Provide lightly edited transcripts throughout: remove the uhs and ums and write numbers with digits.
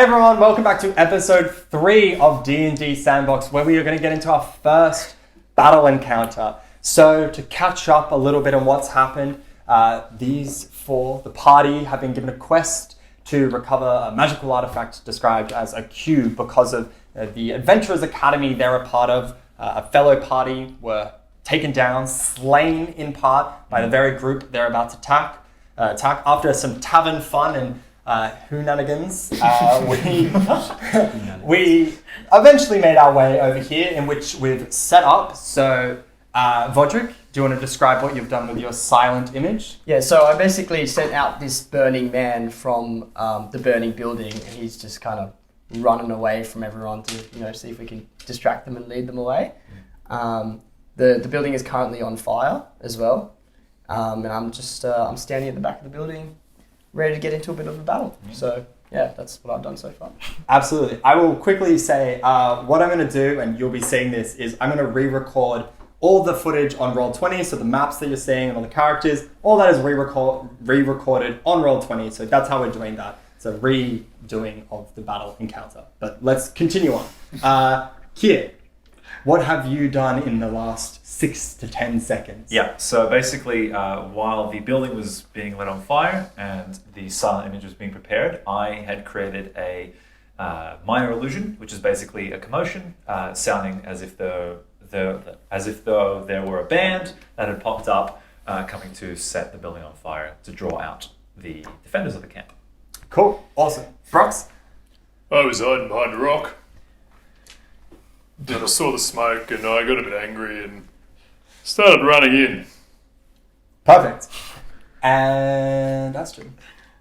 everyone, welcome back to episode 3 of DnD SandBox, where we are going to get into our first battle encounter. So to catch up a little bit on what's happened, these four, the party, have been given a quest to recover a magical artifact described as a cube because of the Adventurers Academy they're a part of. A fellow party were taken down, slain in part by the very group they're about to attack. After some tavern fun and Hoonanigans, we eventually made our way over here, in which we've set up. So, Vodric, do you want to describe what you've done with your silent image? Yeah, so I basically sent out this burning man from the burning building, and he's just kind of running away from everyone to, see if we can distract them and lead them away. The building is currently on fire as well, and I'm just I'm standing at the back of the building, ready to get into a bit of a battle. So yeah, that's what I've done so far. Absolutely. I will quickly say what I'm going to do, and you'll be seeing this, is I'm going to re-record all the footage on Roll20, so the maps that you're seeing and all the characters, all that is re-recorded on Roll20, so that's how we're doing that. So redoing of the battle encounter. But let's continue on. Kier, what have you done in the last 6 to 10 seconds? Yeah, so basically, while the building was being lit on fire and the silent image was being prepared, I had created a minor illusion, which is basically a commotion, sounding as if though there were a band that had popped up, coming to set the building on fire to draw out the defenders of the camp. Cool, awesome. Brox? I was hiding behind a rock. Then I saw the smoke and I got a bit angry and started running in. Perfect. And that's true.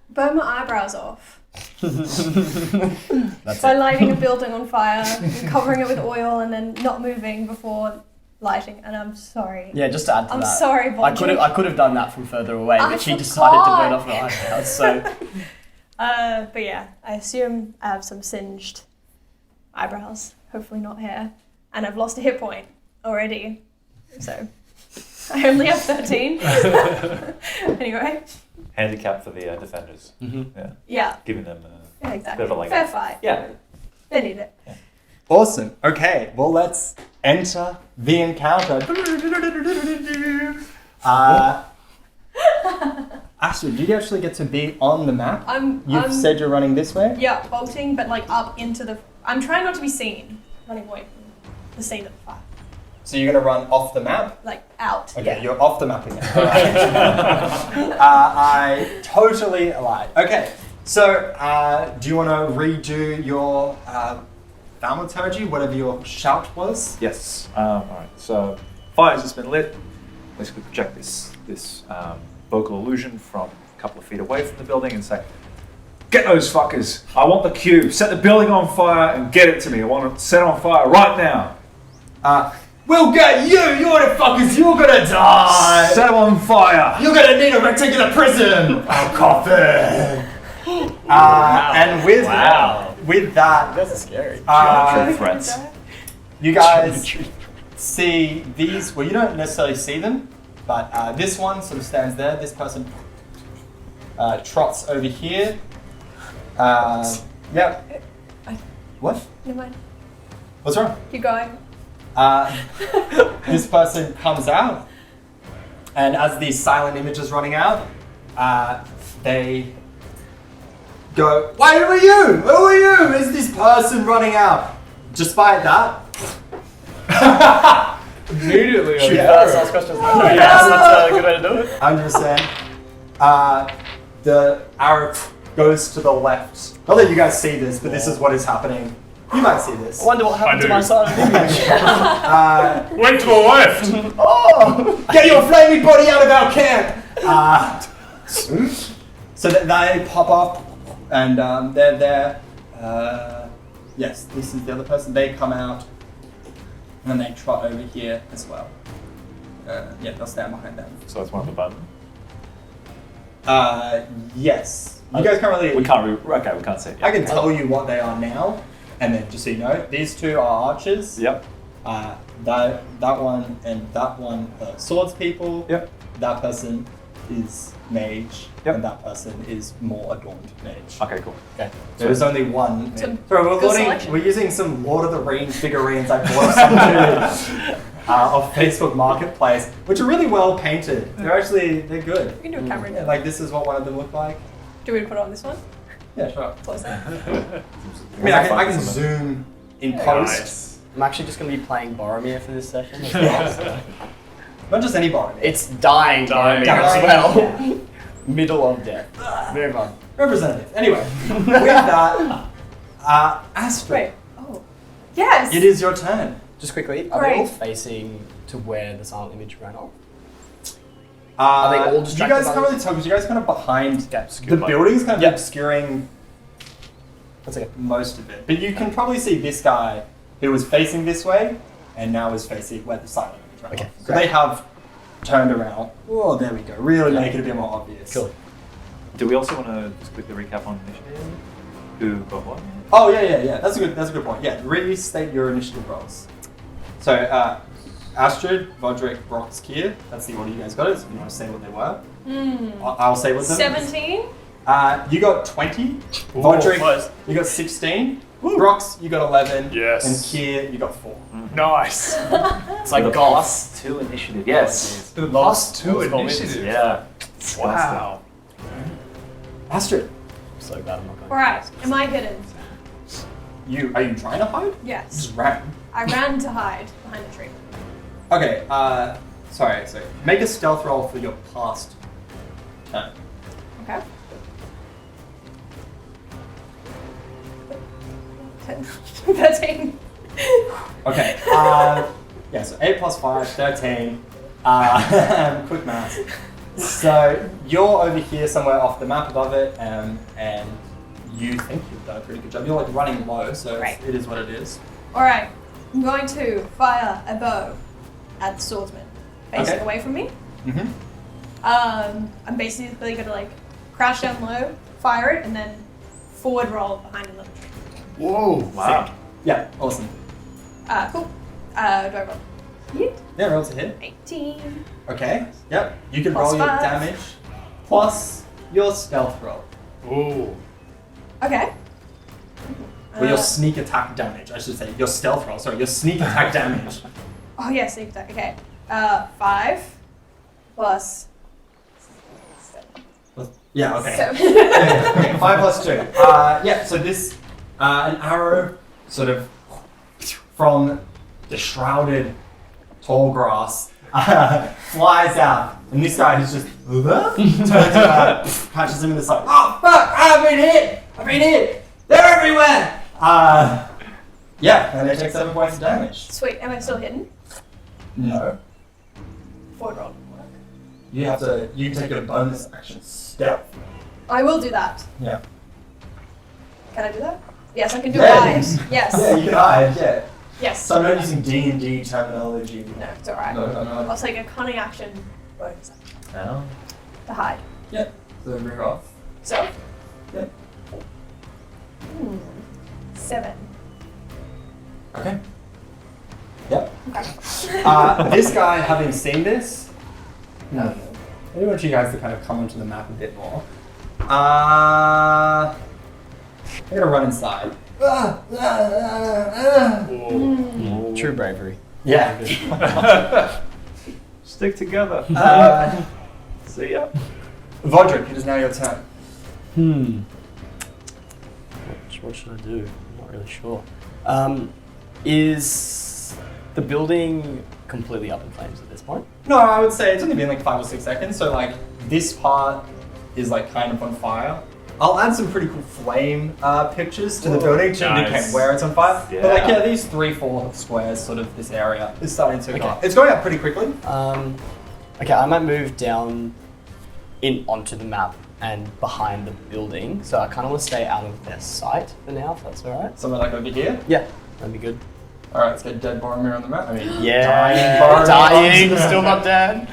Burn my eyebrows off. By lighting a building on fire, covering it with oil, and then not moving before lighting. And I'm sorry. Yeah, just to add to I'm that. sorry, Vodric. I could have done that from further away, but she decided to burn off her eyebrows. So. But yeah, I assume I have some singed eyebrows. Hopefully not hair. And I've lost a hit point already. So I only have 13. Anyway. Handicap for the defenders. Mm-hmm. Yeah. Giving them exactly. a bit of a fair fight. Yeah. They need it. Yeah. Awesome. Okay, well, let's enter the encounter. Astrid, did you actually get to be on the map? You've said you're running this way? Yeah, bolting, but like up into the... I'm trying not to be seen. Running away from the scene of the fire. So you're going to run off the map? Like out. Okay, yeah. You're off the map again. All right. I totally lied. Okay, so do you want to redo your thaumaturgy, whatever your shout was? Yes. Alright, so fire's just been lit. Basically project this vocal illusion from a couple of feet away from the building and say, "Get those fuckers! I want the cube. Set the building on fire and get it to me. I want it set on fire right now." We'll get you! You're the fuckers! You're gonna die! Set them on fire! You're gonna need a rectangular prism! Oh, coffin! And with that, That's scary. Threats. you guys see these. Well, you don't necessarily see them, but this one sort of stands there. This person trots over here. Yep. What? Never mind. What's wrong? Keep going. This person comes out, and as the silent image is running out, they go, "Wait, who are you? Who are you? Is this person running out?" Despite that, Immediately, Shoot first, ask questions. That's a good way to do it. 100%. The arrow goes to the left. Not that you guys see this, but this is what is happening. You might see this. I wonder what happened to my silent image. Went to the left. Oh! Get your flaming body out of our camp! So that they pop up, and they're there. Yes, this is the other person. They come out, and then they trot over here as well. Yeah, they'll stand behind them. So that's one of the button. Yes. You guys can't really... We can't see it. I can tell you what they are now, and then just so you know, these two are archers. Yep. That one and that one are swords people. Yep. That person is mage, Yep. and that person is more adorned mage. Okay, cool. Okay. So there's only one. Some So good selection. we're using some Lord of the Rings figurines I bought off Facebook Marketplace, which are really well painted. They're good. We can do a camera. Yeah, like this is what one of them looked like. Do we put it on this one? Yeah, sure. Close that. I mean, I can zoom in post. Nice. I'm actually just going to be playing Boromir for this session as well. Not just any bar. It's dying Dying. Boromir as Dying. well. Middle of death. Move on. Representative. Anyway, with that, Astrid, Wait. Oh. Yes. it is your turn. Just quickly, are they all Great. facing to where the silent image ran off? Are they all You distracted guys by can't this? really tell because you guys are kind of behind That's the building's kind of Yep. obscuring That's okay. most of it. But you can probably see this guy who was facing this way and now is facing where the silent image ran Okay, off. So great. they have turned around. Oh, there we go. Really make it a bit more obvious. Cool. Do we also want to just quickly recap on initiative? Who got what? Oh yeah. That's a good point. Yeah, restate your initiative rolls. So Astrid, Vodrick, Brox, Kier. That's the order you guys got it. So if you want to say what they were, I'll say what them. 17. You got 20. Ooh, Vodrick, close. you got 16. Brox, you got 11. Yes. And Kier, you got 4. Nice. It's like The golf. +2 initiative. Yes. The Lost +2 multiple initiative. Yeah. Wow. Astrid, So bad I'm not going. Alright. Am I hidden? are you trying to hide? Yes. Just ran. I ran to hide behind the tree. Okay, sorry. Make a stealth roll for your past turn. Okay. 13. Okay, yeah, so 8 plus 5, 13. Quick math. So you're over here somewhere off the map above it, and you think you've done a pretty good job. You're like running low, so Right. it is what it is. Alright. I'm going to fire a bow at the swordsman facing Okay. away from me. Mm-hmm. I'm basically going to like crouch down low, fire it, and then forward roll behind another tree. Whoa. Wow. Yeah, awesome. Cool. Do I roll? Hit? Yeah, roll to hit. 18. Okay, yep. You can Plus roll your 5. damage plus your stealth roll. Ooh. Okay. Or your sneak attack damage, I should say. Your stealth roll, sorry, your sneak attack damage. Oh yeah, sneak attack. Okay. 5 plus. Yeah, okay. 7. Okay, 5 plus 2. Yeah, so this, an arrow sort of from the shrouded tall grass flies out, and this guy is just turns around, catches him in the side. Oh fuck! I've been hit! They're everywhere! Yeah, and they take 7 points of damage. Sweet. Am I still hidden? No. Forward roll. You can take a bonus action stealth. I will do that. Yeah. Can I do that? Yes, I can do Yeah. hide. Yes. Yeah, you can hide, yeah. Yes. So I'm not using D&D terminology. No, it's alright. No. I'll take a cunning action bonus action Oh. to hide. Yeah. So rear off. So. Yep. 7. Okay. Yep. Okay. This guy, having seen this, no. I want you guys to kind of come onto the map a bit more. I'm gonna run inside. Whoa. True bravery. Yeah. Stick together. See ya. Vodrick, it is now your turn. What should I do? I'm not really sure. Is the building completely up in flames at this point? No, I would say it's only been like 5 or 6 seconds, so like this part is like kind of on fire. I'll add some pretty cool flame pictures to the building to Nice. indicate where it's on fire. Yeah. But like, yeah, these 3-4 squares, sort of this area, is starting to go Okay. up. It's going up pretty quickly. Okay, I might move down onto the map and behind the building, so I kind of want to stay out of their sight for now, if that's all right. Somewhere like over here. Yeah, that'd be good. All right, let's get dead Boromir on the map. I mean, Yeah, Boromir dying, onto the still map. not dead.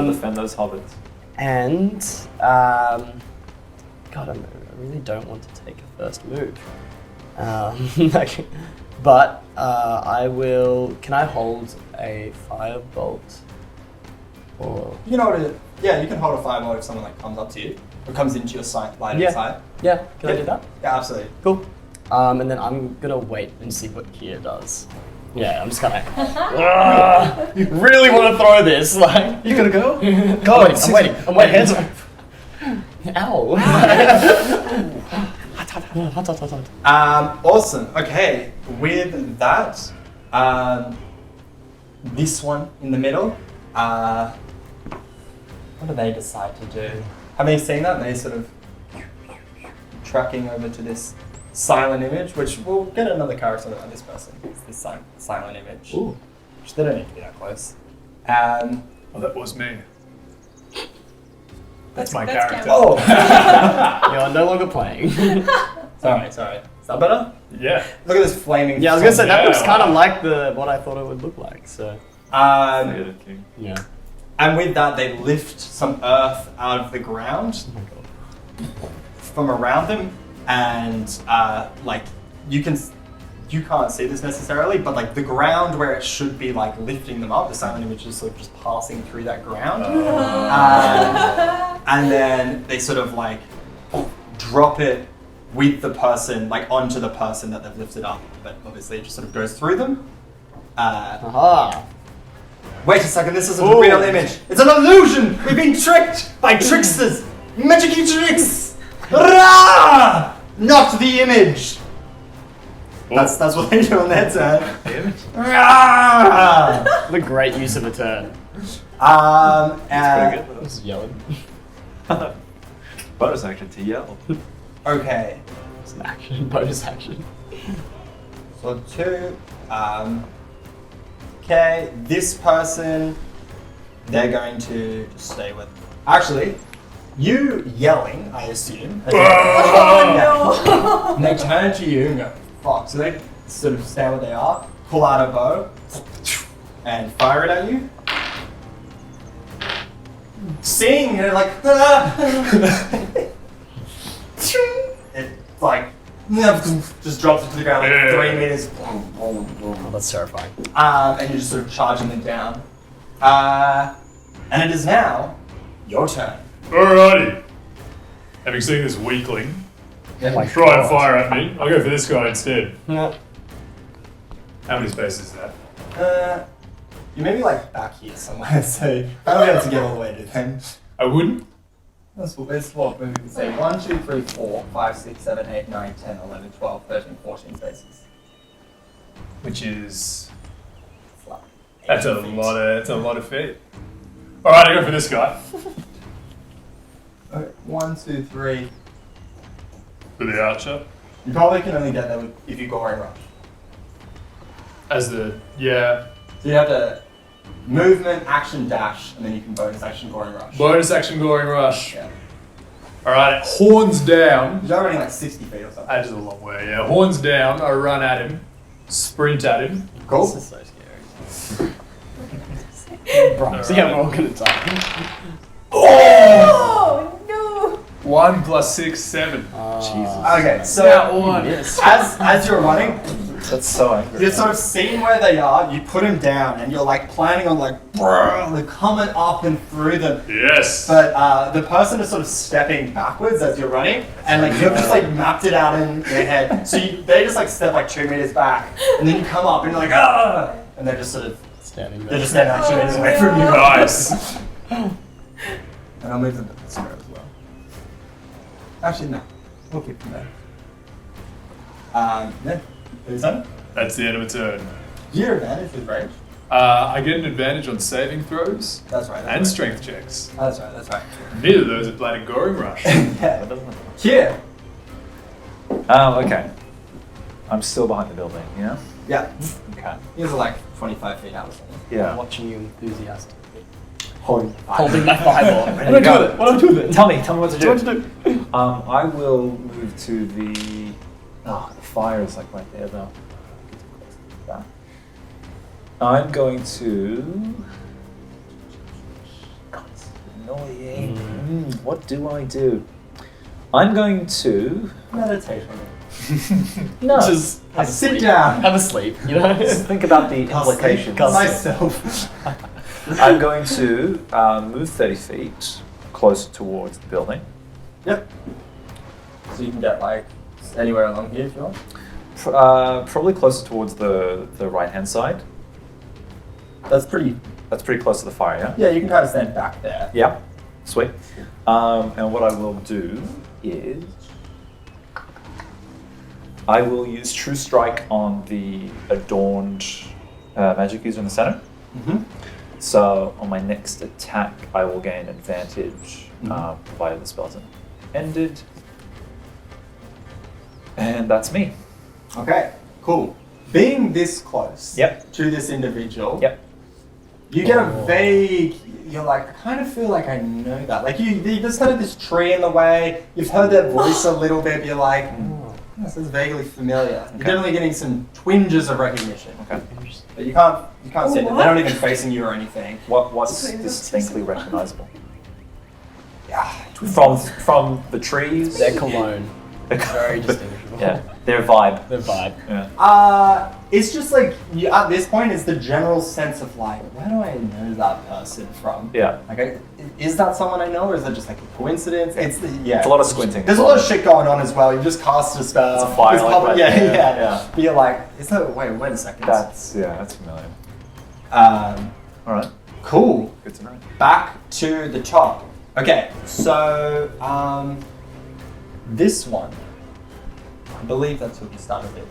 We'll defend those hobbits. And God, I really don't want to take a first move. But I will. Can I hold a firebolt Or... You can hold it. Yeah, you can hold a fireball if someone like comes up to you or comes into your sight, line of sight. Yeah, can I do that? Yeah, absolutely. Cool. And then I'm gonna wait and see what Kia does. Yeah, I'm just kind of. You really want to throw this? Like, You gotta go? go. I'm waiting. I'm waiting. Hands up. Ow. Awesome. Okay, with that, this one in the middle, what do they decide to do? Have you seen that? They sort of tracking over to this silent image, which we'll get another character on this person. It's this silent image. Ooh. Which they don't need to be that close. Oh, that was me. That's my that's character. Oh! You're no longer playing. sorry. Is that better? Yeah. Look at this flaming. Yeah, I was gonna say that Yeah, looks kind of wow. like what I thought it would look like. So. Yeah. And with that, they lift some earth out of the ground from around them, and like you can't see this necessarily, but like the ground where it should be like lifting them up, the silent image is sort of just passing through that ground, and then they sort of like drop it with the person, like onto the person that they've lifted up, but obviously it just sort of goes through them. Aha. Wait a second, this isn't a real image. It's an illusion! We've been tricked by tricksters! Magic-y tricks! Rah! Not the image! That's what they do on their turn. The image? Rah! What a great use of a turn. Pretty good. Just yelling. Bonus action to yell. Okay, It's an action, bonus action. so 2. Okay, this person, they're going to just stay with. Actually, you yelling, I assume. Oh And they turn to you and go, fuck. So they sort of stay where they are, pull out a bow, and fire it at you. Seeing it, like, it like just drops it to the ground like 3 meters. Oh, that's terrifying. And you're just sort of charging them down. And it is now your turn. Alrighty. Having seen this weakling My try and God. fire at me, I'll go for this guy instead. Yeah. How many spaces is that? You may be like back here somewhere, so I won't be able to get all the way to them. I wouldn't. That's what we can say 1, 2, 3, 4, 5, 6, 7, 8, 9, 10, 11, 12, 13, 14 spaces. Which is It's like that's a 8 feet. lot of feet. Alright, I go for this guy. Okay, 1, 2, 3. For the archer. You probably can only get there if you Goring Rush. As the yeah. So you have to movement, action, dash, and then you can bonus action Goring Rush. Bonus action goring rush. Yeah. Alright, horns down. You're already like 60 feet or something. That is a long way, yeah. Horns down, I run at him, sprint at him. Cool. This is so scary. Bro, see how we're all gonna die. Oh no! 1 plus 6, 7. Okay, so That one. Yes. as you're running, That's so angry. you're sort of seeing where they are, you put them down, and you're like planning on like, like coming up and through them. Yes. But the person is sort of stepping backwards as you're running, and like you've just like mapped it out in your head. So they just like step like 2 meters back, and then you come up and you're like, ah, and they're just sort of Standing they're there. just standing like 2 meters away from you. Nice. And I'll move them to the square as well. Actually, no, we'll keep them there. Yeah, who's on? That's the end of a turn. Your advantage with rage. I get an advantage on saving throws That's right. That's and right. strength checks. That's right. That's right. Neither of those are bloody goring rush. Yeah. Here. Okay. I'm still behind the building, yeah? Yeah. Okay. These are like 25 feet out or something. Yeah. Watching you enthusiastic. Holding. Holding my fireball. Ready to go. What do I do with it? Tell me what to do. What do I do? I will move to the. Oh, the fire is like right there though. That. I'm going to. God, it's annoying. What do I do? I'm going to. Meditation. No. Just have a Sit sleep. down. Have a sleep, you know? Just think about the implications. Myself. I'm going to move 30 feet closer towards the building. Yep. So you can get like anywhere along here if you want. Probably closer towards the right-hand side. That's pretty. That's pretty close to the fire, yeah? Yeah, you can kind of stand back there. Yeah, sweet. And what I will do is I will use True Strike on the adorned magic user in the center. Mm-hmm. So on my next attack, I will gain advantage via the spell's ended. And that's me. Okay, cool. Being this close Yep. to this individual, Yep. you get a vague, you're like, I kind of feel like I know that. Like there's kind of this tree in the way, you've heard their voice a little bit, but you're like, this is vaguely familiar. You're Okay. definitely getting some twinges of recognition. Okay. But you can't see them. what? They're not even facing you or anything. What's Wait, that's distinctly just- recognizable? Yeah. From the trees? Their cologne. Very distinguishable. Yeah, their vibe. Their vibe. Yeah. It's just like, at this point, it's the general sense of like, where do I know that person from? Yeah. Like, is that someone I know, or is that just like a coincidence? It's It's a lot of squinting. There's a lot of shit going on as well. You just cast a spell. It's a fire It's like public- that. yeah. Yeah. But you're like, is that? Wait a second. That's familiar. Um, All right. cool. Good to know. Back to the top. Okay, so this one, I believe that's what you started with.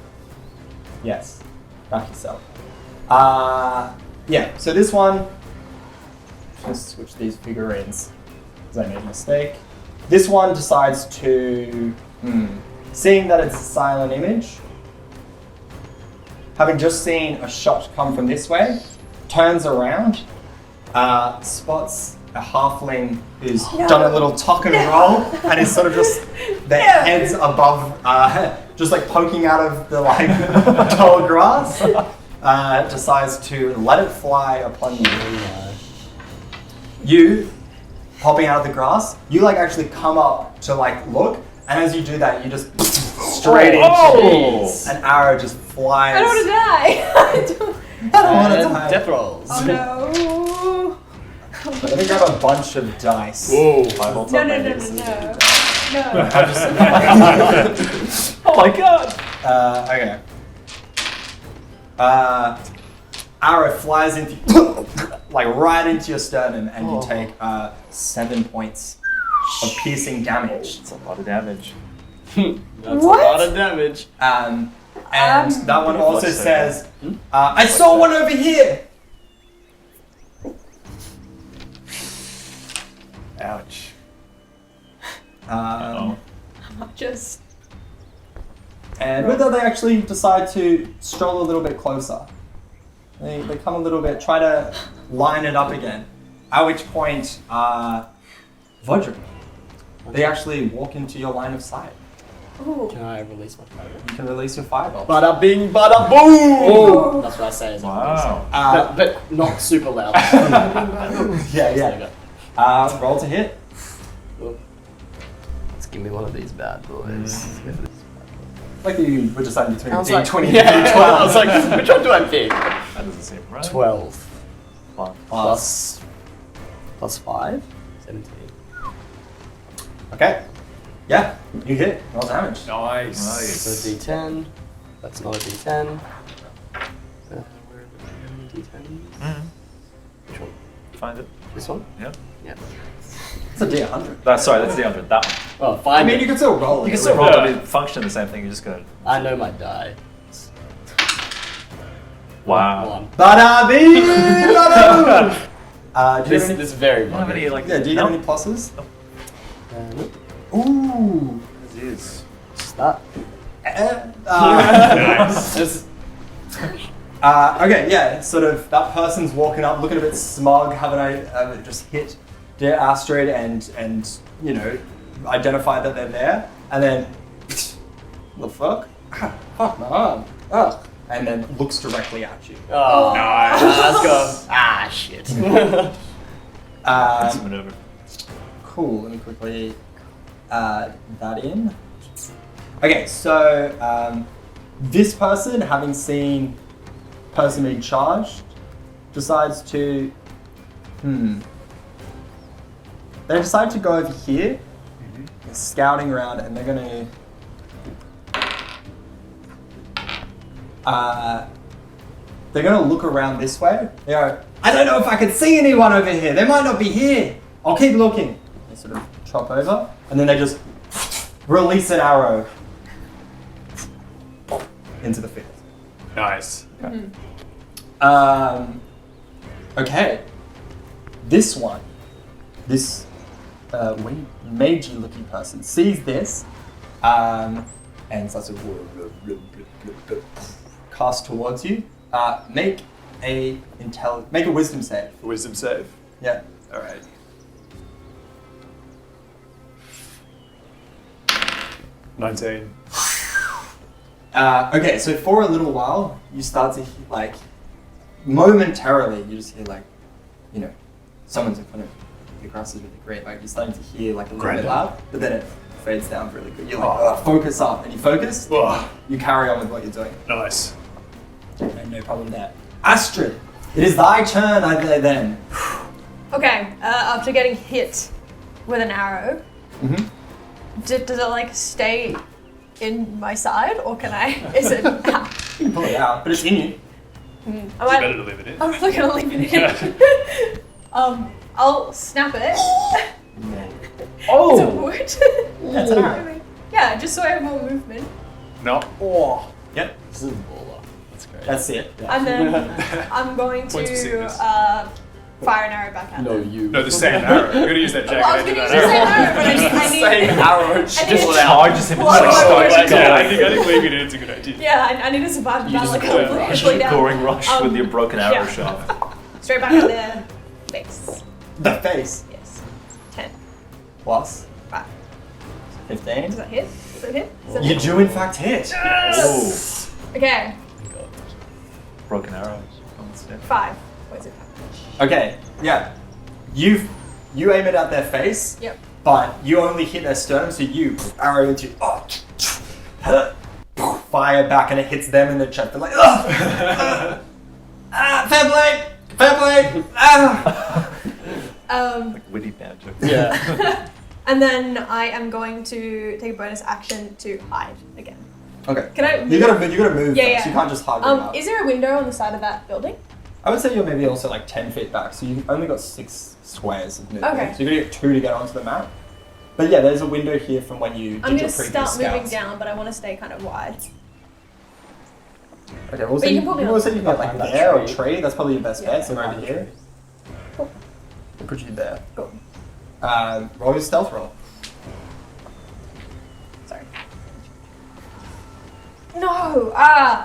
Yes, back yourself. Yeah, so this one, just switch these figurines because I made a mistake. This one decides to, seeing that it's a silent image, having just seen a shot come from this way, turns around, spots a halfling who's done a little tuck and roll and is sort of just their heads above, just like poking out of the like tall grass. Decides to let it fly upon you. You, popping out of the grass, you like actually come up to like look, and as you do that, you just straight into an arrow just flies. I don't want to die. I don't want to die. Death rolls. Oh no. Let me grab a bunch of dice. Whoa. Firebolts No, on no, no, magic. no, no. Oh my god! Okay. Arrow flies into like right into your sternum, and you take 7 points of piercing damage. It's a lot of damage. That's What? a lot of damage. And that one also Reflex says, "I saw one over here." Ouch. Just. And with that, they actually decide to stroll a little bit closer. They come a little bit, try to line it up again. At which point, Vodra, they actually walk into your line of sight. Ooh. Can I release my fire? You can release your fireball. Bada bing, bada boom! That's what I say. As I Wow. but not super loud. Yeah. Roll to hit. Let's give me one of these bad boys. Like you were deciding between I was D20 like, and yeah, D12. I was like, which one do I pick? That doesn't seem right. 12 Fun. plus 5? 17. Okay. Yeah, you hit. Roll damage. Nice. So D10. That's not a D10. Where are the D10s? Which one? Find it. This one? Yep. Yeah. It's a D100. Sorry, that's the 100. That one. Oh, I fine. mean, you can still roll it. You can still roll, but it function the same thing. You're just gonna. I know my die. Wow. One. Bada bing, bada boom. Do you This have any, is very Do you have any like? yeah, do you have any pluses? Ooh. It is. Just that. Nice. Okay, yeah, sort of that person's walking up, looking a bit smug, having just hit their Astrid and you know, identify that they're there, and then the fuck? Fuck my arm. Ugh. And then looks directly at you. Oh, Nice. let's go. Ah, shit. That's a maneuver. Cool, let me quickly add that in. Okay, so this person, having seen person being charged, decides to They decide to go over here. They're scouting around, and they're gonna. They're gonna look around this way. They go, I don't know if I can see anyone over here. They might not be here. I'll keep looking. They sort of chop over, and then they just release an arrow into the field. Nice. Okay. This one, this magey looking person sees this and starts to cast towards you. Make a wisdom save. Wisdom save. Yeah. All right. 19. Okay, so for a little while, you start to hear, momentarily, you just hear someone's in front of the grass is really great. You're starting to hear a little bit loud, but then it fades down really good. You're focus up, and you focus. You carry on with what you're doing. Nice. No problem there. Astrid, it is thy turn. Then. Okay, after getting hit with an arrow, does it stay in my side, or can I? Is it out? You can pull it out, but it's in you. It's better to leave it in. I'm not gonna leave it in. I'll snap it. Oh! Is it wood? That's an arrow. Yeah, just so I have more movement. No. Oh. Yep. This is a baller. That's great. That's it. And then I'm going Points of to sickness. fire an arrow back at No, them. you. No, the same arrow. You're gonna use that Well, I was jagged gonna edge use of the that same arrow. arrow, but I need arrow. I need- Charges him. Well, I think leaving it is a good idea. Yeah, I need to survive the You battle. just Like, go I'm rush. literally down. Goring rush with your broken arrow yeah. shaft. Straight back at their face. The face. Yes. 10. Plus 5. 15. Does that hit? Does that hit? Does that You hit? do in fact hit. Yes! Okay. Broken arrows. 5. What's it? Okay, yeah. You aim it at their face, Yep. but you only hit their sternum, so you arrow into fire back, and it hits them in the chest. They're like, fair play, Witty banter. Yeah. And then I am going to take a bonus action to hide again. Okay. Can I? You gotta move. Yeah, first. yeah. You can't just hide. Up. Is there a window on the side of that building? I would say you're maybe also 10 feet back, so you've only got 6 squares of movement. Okay. So you're gonna get 2 to get onto the map. But yeah, there's a window here from when you did I'm your going to previous start scouts. moving down, but I want to stay kind of wide. Okay, we'll But say you can put me on we'll say you get behind that there or tree. tree. That's probably your best Yeah. bet. So over here. Cool. We'll put you there. Cool. Roll your stealth roll. Sorry. No!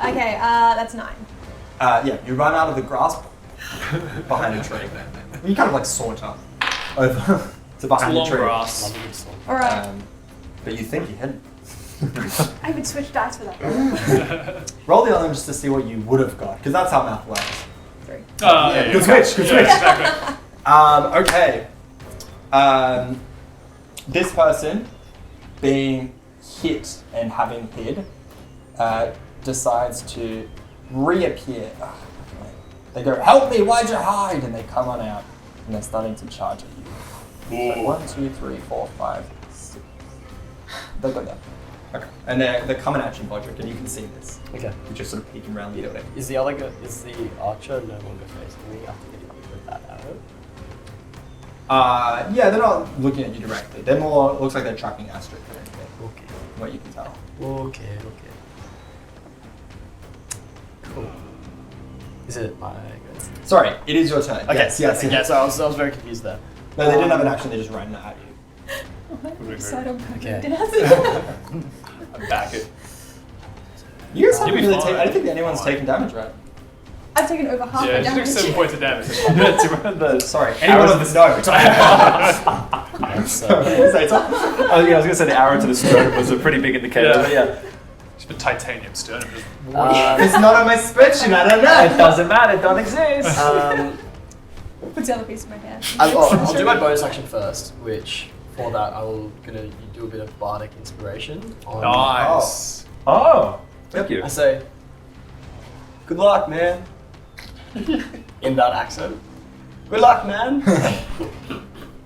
Okay, that's 9. Yeah, you run out of the grass behind a tree. You kind of saunter over to behind the Long tree. grass. Alright. But you think you hit it. I would switch dice for that. Roll the other one just to see what you would have got, because that's how math works. 3. Yeah, Good switch, good switch. Exactly. Okay. This person, being hit and having hid, decides to reappear. They go, help me, why'd you hide? And they come on out, and they're starting to charge at you. So 1, 2, 3, 4, 5, 6. They'll go down. Okay. And they're coming at you, Bodrick, and you can see this. Okay. You're just sort of peeking around the building. Is the archer no longer facing me after getting hit with that arrow? Yeah, they're not looking at you directly. They're more, looks like they're tracking Astrid or anything, Okay. from what you can tell. Okay. Cool. Is it my go? Sorry, it is your turn. Okay. Yes. Yeah, so I was very confused there. No, they didn't have an action, they just ran at you. Okay. I'm back it. You guys haven't You'll be really fine. taken, I don't think anyone's taken damage, right? I've taken over half Yeah, my you took damage. 7 points of damage. Sorry, Arrows anyone of of the the no. Say something. Oh, yeah, I was going to say the arrow to the sternum was a pretty big indicator. Yeah. But yeah. It's been titanium sternum. It's not on my spreadsheet, I don't It know. doesn't matter, it don't exist. Put the other piece in my hand. I'll do my bonus action first, which for that I'm gonna do a bit of bardic inspiration. On, Nice. Oh, thank you. I say, good luck, man. In that accent. Good luck, man.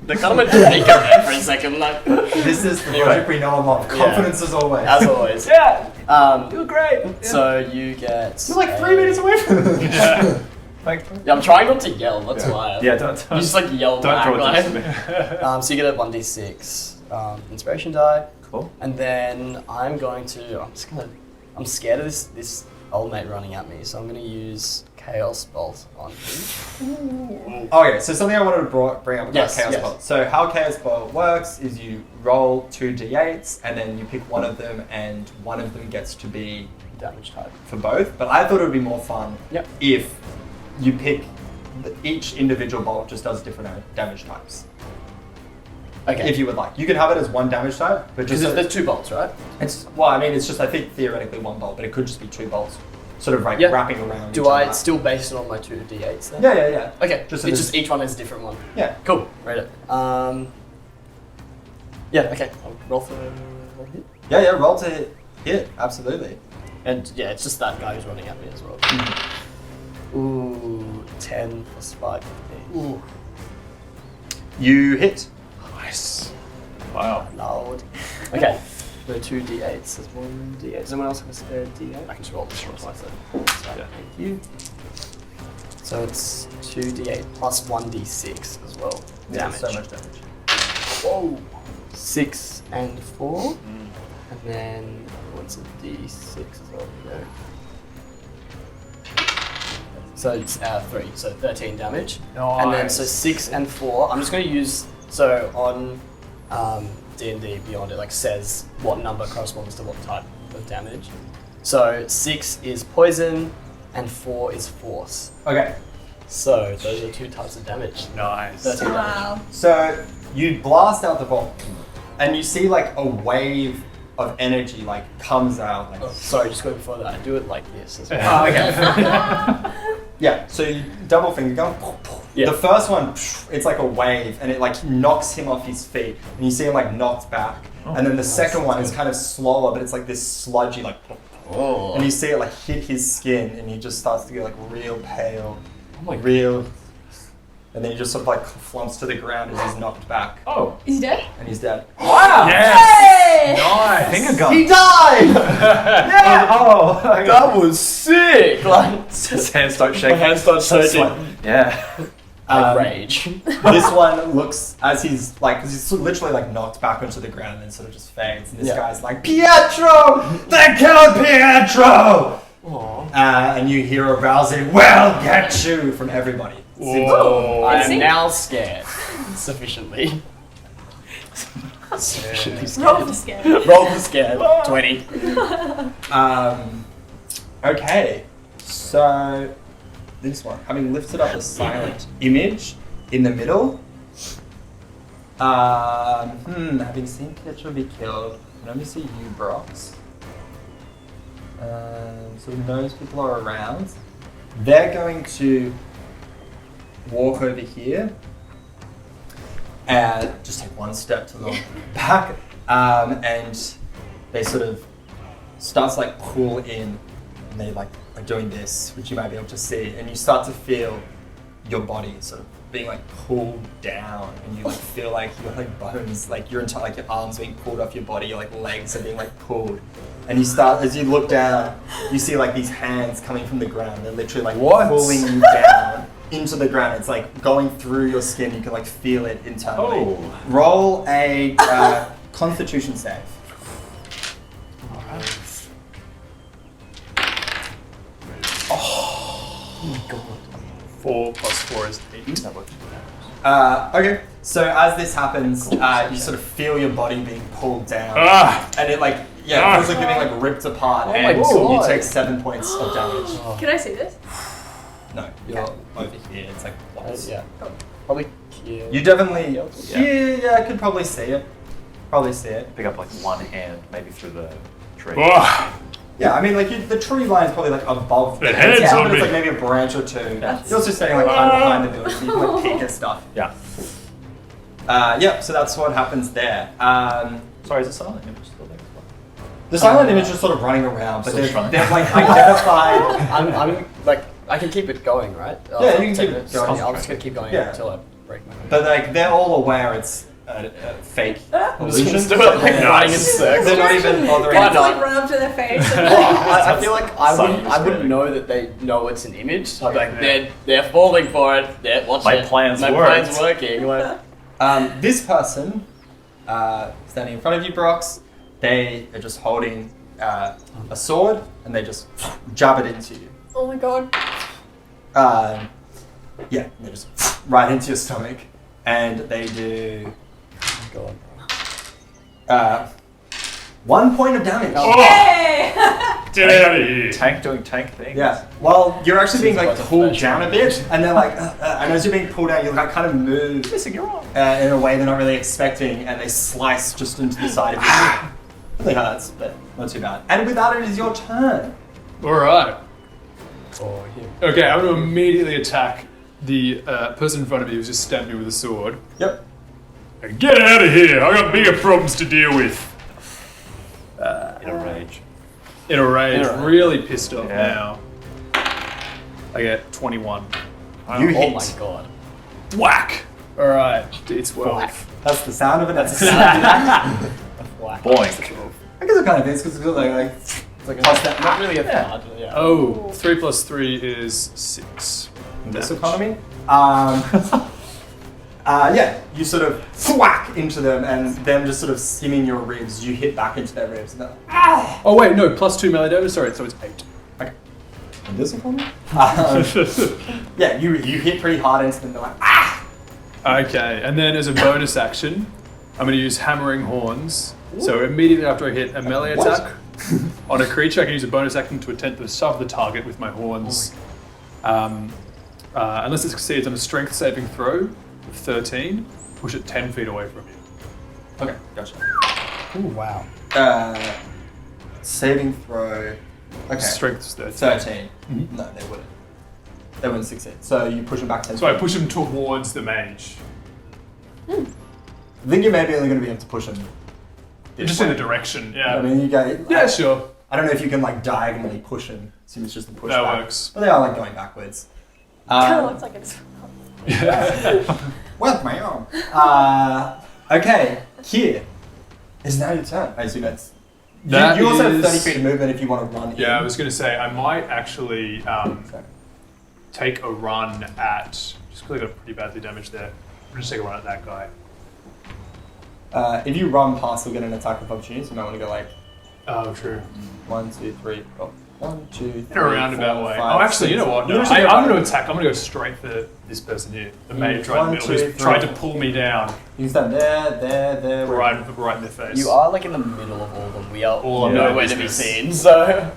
They're kind of went Jamaican there for a second, like. This is the Anyway. project we know and love. Confidence as always. As always. Yeah, you were great. So you get. You're like 3 minutes away from them. Yeah. Thanks. Yeah, I'm trying not to yell. That's why. Yeah, don't. You just like yell Don't back. draw Like. attention. So you get a 1d6 inspiration die, Cool. and then I'm scared of this old mate running at me, so I'm gonna use Chaos Bolt on him. Okay, so something I wanted to bring up about Yes, Chaos yes. Bolt. So how Chaos Bolt works is you roll 2 d8s and then you pick one of them and one of them gets to be Damage type. for both. But I thought it would be more fun Yep. if you pick each individual bolt just does different damage types. Okay. If you would like, you can have it as one damage type, but Because just there's 2 bolts, right? it's it's just I think theoretically 1 bolt, but it could just be 2 bolts, sort of like Yeah. wrapping around. Do each I other. still base it on my 2 d8s then? Yeah. Okay. Just so It's there's- just each one is a different one. Yeah. Cool. Read it. Yeah. Okay. I'll roll for hit. Yeah. Roll to hit. Absolutely. And yeah, it's just that guy who's running at me as well. Ooh, 10 plus 5, 15. Ooh. You hit. Nice. Wow. Loud. Okay. So 2 d8s. There's 1 d8. Does anyone else have a spare d8? I can just roll this one twice then. So, Yeah. thank you. So it's 2 d8 plus 1 d6 as well. Damage. So much damage. Whoa. 6 and 4. And then what's a d6 as well? No. So it's 3, so 13 damage. And then so 6 and 4. I'm just going to use on D&D Beyond it says what number corresponds to what type of damage. So 6 is poison and 4 is force. Okay. So those are 2 types of damage. Nice. 13 damage. Wow. So you blast out the bolt, and you see a wave of energy comes out. Oh, sorry, just go before that. I do it like this as well. Oh, okay. Yeah. So you double finger gun. Yeah. The first one, it's like a wave, and it knocks him off his feet, and you see him knocked back. And then the second one is kind of slower, but it's this sludgy and you see it hit his skin, and he just starts to get real pale, real. And then he just sort of flumps to the ground as he's knocked back, Oh. Is he dead? and he's dead. Wow. Hey! Nice. Finger gun. He died. Yeah. Oh. That was sick! His hands start My shaking. hands start shaking. Yeah. Rage. This one looks as he's because he's literally knocked back onto the ground and then sort of just fades. And this Yeah. guy's Pietro, they killed Pietro. Aww. And you hear a rousing "Well, get you" from everybody. Whoa. I Is am he? now scared. Sufficiently. Sufficiently scared. Roll for scare. Roll for scared. 20. Okay, so this one, having lifted up a silent image in the middle. Having seen Pietro be killed, can only see you, Brox. So he knows people are around. They're going to walk over here and just take one step to the back, and they sort of starts pull in, and they are doing this, which you might be able to see, and you start to feel your body sort of being pulled down, and you feel your bones, your entire your arms being pulled off your body, your legs are being pulled, and you start, as you look down, you see these hands coming from the ground. They're literally What? pulling you down into the ground. It's going through your skin. You can feel it internally. Oh. Roll a Constitution save. Oh my god. 4 plus 4 is 8. Okay, so as this happens, you sort of feel your body being pulled down, and it it feels like you're being ripped apart, Oh my and God. you take 7 points of damage. Can I see this? No, you're over here. It's once. Yeah. Probably here. You definitely, Yeah. I could probably see it. Probably see it. Pick up one hand, maybe through the tree. Oh, Yeah, I mean, the tree line is probably above. The head's yeah, on but it's me. maybe a branch or two. That's- You're also standing kind of behind the building, so you can peek at stuff. Yeah. Yeah, so that's what happens there. Sorry, is the silent image still there as well? The silent image is sort of running around, but Still they've trying. identified. I'm I can keep it going, right? Yeah, you can keep it going. I'll just keep going Yeah. until I break my phone. But like they're all aware it's a fake illusion. Just do it like they're- running in circles. They're not even bothering. Why It's not? like run up to their face. And I feel like I Something's wouldn't good. know that they know it's an image. So I'd be like, they're falling for it. Watch My it. plan's My worked. plan's working. Like, This person standing in front of you, Brox, they are just holding a sword and they just jab it into you. oh my god. Yeah, they just right into your stomach, and they do God. 1 point of damage. Oh, Hey! get out of here. Tank doing tank things. Yeah. Well, you're actually being like Seems like a pulled flash. down a bit, and they're like, and as you're being pulled down, you like kind of move Missing your arm. in a way they're not really expecting, and they slice just into the side of you. Really hurts, but not too bad. And with that, it is your turn. All right. Oh, yeah. Okay, I'm going to immediately attack the person in front of me who's just stabbed me with a sword. Yep. And get out of here! I got bigger problems to deal with. In a rage. In a rage, In a rage. really pissed off Yeah. now. I get 21. You Oh hit. my god. Whack! All right, it's 12. Whack. That's the sound of it. That's the sound. Whack. Boink. I guess it kind of is because it's like It's like plus that. not really a Yeah. thud. Yeah. Oh, 3 plus 3 is 6. This damage. economy. Yeah, you sort of thwack into them, and them just sort of skimming your ribs. You hit back into their ribs. And they're like, ah! Oh wait, no, plus 2 melee damage. Sorry, so it's 8. Okay. In this economy. Yeah, you hit pretty hard into them. They're like, ah! Okay, and then as a bonus action, I'm going to use Hammering Horns. So immediately after I hit a melee What? attack on a creature, I can use a bonus action to attempt to shove the target with my horns. Unless it succeeds on a strength saving throw of 13, push it 10 feet away from you. Okay, gotcha. Ooh, wow. Saving throw. Okay. Strength is 13. 13. Mhm. No, they wouldn't. They wouldn't succeed. So you push them back 10 So I feet. push him towards the mage. I think you're maybe only going to be able to push them. Just in the direction, yeah. I mean, you go. Yeah, sure. I don't know if you can like diagonally push them. Assume it's just the push That back. works. But they are like going backwards. Kind of looks like it's. With my arm. Okay, Kier. It's now your turn. I assume that's. That you also have is- 30 feet of movement if you want to run in. Yeah, I was going to say, I might actually take a run at... Just because I got pretty badly damaged there. I'm just take a run at that guy. If you run past, you'll get an attack of opportunity, so you might want to go like Oh, true. 1, 2, 3. Oh, 1, 2, 3. In a roundabout 4, way. 5, Oh, actually, you know 6. what? You No, actually go I'm going right. to attack. I'm going to go straight for this person here. The mage right in 1, the middle 2, who's tried to 3. pull me down You can stand there. right in the face. You are like in the middle of all of them. We are all Yeah, nowhere to be business. seen, so.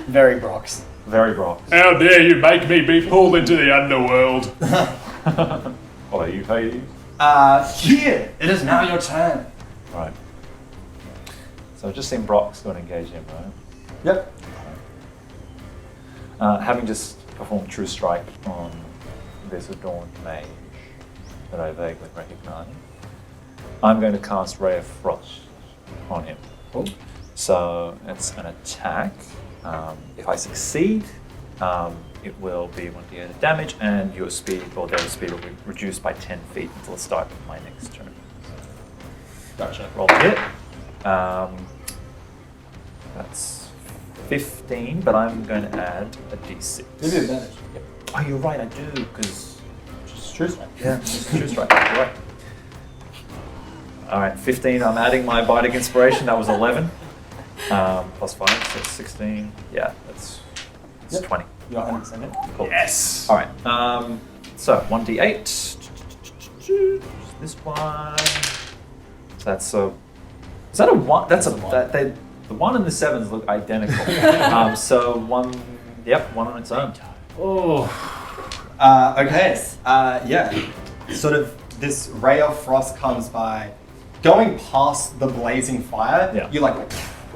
Very Brox. Very broad. How dare you make me be pulled into the underworld? What are you, Hades? Here, it is now your turn. Right. So I've just seen Brock's going to engage him, right? Yep. Having just performed True Strike on this adorned mage that I vaguely recognize, I'm going to cast Ray of Frost on him. Cool. So it's an attack. If I succeed, it will be 1d8 of damage, and your speed or their speed will be reduced by 10 feet until the start of my next turn. Gotcha. Roll the hit. That's 15, but I'm going to add a d6. Give you advantage. Yep. Oh, you're right, I do, because Just true strike. yeah, it's true strike. You're right. All right, 15. I'm adding my bardic inspiration. That was 11. Plus 5, so it's 16. Yeah, that's Yep. 20. You're 100% hit. Cool. Yes. All right. So 1d8. This one. So that's a. Is that a one? That's a. The 1 and the 7s look identical. So 1. Yep, 1 on its own. Oh. Okay. Yeah. Sort of this ray of frost comes by, going past the blazing fire. Yeah. You like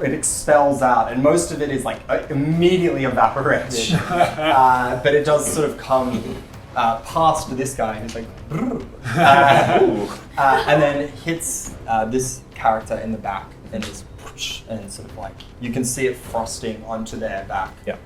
it expels out, and most of it is like immediately evaporates. But it does sort of come past this guy, who's like, and then hits this character in the back, and just and sort of like you can see it frosting onto their back. Yeah.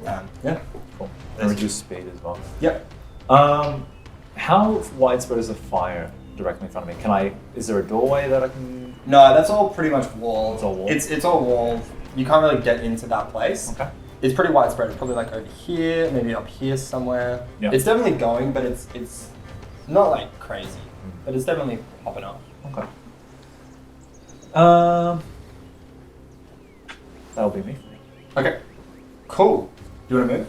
Yeah. Cool. And reduce speed as well. Yep. How widespread is the fire directly in front of me? Is there a doorway that I can? No, that's all pretty much wall. It's all wall? It's all wall. You can't really get into that place. Okay. It's pretty widespread. It's probably like over here, maybe up here somewhere. Yeah. It's definitely going, but it's not like crazy. But it's definitely popping up. Okay. That'll be me. Okay. Cool. Do you want to move?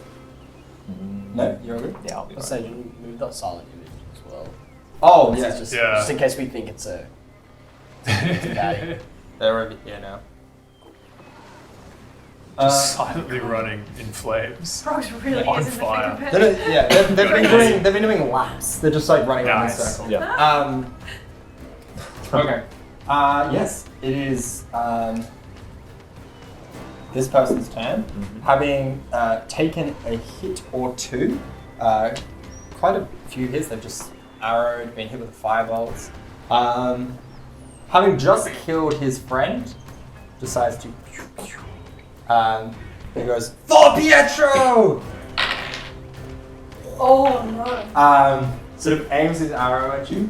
No, you're all good. Yeah, I'll be I'll right. say you move that silent image as well. Oh This yeah. is just, Yeah. just in case we think it's a baddie. They're over here now. Just silently running in flames. Frogs really On is in the fire. thick of They're it. not- yeah, they've been doing laps. They're just like running around in a Nice. circle. Yeah. Okay. Yes, it is this person's turn. Having taken a hit or two, quite a few hits. They've just arrowed, been hit with firebolts. Having just killed his friend, decides to. He goes, "For Pietro!" Oh no. Sort of aims his arrow at you.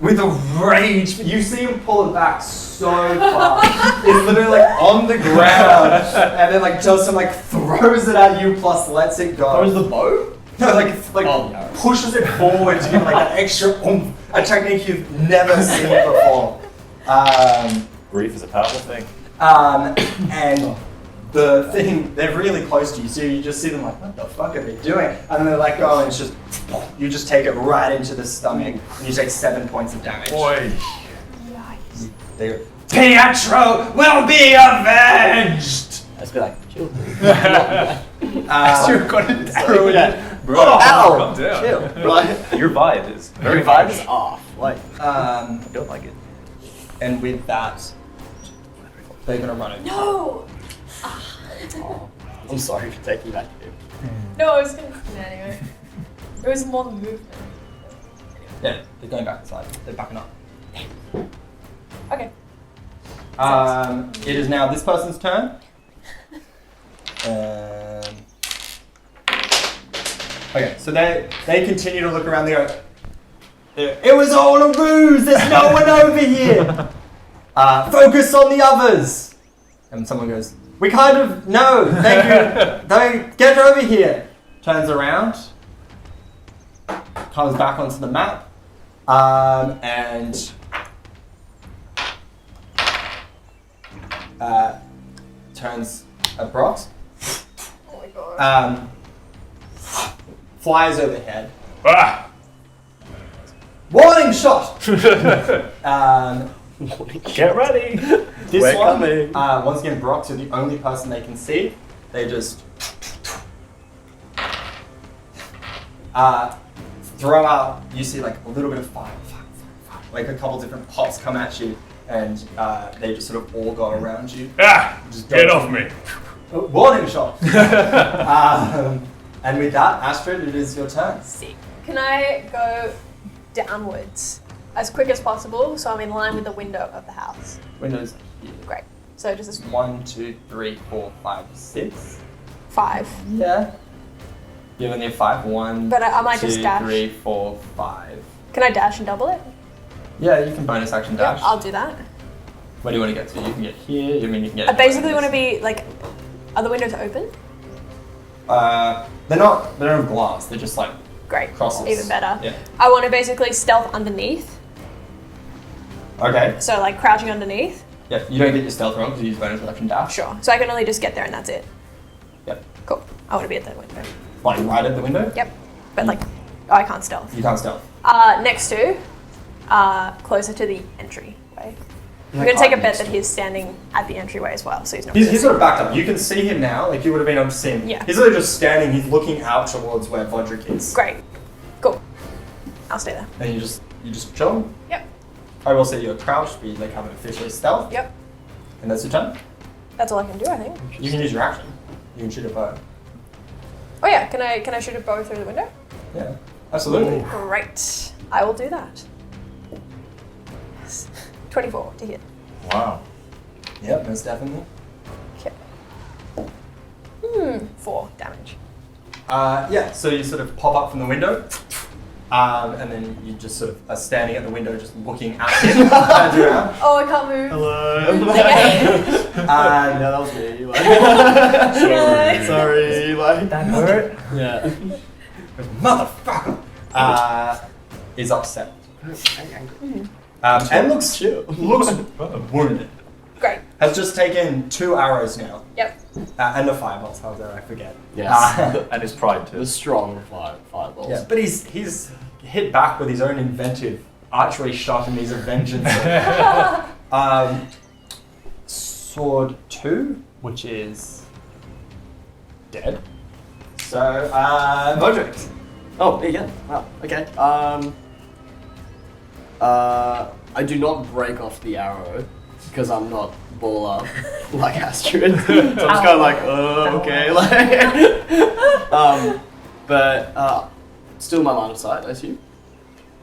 With a rage. You see him pull it back so far. It's literally like on the ground. And then like just like throws it at you plus lets it go. Throws the bow? No, like Oh, no. pushes it forward to give it like that extra oomph. A technique you've never seen before. Grief is a powerful thing. And the thing, they're really close to you, so you just see them like, what the fuck are they doing? And then they let go, and it's just, you just take it right into the stomach, and you take 7 points of damage. Boy. Yikes. They go, Pietro will be avenged! I just be like, chill. You've got an arrow in it. Bro, Ow! calm down. Chill. Right. Your vibe is very Your vibe is off. Like, I don't like it. And with that, they're gonna run over. No! I'm sorry for taking that too. No, I was gonna. No, anyway. It was more the movement. Yeah, they're going back inside. They're backing up. Okay. It is now this person's turn. Okay, so they continue to look around. They go, "It was all a ruse. There's no one over here. Focus on the others." And someone goes, "We kind of no, thank you. Don't get over here." Turns around, comes back onto the map, and turns at Brox. Oh my god. Flies overhead. Ah! Warning shot! Get ready. This We're one, coming. once again, Brox, you're the only person they can see. They just throw out, you see like a little bit of fire, like a couple different pots come at you, and they just sort of all go around you. Ah! Just Get dodge off them. me. Warning shot! And with that, Astrid, it is your turn. Sick. Can I go downwards as quick as possible so I'm in line with the window of the house? Windows here. Great. So just as 1, 2, 3, 4, 5, 6. 5. Yeah. You only have 5. 1, But I might 2, just dash. 3, 4, 5. Can I dash and double it? Yeah, you can bonus action dash. Yep, I'll do that. Where do you want to get to? You can get here. You can get. I basically want to be like, are the windows open? They're not. They don't have glass. They're just like Great. crosses. Even better. Yeah. I want to basically stealth underneath. Okay. So like crouching underneath. Yeah. You don't get your stealth wrong because you use bonus action dash. Sure. So I can only just get there and that's it. Yep. Cool. I want to be at that window. Like right at the window. Yep. But like, I can't stealth. You can't stealth. Next to, closer to the entryway. I'm gonna take a bet that he's standing at the entryway as well, so he's not. He's sort of backed up. You can see him now. Like you would have been able to see him. Yeah. He's literally just standing. He's looking out towards where Vodrick is. Great. Cool. I'll stay there. And you just chill. Yep. I will say you're crouched, but you like haven't officially stealth. Yep. And that's your turn. That's all I can do, I think. You can use your action. You can shoot a bow. Oh yeah. Can I shoot a bow through the window? Yeah. Absolutely. Great. I will do that. Yes. 24 to hit. Wow. Yep. Most definitely. Okay. 4 damage. Yeah, so you sort of pop up from the window, and then you just sort of are standing at the window just looking at him. Turns around. Oh, I can't move. Hello. Okay. Yeah, that was me. Like, No. sorry, like That hurt. yeah. Motherfucker! Is upset. And looks wounded. Great. Has just taken 2 arrows now. Yep. And the fireballs, how dare I forget. Yes. And his pride The too. strong fireballs. Yeah, but he's hit back with his own inventive archery shot and he's a vengeance. Sword 2, which is dead. So, Modric. Oh, again. Wow. Okay. I do not break off the arrow because I'm not baller like Astrid. So I'm just kind of like, okay, like. But still my line of sight, I assume.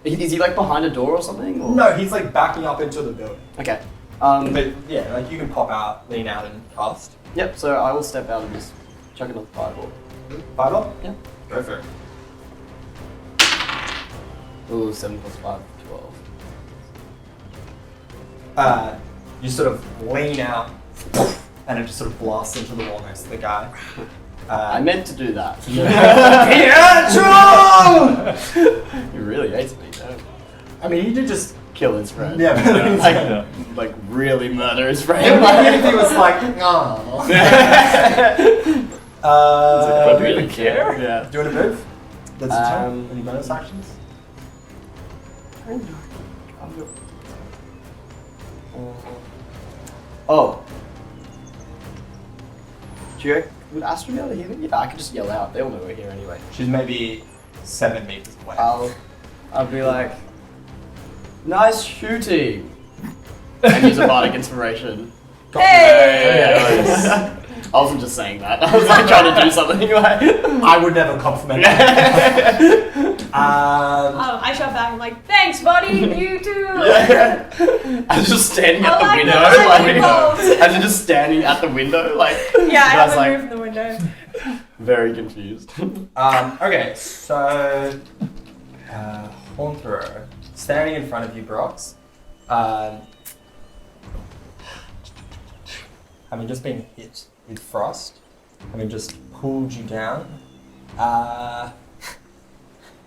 Is he like behind a door or something? Or? No, he's like backing up into the building. Okay. But yeah, like you can pop out, lean out and cast. Yep. So I will step out and just chuck another fireball. Fireball? Yeah. Go for it. Ooh, 7 plus 5, 12. You sort of lean out and it just sort of blasts into the wall next to the guy. I meant to do that. Pietro! He really hates me, though. I mean, you did just... Kill his friend. Yeah. Like really murder his friend. If he was like, oh. Do you even care? Yeah. Do you want to move? That's your turn. Any bonus actions? Oh. Do you reckon, would Astrid be able to hear me? Yeah, I could just yell out. They all know we're here anyway. She's maybe 7 meters away. I'll be like, nice shooting. And use a bardic inspiration. Hey! I wasn't just saying that. I was like trying to do something. Like, I would never compliment that. I shot back. I'm like, thanks, buddy. You too. yeah. I was just standing at I the like window. that. I like Like, I was just standing at the window. Like, Yeah, I was haven't like, moved from the window. very confused. Okay, so Horn Thrower, standing in front of you, Brox, having just been hit with frost, having just pulled you down,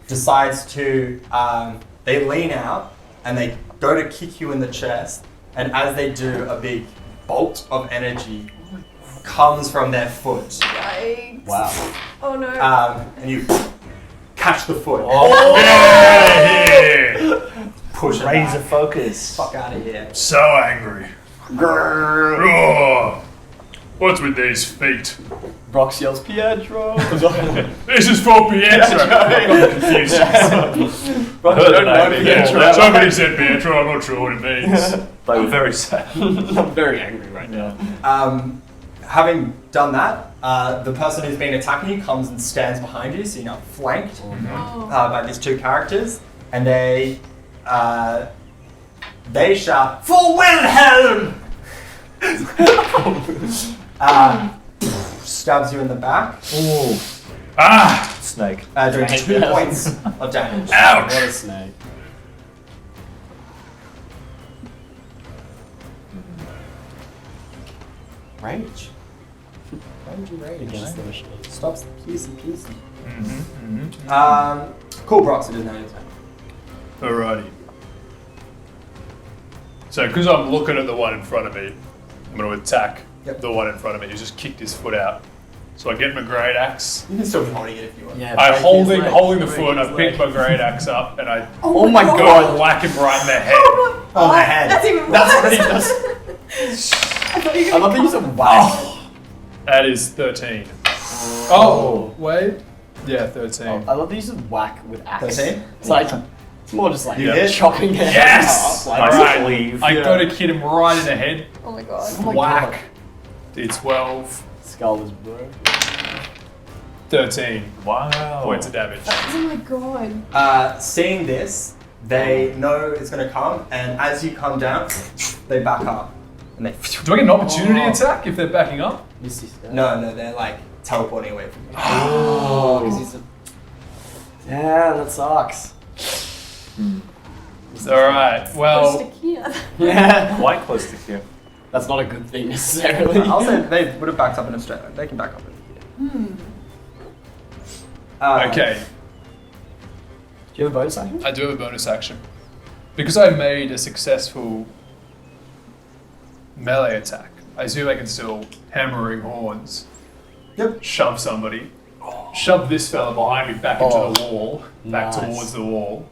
decides to, they lean out and they go to kick you in the chest, and as they do, a big bolt of energy comes from their foot. Yikes. Wow. Oh no. And you catch the foot. Push it Razor back. focus. Fuck out of here. So angry. Roar. What's with these feet? Brox yells, Pietro. This is for Pietro. I got confused. Brox, Heard don't the know name, Pietro. Somebody said Pietro. I'm not sure what it means. They were very sad. I'm very angry right now. Having done that, the person who's been attacking you comes and stands behind you, so you're now flanked by these two characters, and they shout, "For Wilhelm!" Stabs you in the back, Ooh. Ah! Snake. doing 2 points of damage. Ouch! What a snake. Rage. Why would you rage? Against the machine. Stops the piecey. Mm-hmm. Cool, Brox, it is now your turn. Alrighty. So, because I'm looking at the one in front of me, I'm going to attack the one in front of me. He's just kicked his foot out. So I get my great axe. You can still be holding it if you want. Yeah, I break holding his leg, holding the break foot. his I pick leg. my great axe up and I Oh my go god. whack him right in the head. Oh, my head. That's even worse. That's ridiculous. I thought you were I love that you said wow. That is 13. Oh, wait. Yeah, 13. I love that you said whack with axe. 13? It's like, it's more just like You hit? chopping it Yes! up. Like, Nice Alright. leave. I go to hit him right in the head. Oh my god. oh my Whack. god. D12. Skull is broken. 13 Wow. points of damage. Oh my god. Seeing this, they know it's going to come, and as you come down, they back up. And they Do I get an opportunity attack if they're backing up? No, they're like teleporting away from you. Oh, because he's a... Yeah, that sucks. All right. Close Well, to Kia. Yeah. Quite close to here. That's not a good thing necessarily. I'll say they would have backed up in Australia. They can back up in here. okay. Do you have a bonus action? I do have a bonus action. Because I made a successful melee attack, I assume I can still hammering horns. Yep. Shove somebody. Shove this fella behind me back into the wall. Back Nice. towards the wall.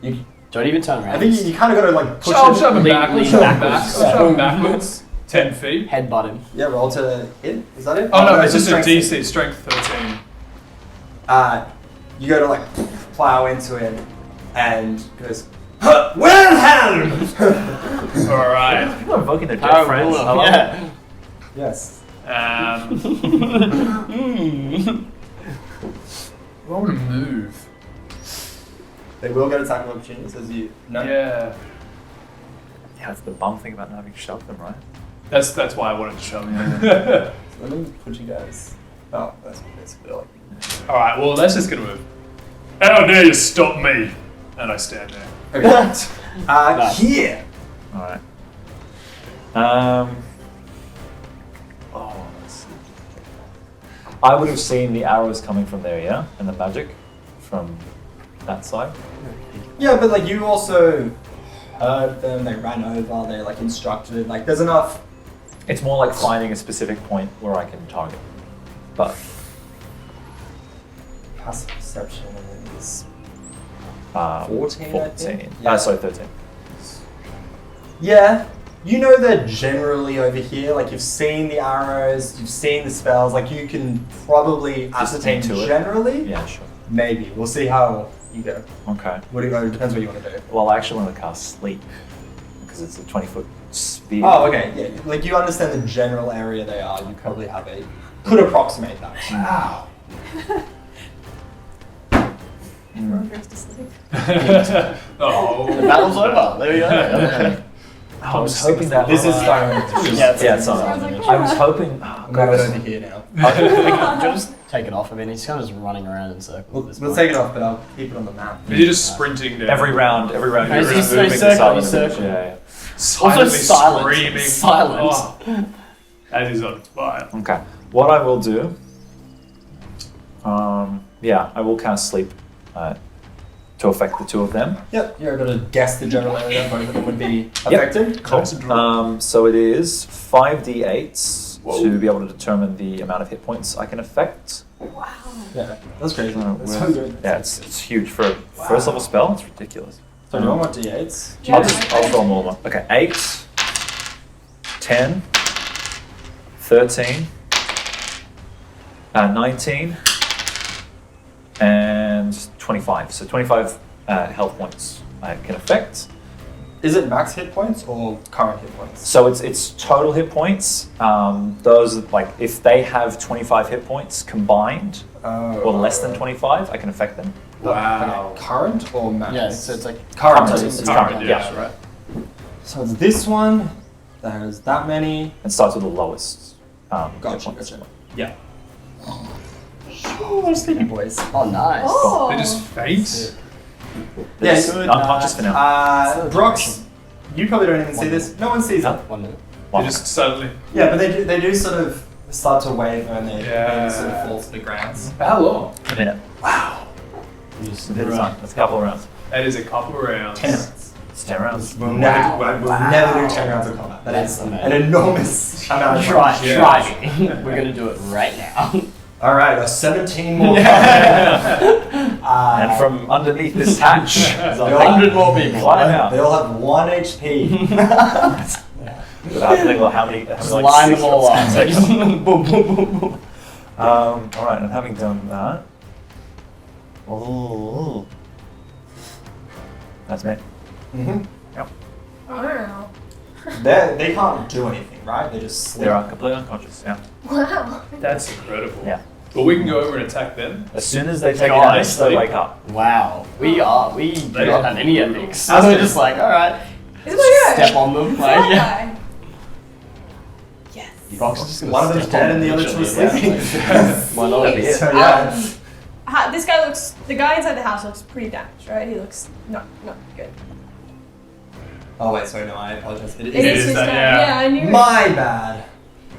You don't even turn around. I think you kind of got to like push I'll it. shove him Lean- backwards. lean Shove him backwards. back. Shove him backwards. 10 feet. Headbutt him. Yeah, roll to hit. Is that it? Oh no, it's just a strength DC, strength 13. You go to like plow into it, and it goes, "Huh, Wilhelm!" Alright. People are invoking their dead Oh, friends. cool. I love it. Yeah. Yes. I want to move. They will get attack of opportunities as you know. Yeah. Yeah, that's the bum thing about not having shoved them, right? That's why I wanted to shove him. So let me put you guys. Oh, that's basically like. Alright, well, let's just gonna move. How dare you stop me? And I stand there. Okay. Nice. Here. Alright. Let's see. I would have seen the arrows coming from there, yeah? And the magic from that side. Yeah, but like you also heard them. They ran over. They like instructed. Like there's enough. It's more like finding a specific point where I can target. But Passive perception is 14. I think? Yeah. Sorry, 13. Yeah. You know they're generally over here. Like you've seen the arrows, you've seen the spells. Like you can probably ascertain into it. generally. Yeah, sure. Maybe we'll see how you go. Okay. What do you depends what you want to do. Well, I actually want to cast Sleep because it's a 20-foot sphere. Oh, okay. Yeah. Like you understand the general area they are. You probably have could approximate that. Wow. Everyone goes to sleep. Oh. The battle's over. There we go. I was hoping that. This is starting. Yeah, it's on. Sounds like I was trash. hoping. I'm going over here now. Just take it off. I mean, he's kind of just running around in circles. We'll, at this we'll point. take it off, but I'll keep it on the map. Are you just sprinting down? Every round, No, you're he's just no moving circle, silent he's image. circle. Yeah, silently Also silent. screaming. Silent. Oh, that is on fire. yeah. Okay. What I will do. I will cast Sleep to affect the two of them. Yep, you're able to guess the general area both of them would be affected. Nice and drawn. So it is 5d8s to be able to determine the amount of hit points I can affect. Wow. Yeah, that's crazy. So That's so good. Yeah, it's huge for a first level spell. It's ridiculous. So do you want more d8s? I'll roll more one. Okay, 8, 10, 13, 19, and 25. So 25 health points I can affect. Is it max hit points or current hit points? So it's total hit points. Those like if they have 25 hit points combined or less than 25, I can affect them. Wow. Okay, current or max? Yeah, so it's like current. It's Current, current, yeah, yeah. right. So it's this one. There's that many. It starts with the lowest. Hit Gotcha, points. gotcha. Yeah. Oh, sleepy boys. oh nice. Oh. They just faint. They're Yeah, just good, unconscious for now. Brox, you probably don't even see this. No one sees Huh? it. 1 minute. They just suddenly. Yeah, but they do sort of start to wave and they Yeah. sort of fall to the ground. How long? A minute. Just- That's a couple of rounds. That is a couple of rounds. 10 rounds. It's 10 rounds. We'll never do 10 rounds of combat. That is That's an enormous amount of Try, damage. Yeah. try me. We're gonna do it right now. All right, 17 more. And from underneath this hatch, there's They'll 100 more people. Climb out. They all have 1 HP. Without thinking about how many Just like line 6 them all shots up. it takes. boom, boom, boom, boom. All right, and having done that, that's me. Mm-hmm. Wow. They can't do anything, right? They just sleep. They're completely unconscious. Yeah. Wow. That's incredible. Yeah. But we can go over and attack them. As soon as they take God, damage, they wake up. Wow. We do not have any ethics. So That's we're good. just like, alright, Is it my go? step on them. Like, yeah. Yes. Rock's just gonna One of them's step dead on and the it, other two are literally, sleeping. Why not? Jeez. So, yeah. This guy looks. The guy inside the house looks pretty damaged, right? He looks not good. Oh wait, sorry, no, I apologize. It is his that, turn. yeah. Yeah, I knew. My bad.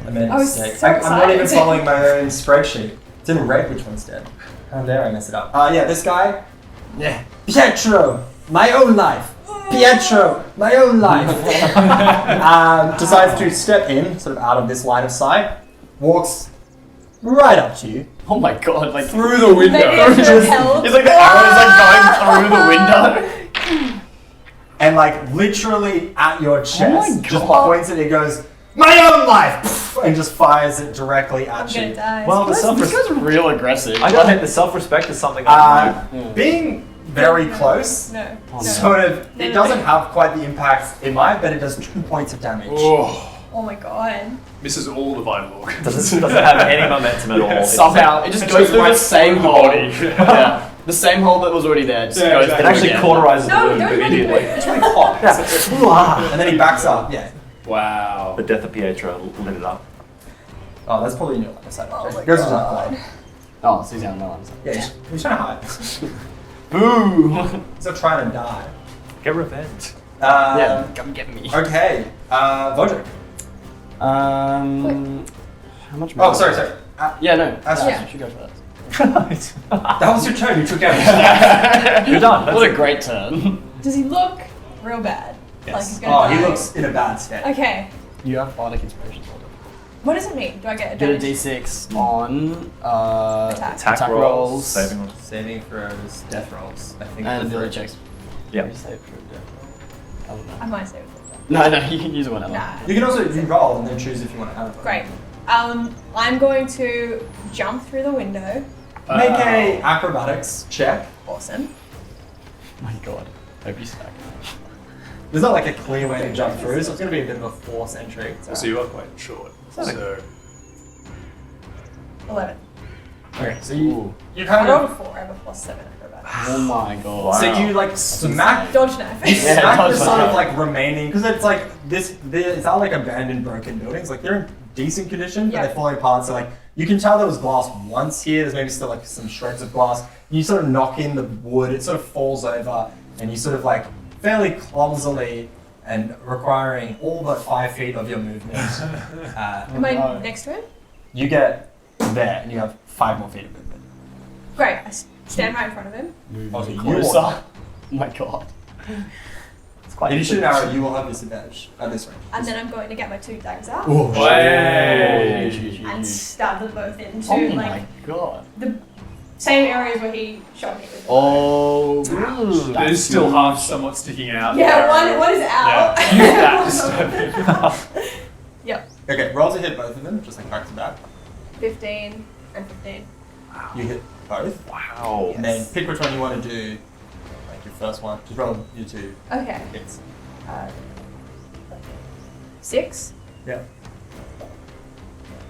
I made a I was mistake. so I'm not even excited. following my own spreadsheet. It's in red which one's dead. How dare I mess it up? Yeah, this guy. Yeah. Pietro, my own life. Pietro, my own life. Decides to step in, sort of out of this line of sight. Walks right up to you. Oh my god, like Through the window. Maybe I should have held. it's like the arrow's like going through the window. And like literally at your chest. my Just God. points it, it goes, my own life! And just fires it directly I'm at gonna you. die. Well, the This self-respect. guy's real aggressive. I gotta admit, the self-respect is something I Being very close, No. Oh, no. sort of, No, it no, doesn't no. have quite the impact it might, but it does 2 points of damage. Oh, Oh my god. misses all the vital organs. doesn't have any momentum at all. Yeah, It's- Somehow it just It goes goes through right the same through the hole. body. Yeah. The same hole that was already there. Just Yeah, goes exactly. It actually again. cauterizes No, the wound don't immediately. It's really hot. Yeah. And then he backs up. Yeah. Wow. The death of Pietro lit it up. Oh, that's probably in your line of sight. Oh Okay. my Goes to God. that Oh, so he's on no one. Yeah, he's trying to hide. Boo! He's not trying to die. Get revenge. Yeah, come get me. Okay. Vodrick. How much? Oh, sorry. Yeah, no. That's yeah. right. You should go first. That was your turn. You took out. You're done. That's What a it. great turn. Does he look real bad? Like Yes. he's gonna Oh, he die? looks in a bad state. Okay. You have bardic inspiration. What does it mean? Do I get a Get a damage? d6 on Attack. Attack rolls, saving rolls. Saving throws, death rolls. I think. and the ability three. checks. Yeah. You save for death roll. I don't I know. might say it. No, you can use whatever. Nah. You can also re-roll and then choose if you want to add it. Great. I'm going to jump through the window. Make a acrobatics check. Awesome. Oh my god. Hope you stack. There's not like a clear way to jump through, so it's going to be a bit of a force entry. So you are quite short. like- So 11. Okay, so Ooh. you I kind rolled of. a 4. I have a +7 acrobatics. Oh my god. Wow. So you like smack. Dodge knife. You Yeah, smack dodge the sort knife. of like remaining because it's like it's not like abandoned broken buildings. Like they're in decent condition, but Yeah. they're falling apart. So like you can tell there was glass once here. There's maybe still like some shreds of glass. You sort of knock in the wood. It sort of falls over, and you sort of like fairly clumsily and requiring all but 5 feet of your movement. Am I next to him? You get there, and you have 5 more feet of movement. Great. I stand right in front of him. Okay, you Closer. are- Oh my god. It's quite If you shoot an arrow, you will have disadvantage at this range. And then I'm going to get my 2 daggers out Way. and stab them both into Oh my like god. the same areas where he shot me with. Oh. there's still half somewhat sticking out. Yeah, there. one is out. Yeah. Use that to stab him. Yep. Okay, roll to hit both of them, just like back to back. 15 and 15. You hit both. Wow. And then pick which one you want to do. Like your first one. Just roll your 2 Okay. hits. 6. Yeah.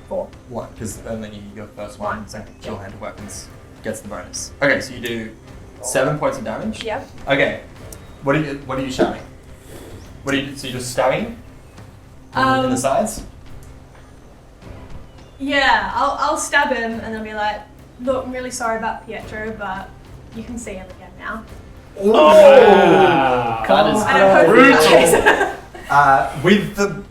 4. 1, because only your first one, so dual-handed weapons, gets the bonus. Okay, so you do 7 points of damage. Yep. Okay. What are you shouting? What are you? So you're just stabbing him in the sides? Yeah, I'll stab him and then be like, look, I'm really sorry about Pietro, but you can see him again now. Wow. That is And I hope he dies. With the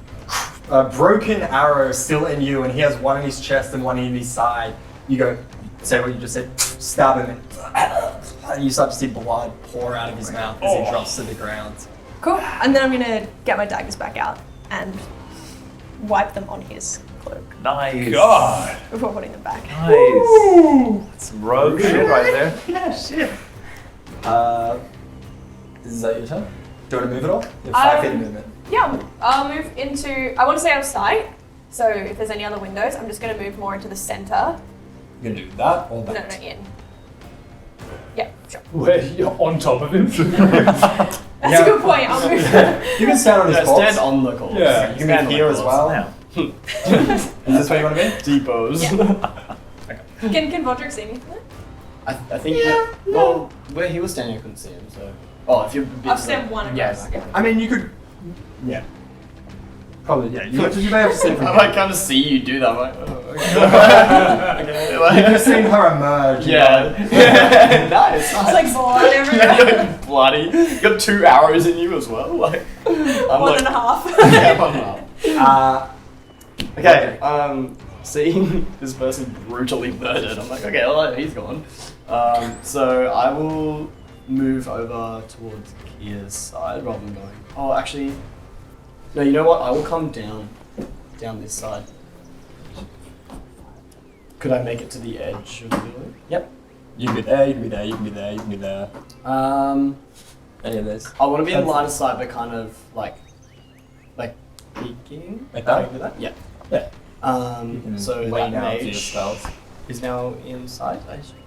broken arrow still in you, and he has one in his chest and one in his side, you go, say what you just said, stab him, and you start to see blood pour out of his mouth as he drops to the ground. Cool. And then I'm gonna get my daggers back out and wipe them on his cloak Nice. God. before putting them back. Nice. That's some rogue shit right there. Yeah, shit. Is that your turn? Do you want to move at all? You have 5 feet of movement. Yeah, I'll move into. I want to stay out of sight. So if there's any other windows, I'm just gonna move more into the center. You're going to do that or No, that? in. Yeah, sure. Where you're on top of him. That's Yeah. a good point. I'll move. You can stand on his Yeah, corpse. stand on the corpse. Yeah. You can be here as well. Now. Is this where you want to be? Depots. Can Vodrick see me from there? I think. Well, where he was standing, I couldn't see him. So. Oh, if you're. I'll stand one across. Yes. Yeah. I mean, you could. Yeah. Probably, yeah. You may have to see from I might kind of see you do that. I'm like, oh, okay. You've just seen her emerge. Yeah. Nice. It's like blood everywhere. Bloody. You got 2 arrows in you as well. Like, I'm One like, and a half. yeah, 1.5. Okay. Okay. Seeing this person brutally murdered, I'm like, okay, well, he's gone. So I will move over towards Kia's side rather than going. Oh, actually, no. You know what? I will come down this side. Could I make it to the edge of the building? Yep. You can be there, you can be there, you can be there, you can be there. Any of this? I want to be in line of sight, but kind of like peeking. Like that? Can I do that? Yeah. Yeah. So lean that out to your mage spells. is now in sight. I assume.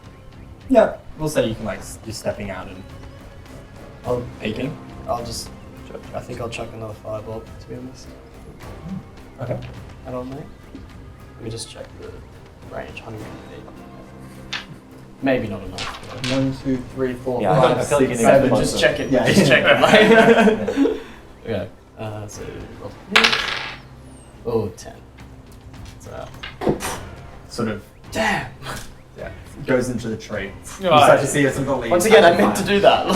Yeah. We'll say you can you're stepping out and I'll peeking. I'll just. I think I'll chuck another fireball. To be honest. Okay. Add on there. Let me just check the range. 180. Maybe not enough. 1, 2, 3, 4, Yeah, 5, I feel like you 6, need to 7. get Just check it. Yeah. Just check it. Like. Yeah. Okay. So. Oh, 10. So. Sort of, Damn. yeah, goes into the tree. You Right. start to see some of the leaves. Once again, I meant to do that.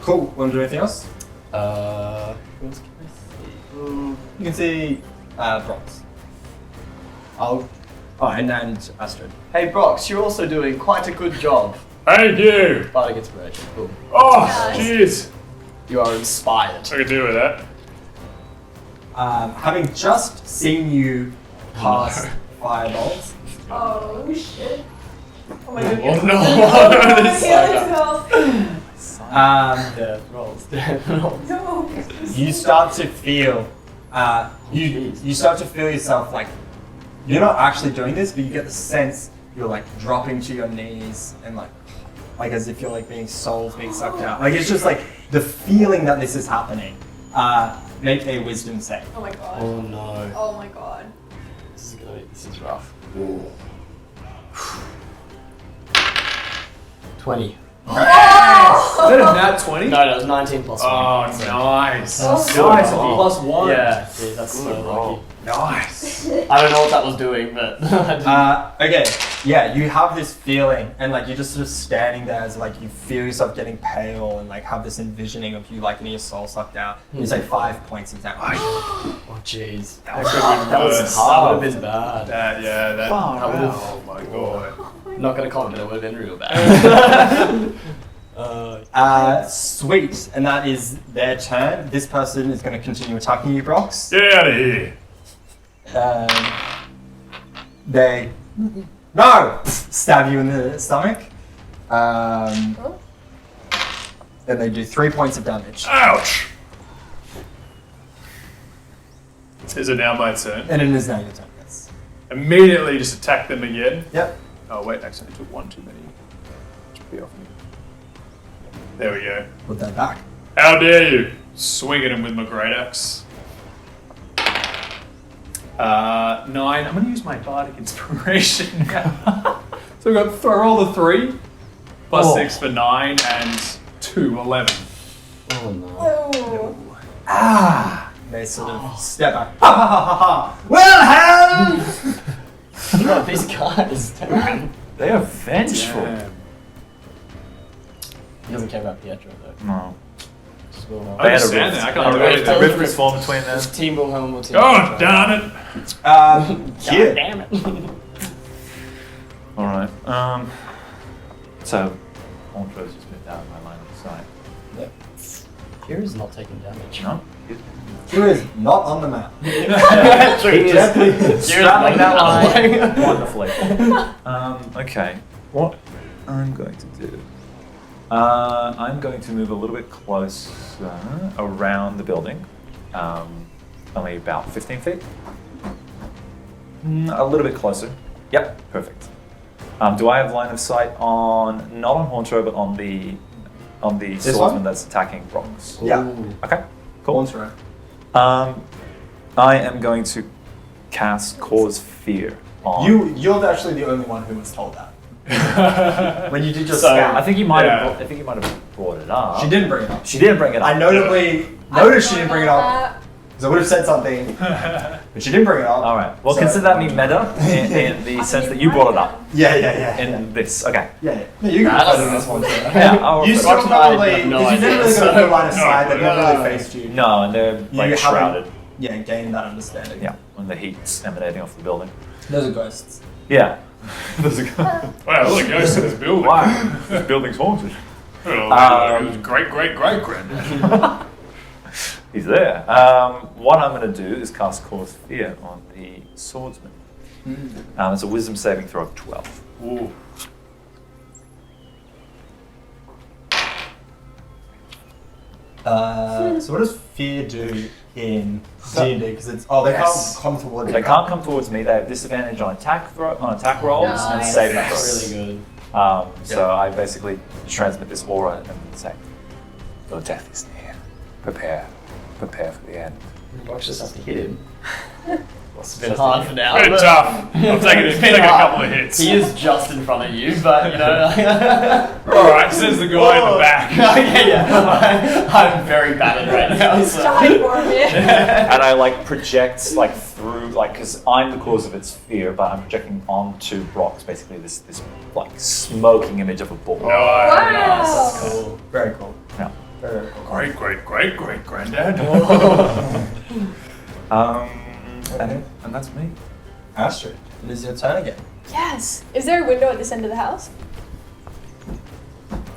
Cool. Want to do anything else? Who else can I see? You can see Brox. Oh, and Astrid. hey Brox, you're also doing quite a good job. Thank you. Bardic inspiration. Cool. Oh, Nice. jeez. You are inspired. I could do with that. Having just seen you cast fireballs, Oh shit. Oh my Oh god. no. Let's go. Death rolls. Death rolls. No. you start to feel, you start to feel yourself like you're not actually doing this, but you get the sense you're like dropping to your knees and like as if you're like being souls being sucked out. Like it's just like the feeling that this is happening. Make a wisdom save. Oh my god. Oh no. Oh my god. This is rough. 20. Is that a nat 20? No, it was 19 plus 1. Oh, nice. Oh, Nice. cool. Plus 1. Yeah, dude, that's so lucky. Nice. I don't know what that was doing, but I didn't. Okay, yeah, you have this feeling, and like you're just sort of standing there as like you feel yourself getting pale, and like have this envisioning of you like getting your soul sucked out. You say 5 points of damage. Oh jeez. That could have been That worse. would have been bad. That, yeah, that. That would've- Oh my god. Not gonna comment, it would have been real bad. Sweet, and that is their turn. This person is going to continue attacking you, Brox. Get out of here. They stab you in the stomach. And they do 3 points of damage. Ouch. Is it now my turn? And it is now your turn, yes. Immediately just attack them again. Yep. Oh wait, actually I took one too many. Should be off me. There we go. Put that back. How dare you! Swing at him with my great axe. 9. I'm going to use my bardic inspiration now. So we've got roll the 3 plus 6 for 9 and 2, 11. Oh no. Oh. They sort of step back. Ha ha ha ha ha! Wilhelm! God, these guys. Damn. They are vengeful. Damn. He doesn't care about Pietro though. No. So, I understand that. I can A understand that. rift was formed between them. It's Team Wilhelm or Team Oh, Pietro. darn it! God Here. damn it. Alright. So, Montrose just moved out of my line of sight. Kira's not taking damage. No? Here is not on the map. True, He is Kira's straddling that not- line wonderfully. Okay. What I'm going to do. I'm going to move a little bit closer around the building. Only about 15 feet. A little bit closer. Yep, perfect. Do I have line of sight on, not on Horntro, but on the This swordsman one? that's attacking Brox? Yeah. Ooh. Okay, cool. Once row. I am going to cast Cause Fear on. You're actually the only one who was told that. When you did your So, scout. I think you might Yeah. have. I think you might have brought it up. She didn't bring it up. She didn't bring it up. I notably noticed she didn't bring it up. Because I would have said something, but she didn't bring it up. All right. Well, So- consider that me meta in the sense that you brought it up Yeah. in this. Okay. Yeah. No, you can Nah, put it in this one too. Yeah. I'll You refer- still Watch probably, I have no because you've never idea, really got a so- good line of sight, they've never No. really faced you. No, and they're You like haven't- shrouded. Yeah, gain that understanding. Yeah, when the heat's emanating off the building. Those are ghosts. Yeah. There's a Wow, look, ghost in this building. wow. This building's haunted. Oh, it was great granddad. He's there. What I'm going to do is cast Cause Fear on the swordsman. It's a wisdom saving throw of 12. Ooh. So what does fear do in D&D? Because it's they Yes. can't come towards They you. can't come towards me. They have disadvantage on attack rolls and Nice. saving That's throws. really good. So I basically transmit this aura and say, "Your death is near. Prepare for the end." Box just has to hit him. It's Just been hard for now. Bit but- tough. I'm taking a couple of hits. He is just in front of you, but you know. Alright, says the guy in the back. yeah. I'm very battered right now. It's So. dying for me. And I like project through because I'm the cause of its fear, but I'm projecting onto rocks basically this like smoking image of a bull. Wow. That's cool. Very cool. Yeah. Very cool. Great granddad. And that's me. Astrid, it is your turn again. Yes. Is there a window at this end of the house?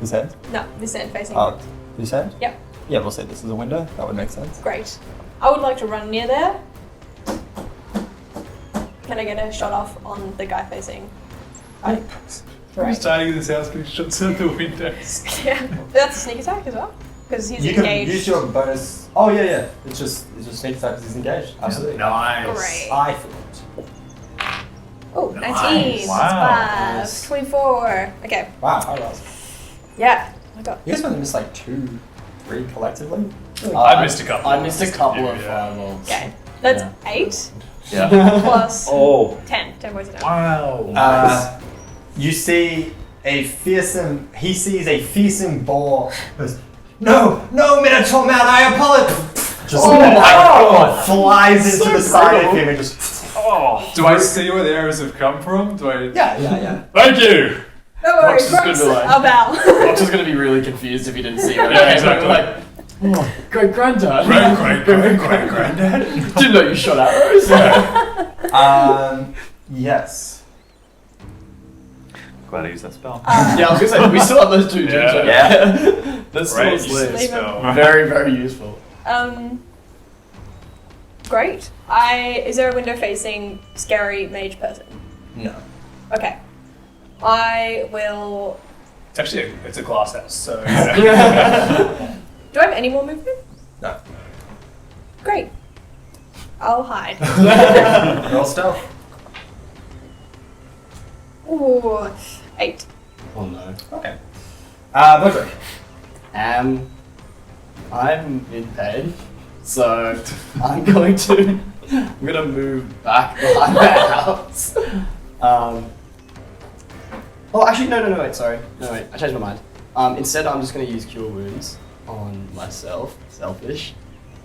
This end? No, this end facing. Oh, this end? Yep. Yeah, we'll say this is a window. That would make sense. Great. I would like to run near there. Can I get a shot off on the guy facing? Right. I'm starting this house getting shots out the windows. Yeah. That's a sneak attack as well. Because he's You can engaged. use your bonus. Oh yeah. It's just sneak attack because he's engaged. Absolutely. Nice. Great. I thought. Oh, 19 Nice. plus Wow. 5, 24. Okay. Wow, high rolls. Yeah. Oh my god. You guys must have missed like 2, 3 collectively. I missed a couple. I missed a couple of Yeah. fireballs. Okay. That's Yeah. 8 Yeah. plus Oh. 10. 10 points of damage. Wow. You see he sees a fearsome boar. Goes, no, Minotaur man, I apologize. Just flies into the side of him and just. Oh. Do I see where the arrows have come from? Do I? Yeah. Thank you. No worries, Box is Box. good to like- I'll bow. Box is gonna be really confused if he didn't see it. Yeah, exactly. Like, oh, great granddad. Great granddad. Didn't know you shot arrows. Yes. Glad I used that spell. Yeah, I was gonna say we still have those two gems. Yeah. Right? Yeah. That's Great still Leave lit. him. spell. Very, very useful. Great. Is there a window facing scary mage person? No. Okay. I will. It's actually it's a glass house, so. Do I have any more movement? No. Great. I'll hide. Roll stealth. Ooh, 8. Oh no. Okay. Bodrick. I'm in pain, so I'm gonna move back behind the house. Oh, actually, no, wait, sorry. No, wait, I changed my mind. Instead, I'm just gonna use Cure Wounds on myself. Selfish.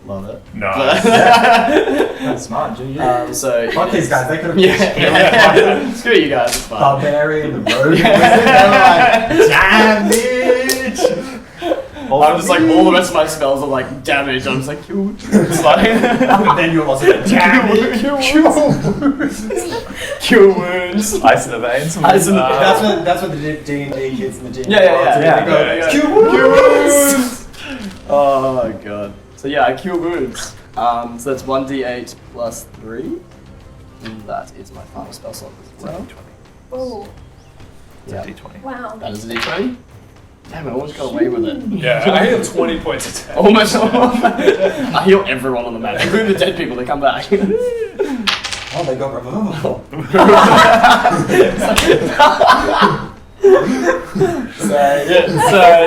Love it. Nice. That's smart, Junior. So... Fuck these guys, they could have Yeah. Screw you guys, it's fine. Barbarian, the rogue. Yeah. Damn bitch! I'm just like, all the rest of my spells are like damage. I'm just like, Cure Wounds. It's like... And then you're also like, damn Cure Wounds. Ice in the veins. Ice in the- That's what the D&D kids and the D&D Yeah. they go, Yeah. Cure Cure wounds! Oh my god. So yeah, I cure wounds. So that's 1d8 plus 3. And that is my final spell slot as well. Oh, Yeah. D20. wow. That is a d20. Damn, I almost got away with it. Yeah, I heal 20 points of damage. Almost. I heal everyone on the map, including the dead people that come back. Oh, they got revivable.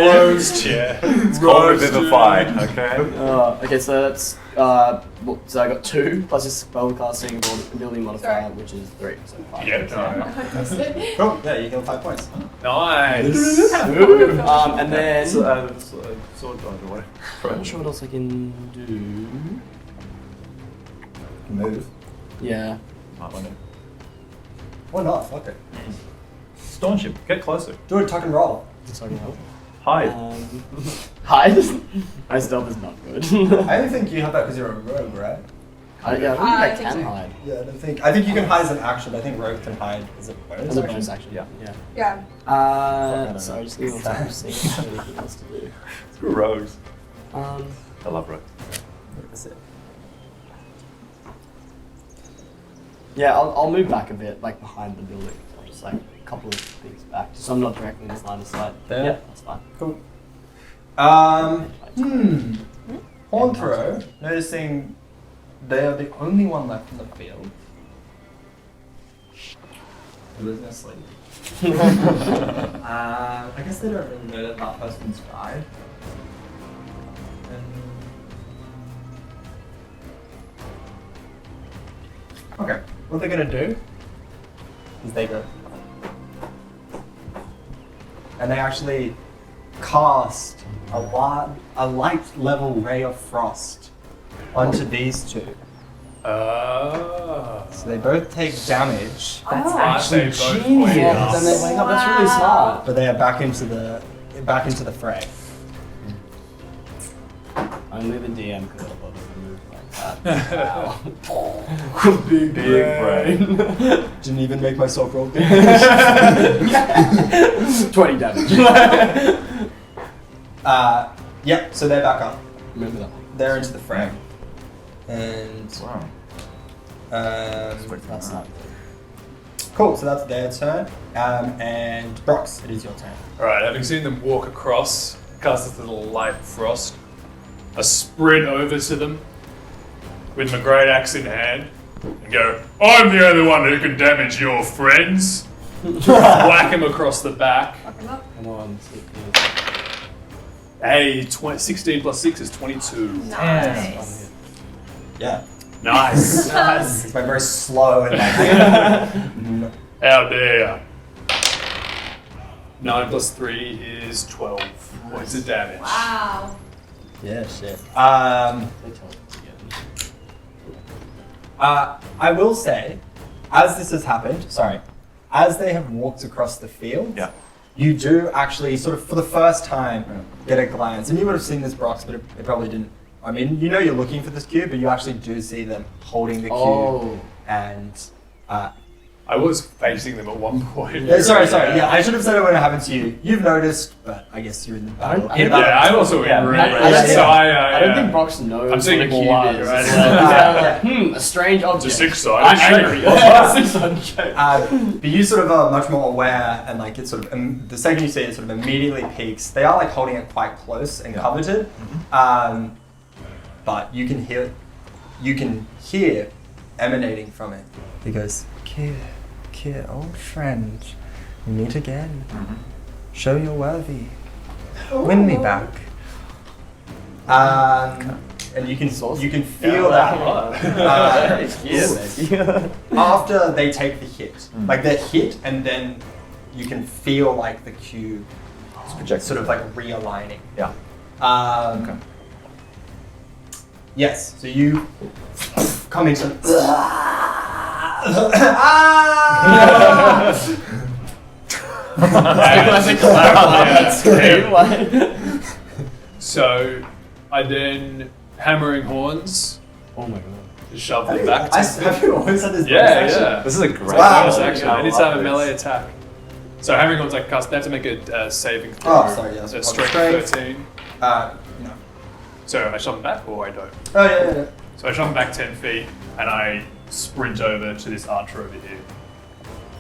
Rose chair. It's called Revivify, okay? Okay, so that's so I got 2 plus this spellcasting ability modifier, Sorry. which is 3, so 5. Yeah, Cool. Yeah, you heal 5 points. nice. And then Sword died away. I'm not sure what else I can do. Move. Yeah. Might want to Why not? Fuck it. staunch him. Get closer. Do it, tuck and roll. Sorry, help. Hide. Hide. My stealth is not good. I don't think you have that because you're a rogue, right? I don't think I I think can so. hide. Yeah, I think you can hide as an action, but I think rogue can hide as a bonus As a action. bonus action. Yeah. Yeah. Yeah. So I just need to see if there's anything else to do. Screw rogues. Um, I love rogues. That's it. yeah, I'll move back a bit, like behind the building. So just like a couple of things back, so I'm not directly in this line of sight. There? Yeah, that's fine. Cool. Horn throw, noticing they are the only one left in the field. Who is asleep? I guess they don't really know that that person's died. Okay, what they're gonna do is they go. And they actually cast a light level ray of frost onto these two. Oh. So they both take damage, Actually, Genius. Then they wake up. That's really smart. but they are back into the fray. Only the DM could have bothered to move like that. Wow. Big brain. Didn't even make myself roll damage. 20 damage. Yep, so they're back up. Remember that one. They're into the fray. And Wow. That's not cool, so that's their turn. And Brox, it is your turn. Alright, having seen them walk across, cast this little light frost, I sprint over to them with my great axe in hand and go, I'm the only one who can damage your friends. Whack him across the back. Fuck him up. Come on. Hey, 16 plus 6 is 22. Nice. Yeah. Nice. It's my very slow and like. How dare. 9 plus 3 is 12 points of damage. Wow. Yeah, shit. They tell us again. I will say, as this has happened, as they have walked across the field, Yeah. you do actually sort of for the first time get a glance, and you would have seen this Brox, but it probably didn't. I mean, you know you're looking for this cube, but you actually do see them holding the cube, Oh. and I was facing them at one point. sorry, yeah, I should have said it when it happened to you. You've noticed, but I guess you're in the battle. Yeah, I'm also in range, so I don't think Brox knows I'm seeing what a a cube wall, is. right? It's like, a strange object. It's a 6-sided I'm shape. angry. But you sort of are much more aware, and like it's sort of the second you see it, sort of immediately peaks. They are like holding it quite close and coveted, but you can hear emanating from it. He goes, "Kid, old friend, we meet again. Show you're worthy. Win me back." And you can feel that. After they take the hit, like they're hit, and then you can feel like the cube sort of like realigning. Yeah. Okay. Yes. So you come into. So I then hammering horns Oh my god. to shove them back. Have you always had this? Yeah. This is a great Wow. Bonus bonus action. I Anytime love a this. melee attack. So hammering horns like cast. They have to make a saving throw. Oh, sorry, yeah, So so strength strength. 13. No. So I shove them back, or I don't. Oh yeah. So I shove them back 10 feet, and I sprint over to this archer over here.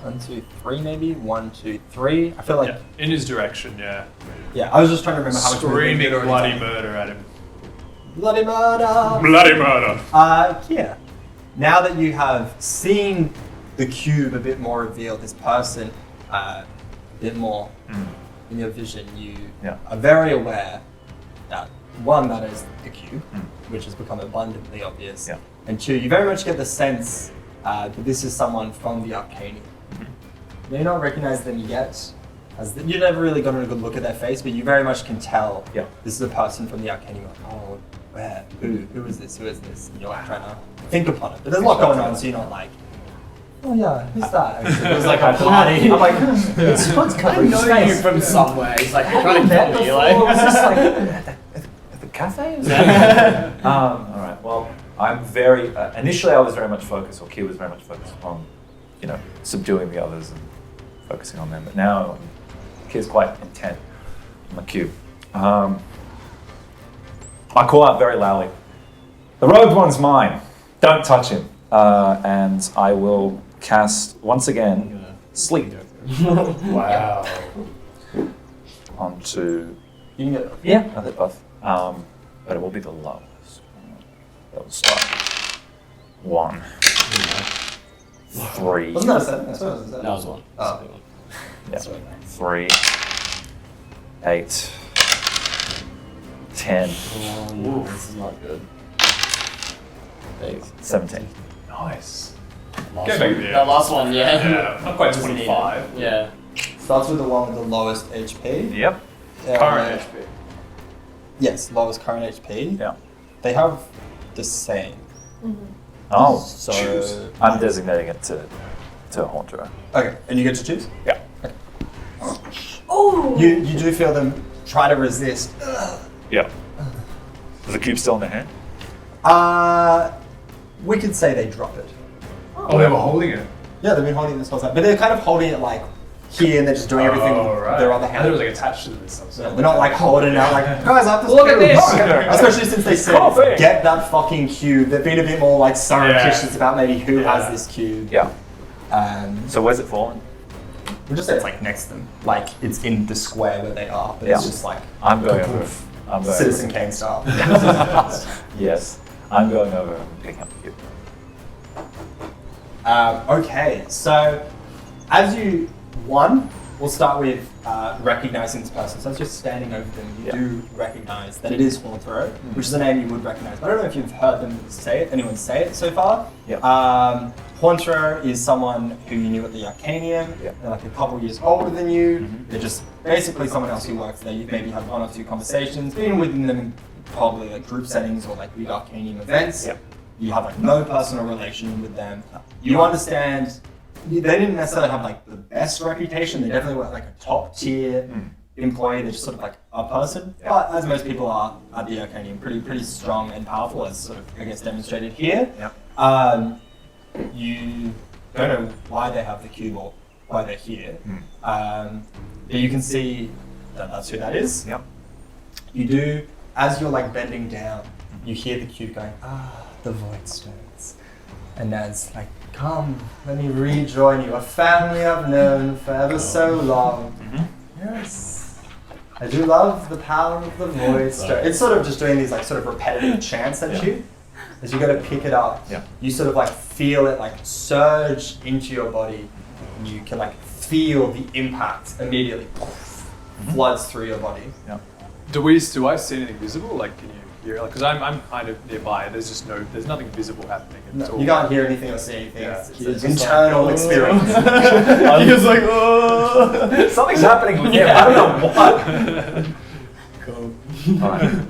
1, 2, 3, maybe 1, 2, 3. I feel like Yeah, in his direction. Yeah. yeah. I was just trying to remember how much Screaming movement we'd bloody already murder at him. done. Bloody murder. Bloody murder. Yeah. Now that you have seen the cube a bit more revealed, this person a bit more in your vision, you Yeah. are very aware that one, that is the cube, which has become abundantly obvious, Yeah. and two, you very much get the sense that this is someone from the Arcane. You may not recognize them yet, you've never really gotten a good look at their face, but you very much can tell this is a person from the Arcane. You're like, oh, where? Who is this? Who is this? And you're like trying to think upon it. But there's a lot going on, so you're not like, oh yeah, who's that? It was like a bloody. I'm like, it's I know you from somewhere. He's like trying to kill me. Like, It's just like, At the cafe? All right. Well, I'm very. Initially, I was very much focused, or Q was very much focused on, subduing the others and focusing on them. But now, Q's quite intent on the cube. I call out very loudly, "The rogue one's mine. Don't touch him." And I will cast once again sleep Wow. you onto. can get Another buff. But it will be the lowest. That will start. 1, 3. Wasn't that a 7? I suppose it was a 7. that was one. Oh. Yeah. 3, 8, 10, Ooh, this is not good. 17. Nice. Last Get one. back there. That last one, yeah. Yeah, not quite Doesn't need 25. it. Yeah. Starts with the one with the lowest HP. Yep. Current HP. Yes, lowest current HP. Yeah. They have the same. Oh, So choose. I'm designating it to Haunter. okay, and you get to choose. Yeah. Oh! You do feel them try to resist. Yeah. Is the cube still in their hand? We could say they drop it. Oh, they were holding it. Yeah, they've been holding this whole time, but they're kind of holding it like here, and they're just doing everything with their other I thought it hand. was like attached to this. They're not like holding it out like, guys, I have this Look at cube." this. Especially since they said, Coffee. get that fucking cube. They've been a bit more like surreptitious Yeah. about maybe who Yeah. has this cube. Yeah. So So where's it fallen? we'll just say it's like next to them. Like it's in the square where they are, but Yeah. it's just like I'm going over. I'm going Citizen Kane style. Yes. I'm going over and picking up the cube. Okay, so as you, we'll start with recognizing this person. So as you're standing over them, you do recognize that it is Haunthrow, which is a name you would recognize. But I don't know if you've heard them say it, anyone say it so far. Yeah. Haunthrow is someone who you knew at the Arcanium. Yeah. They're like a couple years older than you. They're just basically someone else who works there. You've maybe had 1 or 2 conversations, been within them in probably like group settings or like big Arcanium events. Yeah. You have like no personal relation with them. You understand they didn't necessarily have like the best reputation. They definitely were like a top tier employee. They're just sort of like a person. Yeah. But as most people are at the Arcanium, pretty strong and powerful, as sort of I guess demonstrated here. Yeah. You don't know why they have the cube or why they're here. But you can see that that's who that is. Yep. You do, as you're like bending down, you hear the cube going, the void stones. And Nad's like, come, let me rejoin you, a family I've known for ever so long. Yes, I do love the power of the void stone. It's sort of just doing these like sort of repetitive chants at you. As you go to pick it up, you sort of like feel it like surge into your body, and you can like feel the impact immediately floods through your body. Yeah. Do I see anything visible? Like, can you hear? Like, because I'm kind of nearby. There's nothing visible happening. It's all, You can't hear anything or see anything. Yeah. It's It's an just internal like, experience. He was like, oh, something's happening with him. I don't know what. All right.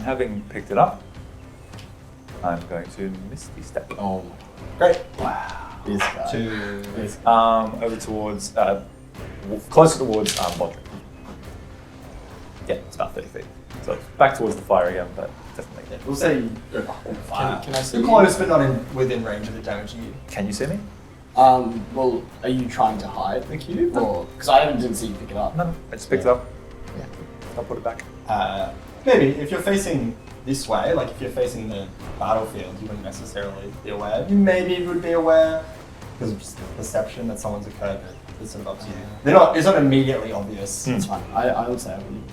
Having picked it up, I'm going to Misty Step. Oh, Great. this guy. Two. Over towards, closer towards Bodrick. Yeah, it's about 30 feet. So back towards the fire again, but definitely. Yeah, we'll say you go behind the fire. Can I see You're close, but not within range of it damaging you. Can you see me? Well, are you trying to did the cube? Or because I didn't see you pick it up. No, I just picked it up. Yeah, I'll put it back. Maybe if you're facing this way, like if you're facing the battlefield, you wouldn't necessarily be aware. You maybe would be aware because of just the perception that someone's occurred. It's sort of up to you. It's not immediately obvious. It's fine. I would say I wouldn't.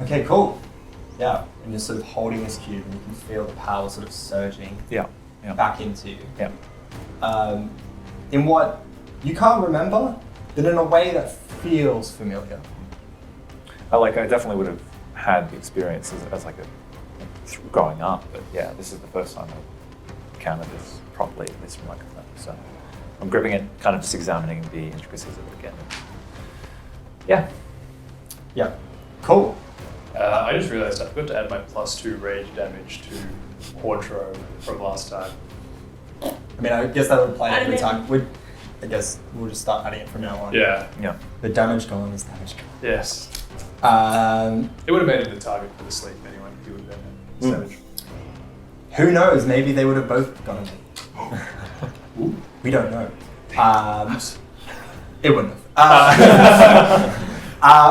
Okay, cool. Yeah, and you're sort of holding this cube, and you can feel the power sort of surging Yeah. back into you. Yeah. In what you can't remember but in a way that feels familiar. I definitely would have had the experience as like growing up, but yeah, this is the first time I've encountered this properly, at least from my perspective. So I'm gripping it, kind of just examining the intricacies of it again. Yeah. Yeah. Cool. I just realised I forgot to add my +2 rage damage to Quattro from last time. I mean, I guess that would apply Add it every in. time. I guess we'll just start adding it from now on. Yeah. Yeah. The damage gone is damage Yes. gone. It would have made him the target for the sleep anyway. He would have been savage. Who knows? Maybe they would have both gone. We don't know. It wouldn't have.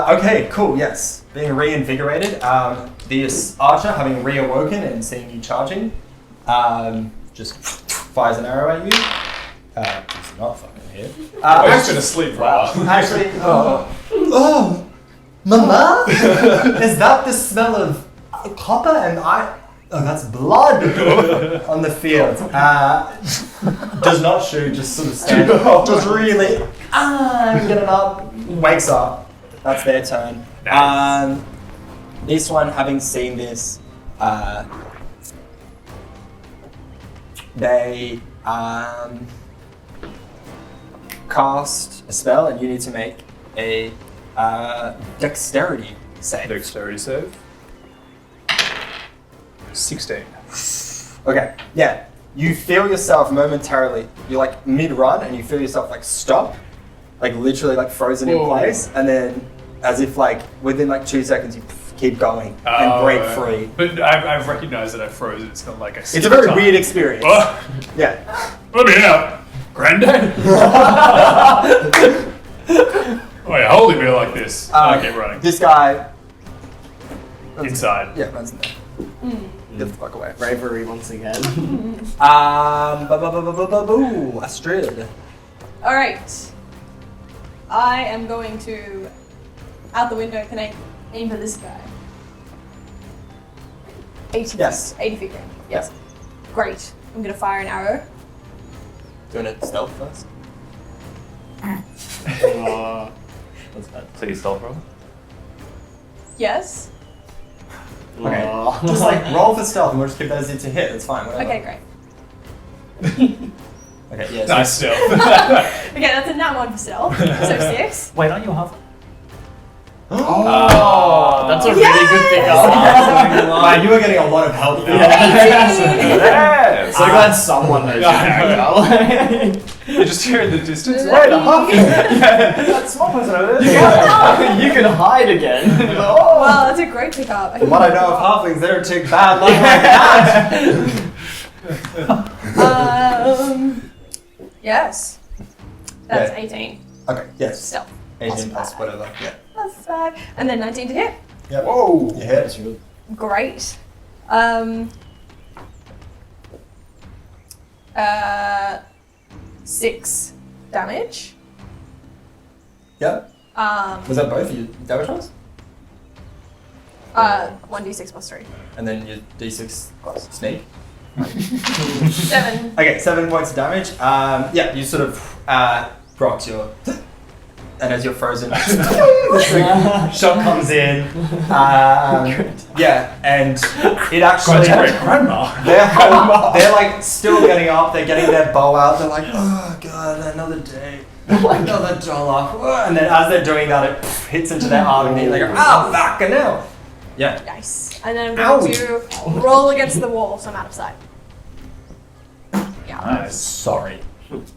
Okay, cool, yes. Being reinvigorated. The archer, having reawoken and seeing you charging, just fires an arrow at you. It's not fucking here. I was going to sleep for a while. Actually, oh, Mama? Is that the smell of copper and oh, that's blood on the field. Does not shoot, just sort of stands. Just really, I'm getting up, wakes up. That's their turn. Nice. This one, having seen this, they cast a spell, and you need to make a dexterity save. Dexterity save. 16. Okay, yeah. You feel yourself momentarily, you're like mid-run, and you feel yourself like stop, like literally like frozen in Whoa. place, and then as if like within like 2 seconds you keep going and break free. But I've recognised that I've frozen. It's not like I It's a very weird experience. Oh, Yeah. let me out, Granddad. Oh yeah, holding me like this. I keep running. This guy Inside. Yeah, runs in there. Get the fuck away. Bravery once again. Astrid. All right. I am going to out the window. Can I aim for this guy? 80. Yes. 80 feet range. Yes. Great. I'm gonna fire an arrow. Doing it stealth first. What's that? So you stealth roll? Yes. Okay. Just like roll for stealth, and we'll just keep those to hit. It's fine. Whatever. Okay, great. Okay. Yeah. Nice stealth. Okay, that's a nat 1 for stealth. So 6. Wait, aren't you a halfling? Oh, that's a really good pickup. Wow, you were getting a lot of help there. Yeah! So glad someone knows your character. You just hear in the distance. Wait, Wait, a That small person over there. You can hide again. Wow, that's a great pickup. What I know of halflings, they're too bad luck like that. Yes. That's Yeah. 18. Okay. Yes. Stealth. 18 plus five. whatever. Yeah. Plus 5. And then 19 to hit. Yep. Whoa. You hit. Great. 6 damage. Yep. Was that both your damage rolls? 1d6 plus 3. And then your d6 plus sneak. 7. Okay, 7 points of damage. Yeah, you sort of proc your, and as you're frozen, shot comes in. Yeah, and it actually. Grandma. They're like still getting up. They're getting their bow out. They're like, oh god, another day, another dollar. And then as they're doing that, it hits into their arm, and they go, ah, fuck, and now. Yeah. Nice. And then I'm going to roll against the wall so I'm out of sight. Yeah. Nice. Sorry.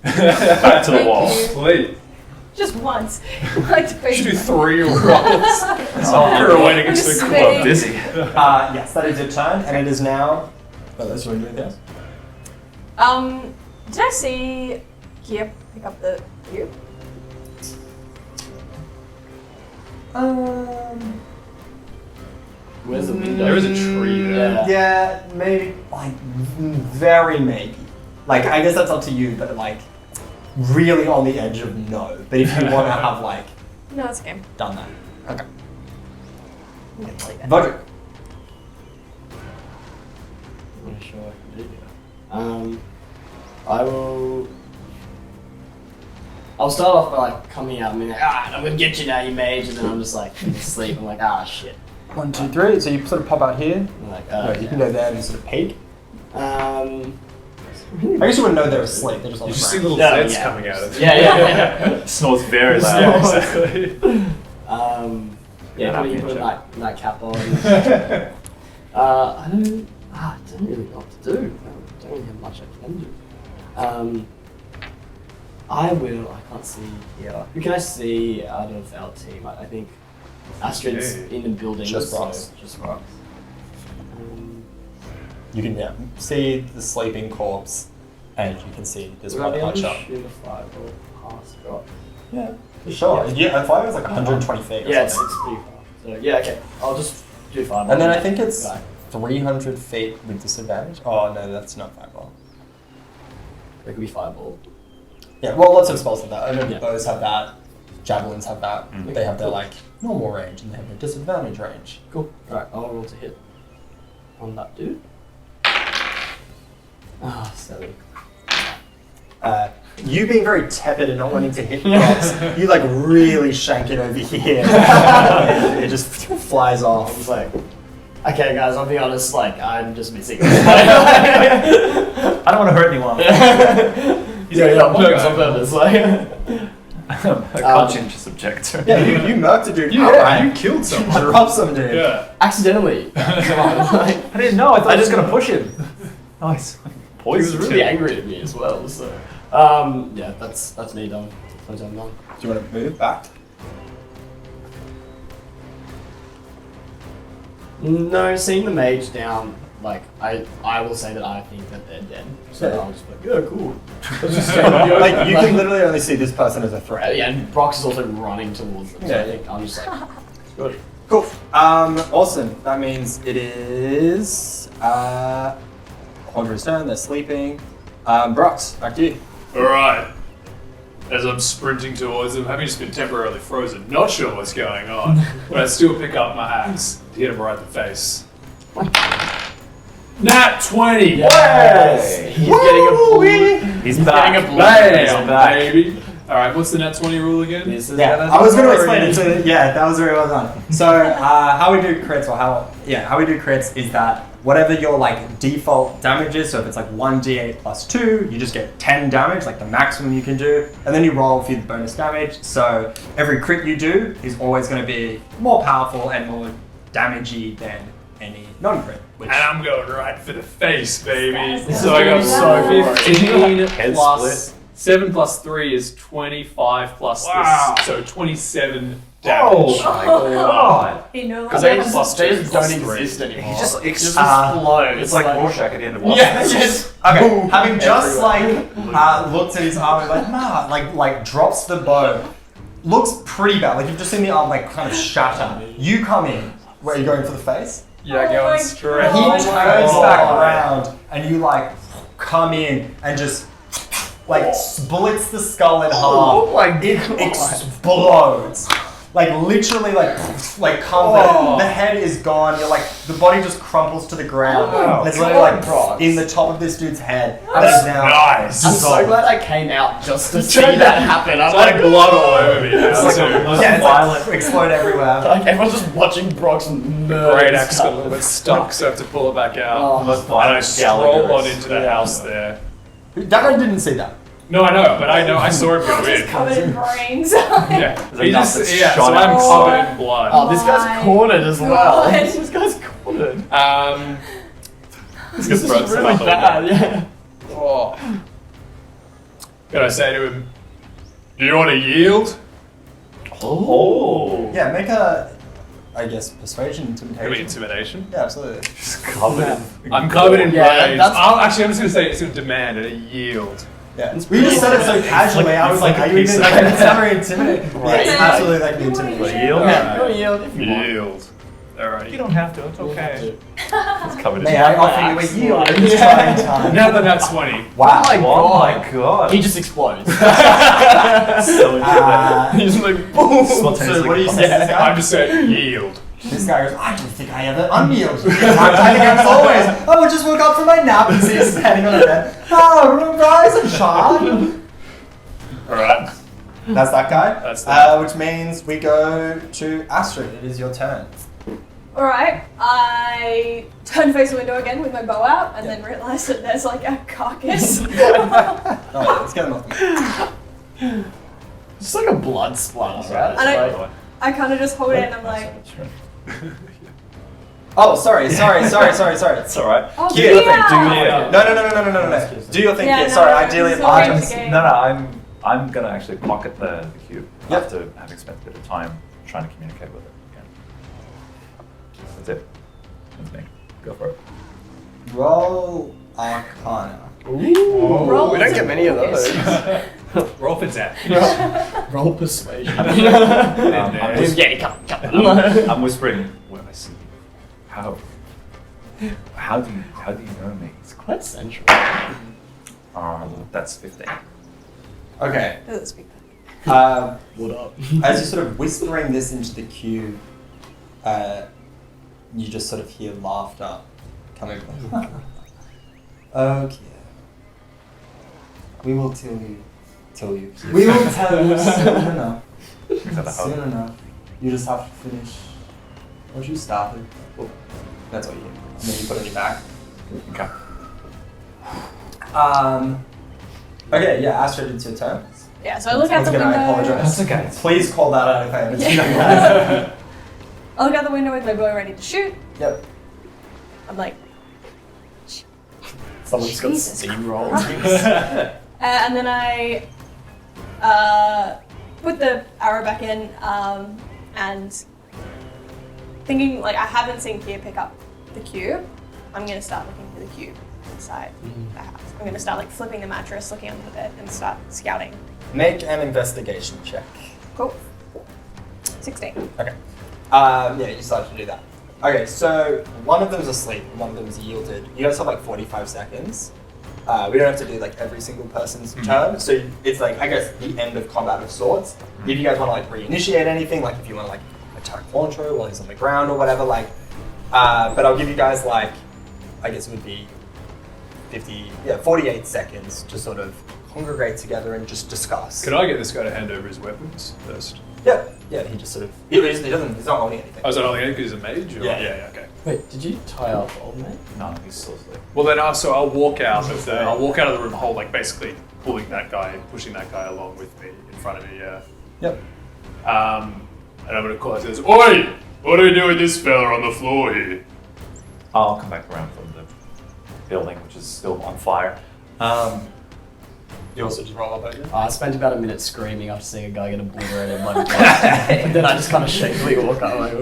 Back to the Thank wall. you. Please. Just once. Like to You should do face 3 rolls. You're waiting I'm against just the spitting. club. Busy. Yes, that is your turn, and it is now. Oh, that's what you're doing. Did I see Kia pick up the cube? Where's the window? There is a tree there. Yeah, maybe, like, very maybe. Like, I guess that's up to you, but like, really on the edge of no. But if you want to have, like, No, it's okay. done that. Okay. I'm gonna leave it. Vodrick. I'm not sure I can do that. I will. I'll start off by like coming out and being like, I'm gonna get you now, you mage, and then I'm just like asleep. I'm like, shit. 1, 2, 3. So you sort of pop out here. I'm like, You can go there and sort of peek. I I guess you wouldn't know they're asleep. They're just on You the just see ground. little Yeah, zeds yeah. coming out of it. Yeah. Snores very loud. Yeah, exactly. Yeah, you put a night cap on. I don't really know what to do. I don't really have much I can do. I can't see here. Who can I see out of our team? I think Astrid's in the building. Just so Ross. Just Ross. You can see the sleeping corpse, and you can see there's Would I one be able punch to up. shoot a fireball past Ross? Yeah, sure. Yeah, fire is like 120 feet. Or Yeah, it's something. pretty far. So yeah, okay. I'll just do fireball. And then I think it's Right. 300 feet with disadvantage. Oh no, that's not fireball. It could be fireball. Yeah, well, lots of spells have that. I know Yeah. bows have that. Javelins have that. They have their Cool. like normal range and they have their disadvantage range. Cool. Alright, I'll roll to hit on that dude. 7. You being very tepid and not wanting to hit props, you like really shank it over here. It just flies I off. was like, okay guys, I'll be honest, like, I'm just missing. I don't want to hurt anyone. Yeah, on purpose, like. A conscientious objector. Yeah, you murked a dude. Yeah, outright. you killed someone. Robbed some dude. Yeah. Accidentally. Come on, like, I didn't know. I thought I was just gonna push him. Nice. he was Poison. really angry at me as well, so. Yeah, that's me done. That's I'm done. Do you want to move back? No, seeing the mage down, like, I will say that I think that they're dead. So Yeah. I'll just be like, yeah, cool. Let's just stay with you. Like you can literally only see this person as a threat. Yeah, and Brox is also running towards them, so Yeah. I think I'm just like, good. Cool. Awesome. That means it is Audra's turn. They're sleeping. Brox, back to you. Alright. As I'm sprinting towards them, having just been temporarily frozen, not sure what's going on, but I still pick up my axe to hit him right in the face. Nat 20! Yes! He's getting a blue. He's Getting back. a blue. Bam, back. baby! Alright, what's the Nat 20 rule again? This is Yeah, I was going to explain it to. Yeah, that was very well done. So how we do crits, or how we do crits is that whatever your like default damage is. So if it's like 1d8 plus 2, you just get 10 damage, like the maximum you can do, and then you roll for your bonus damage. So every crit you do is always going to be more powerful and more damagey than any non-crit. Which And I'm going right for the face, baby. That's So I got so 15 Head plus 7 plus 3 is 25 plus Wow. this, so 27 Oh damage. my god. You know, Because like, they plus two, They plus don't three. exist anymore. He just It just explodes. explodes. It's like Rorschach at the end of Yeah, Watchmen. yes. Okay, having just Everywhere. like looked at his arm and like, nah, like drops the bow. Looks pretty bad. Like you've just seen the arm like kind of shatter. You come in. Where are you going for the face? Yeah, Oh going my straight. He God. turns Oh. back around and you like come in and just like splits the skull in half. Oh my It God. explodes. Like literally like comes Oh. the head is gone, you're like the body just crumples to the ground. Oh, and it's God. literally like Brox. in the top of this dude's head. I'm That is so- now Nice. I'm so dissolved. glad I came out just to see that happen. I'm It's like like, blood all over me now, It's like too. Yeah, it's violent. like explode everywhere. like everyone's just watching Brox murder. Great axe got a little bit stuck, so I have to pull it back out. Oh. Most And I violent stroll Gallagher. on into the house there. That one didn't see that. No, I know, but I saw him Brox go is in. covered in brains. Yeah, There's he enough just, that's yeah, so shot I'm out. covered in blood. Oh, this guy's My cornered as well. God. This guy's cornered. This This gets is really bad. Yeah. Oh. Can I say to him, do you want to yield? Oh. Yeah, make a, I guess, persuasion, Maybe intimidation. intimidation. Yeah, absolutely. Just covered in. I'm covered in Yeah, brains. that's- I'm just going to say it's going to demand a yield. Yeah. We just said it so casually. I was like, are you even like, it's never intimidating. Right. Yes, absolutely like the You wanna intimidation. Yield? Yeah, go yield if you want. Yield. Alright. You don't have to. It's You have okay. to. It's covered in. May I offer you a yield in this trying time? Now that's 20. Wow. my Oh God. my god. He just explodes. so He's like, boom. So what do you say to this I'm guy? just saying, yield. This guy goes, I don't think I ever unyielded. I think as always, I would just woke up from my nap and see you standing on a bed. Oh, rise and shine. Alright. That's that guy. That's that. Which means we go to Astrid. It is your turn. Alright, I turn to face the window again with my bow out and then realise that there's like a carcass. Oh, let's get him off. It's like a blood splatter, right? And I kind of just hold it and I'm like, Oh, sorry. It's alright. oh, Do your thing. yeah. No. Do your thing. Yeah, Yeah, no, sorry, no, ideally, it's I not just. game. I'm gonna actually pocket the cube Yep. after having spent a bit of time trying to communicate with it. Okay. That's it. That's me. Go for it. Roll Arcana. Roll we don't to get many of focus. those. Roll for that. Roll persuasion. I'm whispering. What I see. How do you know me? It's quite central. That's 15. Okay. Doesn't speak What up? As you're sort of whispering this into the cube, you just sort of hear laughter coming from. Okay. We will tell you. We will tell you soon enough. Is that a Soon hug? enough. You just have to finish what you started. Oh, that's all you hear. And then you put it on your back. Okay. Okay, yeah, Astrid, it's your turn. Yeah, so I look out Once the again, window. I apologize. That's okay. Please call that out if I haven't seen Yeah. I look out the window with my bow ready to shoot. Yep. I'm like, Someone's got Jesus steamrolled. and then I put the arrow back in and thinking, like, I haven't seen Kia pick up the cube. I'm going to start looking for the cube inside the house. I'm going to start, like, flipping the mattress, looking under the bed, and start scouting. Make an investigation check. Cool. 16. Okay. Yeah, you started to do that. Okay, so one of them's asleep, one of them's yielded. You guys have like 45 seconds. We don't have to do like every single person's turn, so it's like, I guess, the end of combat of sorts. If you guys want to like reinitiate anything, like if you want to like attack Launcho while he's on the ground or whatever, like, but I'll give you guys like, I guess it would be 48 seconds to sort of congregate together and just discuss. Could I get this guy to hand over his weapons first? Yeah, he just sort of, he's not holding anything. I was only because he's a mage? Or? Yeah. Yeah, okay. Wait, did you tie up old man? No, he's still asleep. Well then, so I'll walk out of the room, whole, like basically pushing that guy along with me in front of me. Yeah. Yep. And I'm gonna call out to this. Oi! What do we do with this fella on the floor here? I'll come back around from the building, which is still on fire. You also just roll up over. I spent about a minute screaming after seeing a guy get obliterated by the and then I just kind of shakily walk out like,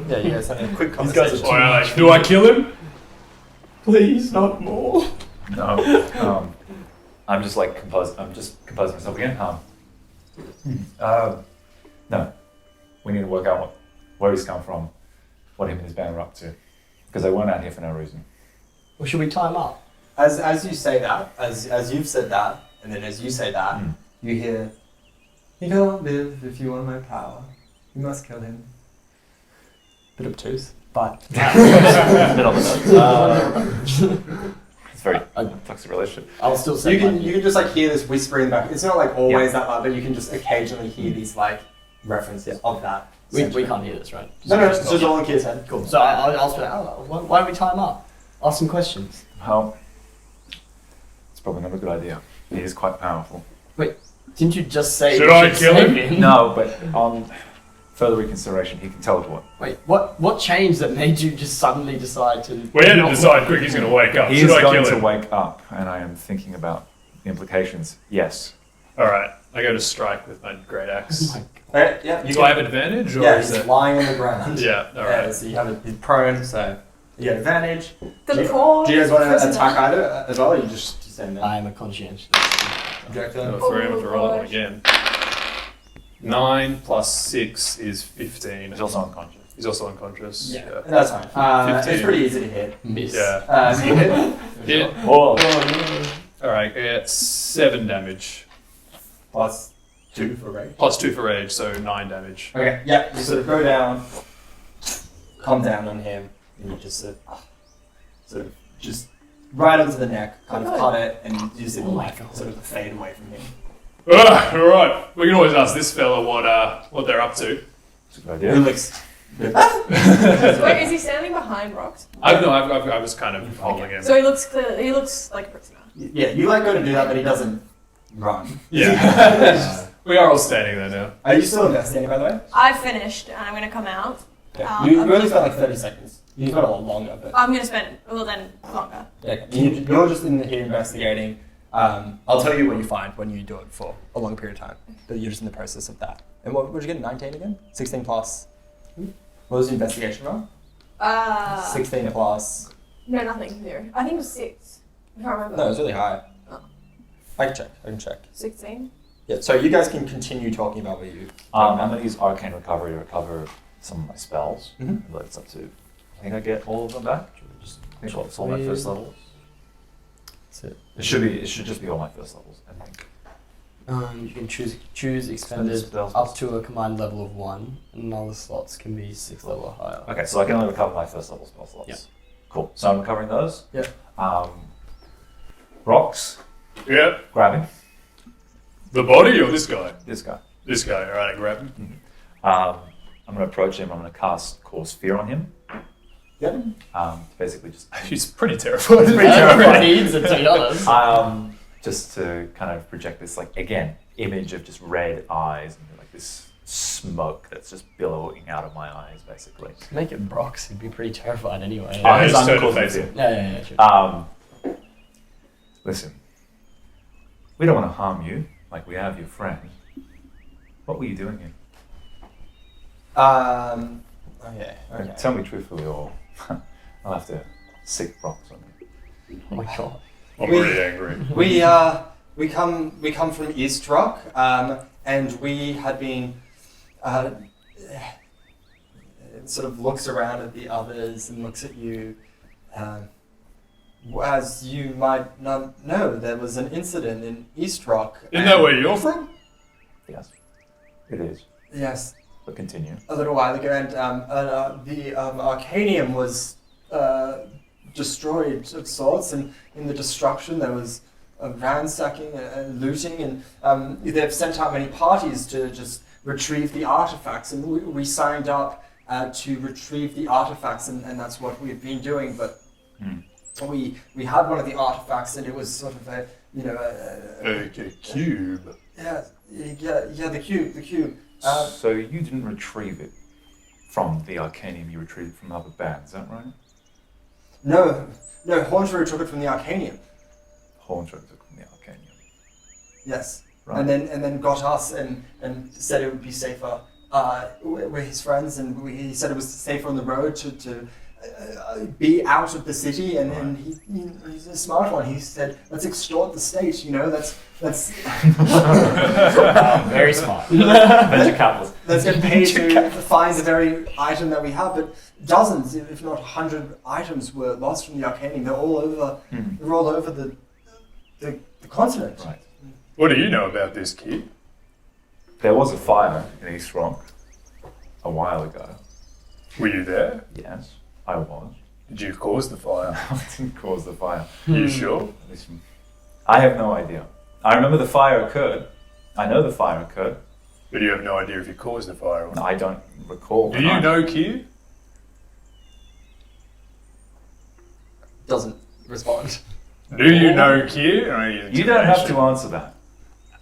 Yeah, you guys had a quick These guys conversation. are Or like, do I kill him? please, not more. No. I'm just composing myself again. No. We need to work out where he's come from, what him and his band are up to. Because they weren't out here for no reason. Or should we tie him up? As you say that, as you've said that, and then as you say that, you hear, "You can't live if you want my power. You must kill him." Bit obtuse, but It's a bit on the nose. It's very toxic relationship. I'll still say you can just like hear this whisper in the back. It's not like always that loud, but you can just occasionally hear these like references of that. we can't hear this, right? No, it's just all in Kid's head. Cool. So I'll say, why don't we tie him up? Ask some questions. Well, it's probably not a good idea. He is quite powerful. Wait, didn't you just say Should you I should kill save him? No, but on further reconsideration, he can teleport. Wait, what changed that made you just suddenly decide to... We had to decide quick he's gonna wake up. He Should is I going kill to him? wake up, and I am thinking about the implications. Yes. Alright, I go to strike with my great axe. Okay, yeah. Do I have advantage? Or Yeah, is he's it... lying on the ground. Yeah, alright. So you have he's prone, so you get advantage. The poor Do you guys want to prisoner. attack either as well, or you just stand there? I'm a conscientious. Objector? I'll throw him to roll that one again. 9 plus 6 is 15. He's also unconscious. He's also unconscious. Yeah, that's fine. It's 15. pretty easy to hit. Miss. Yeah. You hit Hit. Oh, Alright, I get 7 damage. plus 2 for rage. Plus 2 for rage, so 9 damage. Okay, yeah, you sort of go down, come down on him, and you just sort of just right onto the neck, kind of cut it, and you just sort of fade away from him. All right. We can always ask this fella what they're up to. That's a good idea. Who looks? Wait, is he standing behind rocks? I was kind of holding him. So he looks like a prisoner. Yeah, you like go to do that, but he doesn't run. Yeah. We are all standing there now. Are you still investigating, by the way? I've finished and I'm gonna come out. You only spent like 30 seconds. You've got a lot longer, but I'm gonna spend longer. okay. You're just in here investigating. I'll tell you what you find when you do it for a long period of time. But you're just in the process of that. And what did you get? 19 again? 16 plus. What was the investigation roll? 16 plus. No, nothing. 0. I think it was 6. I can't remember. No, it was really high. Oh. I can check. 16. Yeah, so you guys can continue talking about what you. I'm going to use Arcane Recovery to recover some of my spells. Mhm. But it's up to. I think I get all of them back. I think it's all my first levels. That's it. It should just be all my first levels, I think. You can choose expended spells. up to a combined level of 1, and all the slots can be 6 level or higher. Okay, so I can only recover my first level spell slots. Yeah. Cool. So I'm recovering those. Yeah. Rocks. Yeah. Grabbing. The body or this guy? This guy. This guy. All right, I grab him. I'm going to approach him. I'm going to cause fear on him. Yeah. Basically just He's pretty terrified. Everyone needs it, to be honest. just to kind of project this, like, again, image of just red eyes and like this smoke that's just billowing out of my eyes, basically. Make it Brox, he'd be pretty terrified anyway. Oh, His he's uncle totally calls me facing. fear. Yeah, sure. Listen, we don't want to harm you, like we have your friend. What were you doing here? Okay. Tell me truthfully, or I'll have to sick rocks on you. Oh my god. I'm really angry. We come from East Rock, and we had been sort of looks around at the others and looks at you. As you might not know, there was an incident in East Rock. Isn't that where you're from? Yes, it is. Yes, But continue. a little while ago, and the Arcanium was destroyed of sorts, and in the destruction there was ransacking and looting, and they've sent out many parties to just retrieve the artifacts, and we signed up to retrieve the artifacts, and that's what we've been doing, but we had one of the artifacts, and it was sort of a A cube. the cube. So you didn't retrieve it from the Arcanium, you retrieved it from other bands, is that right? No, Haunter took it from the Arcanium. Haunter took it from the Arcanium. Yes. Right. And then got us and said it would be safer. We're his friends, and he said it was safer on the road to be out of the city. And he's a smart one. He said, "Let's extort the state." That's Very smart. Venture capitalist. let's get paid to find the very item that we have. But dozens, if not 100 items were lost from the Arcanium. They're all over. They're all over the continent. Right. What do you know about this kid? There was a fire in East Rock a while ago. Were you there? Yes, I was. Did you cause the fire? I didn't cause the fire. You sure? Listen, I have no idea. I remember the fire occurred. I know the fire occurred. But you have no idea if you caused the fire or not. I don't recall. Do you know Kir? Doesn't respond. Do you know Kir? You don't have to answer that.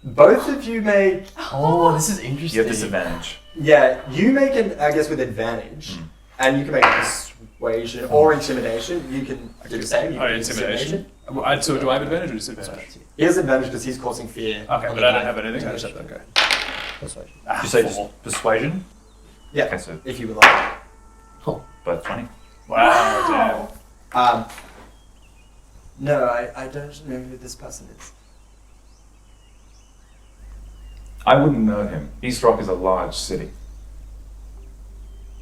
Both of you make. Oh, this is You interesting. have disadvantage. Yeah, you make it, I guess, with advantage, and you can make persuasion or intimidation. You can do the same. You can use Intimidation. So do I have advantage or disadvantage? He has advantage because he's causing fear. Okay, but I don't have anything. Okay. Persuasion. Did you say just persuasion? Yeah, Okay, so if you would like. both 20. Wow, damn. No, I don't know who this person is. I wouldn't know him. East Rock is a large city.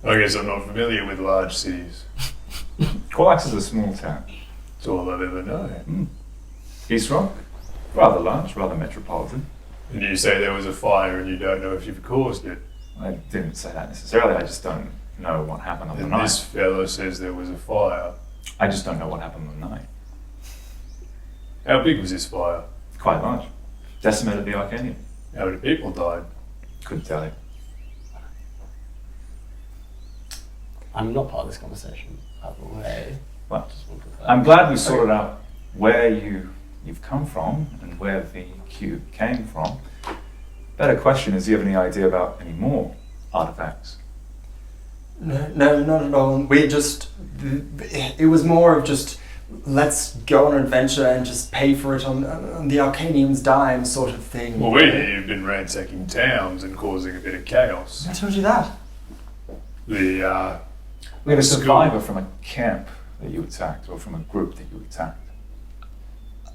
I guess I'm not familiar with large cities. Corlax is a small town. That's all I've ever known. East Rock, rather large, rather metropolitan. And you say there was a fire and you don't know if you've caused it. I didn't say that necessarily. I just don't know what happened on the And night. this fellow says there was a fire. I just don't know what happened on the night. How big was this fire? Quite large. Decimated the Arcanium. How many people died? Couldn't tell you. I'm not part of this conversation, by the way. Well, Just want to- I'm glad we sorted out where you've come from and where the cube came from. Better question is, do you have any idea about any more artifacts? No, not at all. It was more of just, let's go on an adventure and just pay for it on the Arcanium's dime sort of thing. Well, we've been ransacking towns and causing a bit of chaos. I told you that. We had a survivor from a camp that you attacked, or from a group that you attacked.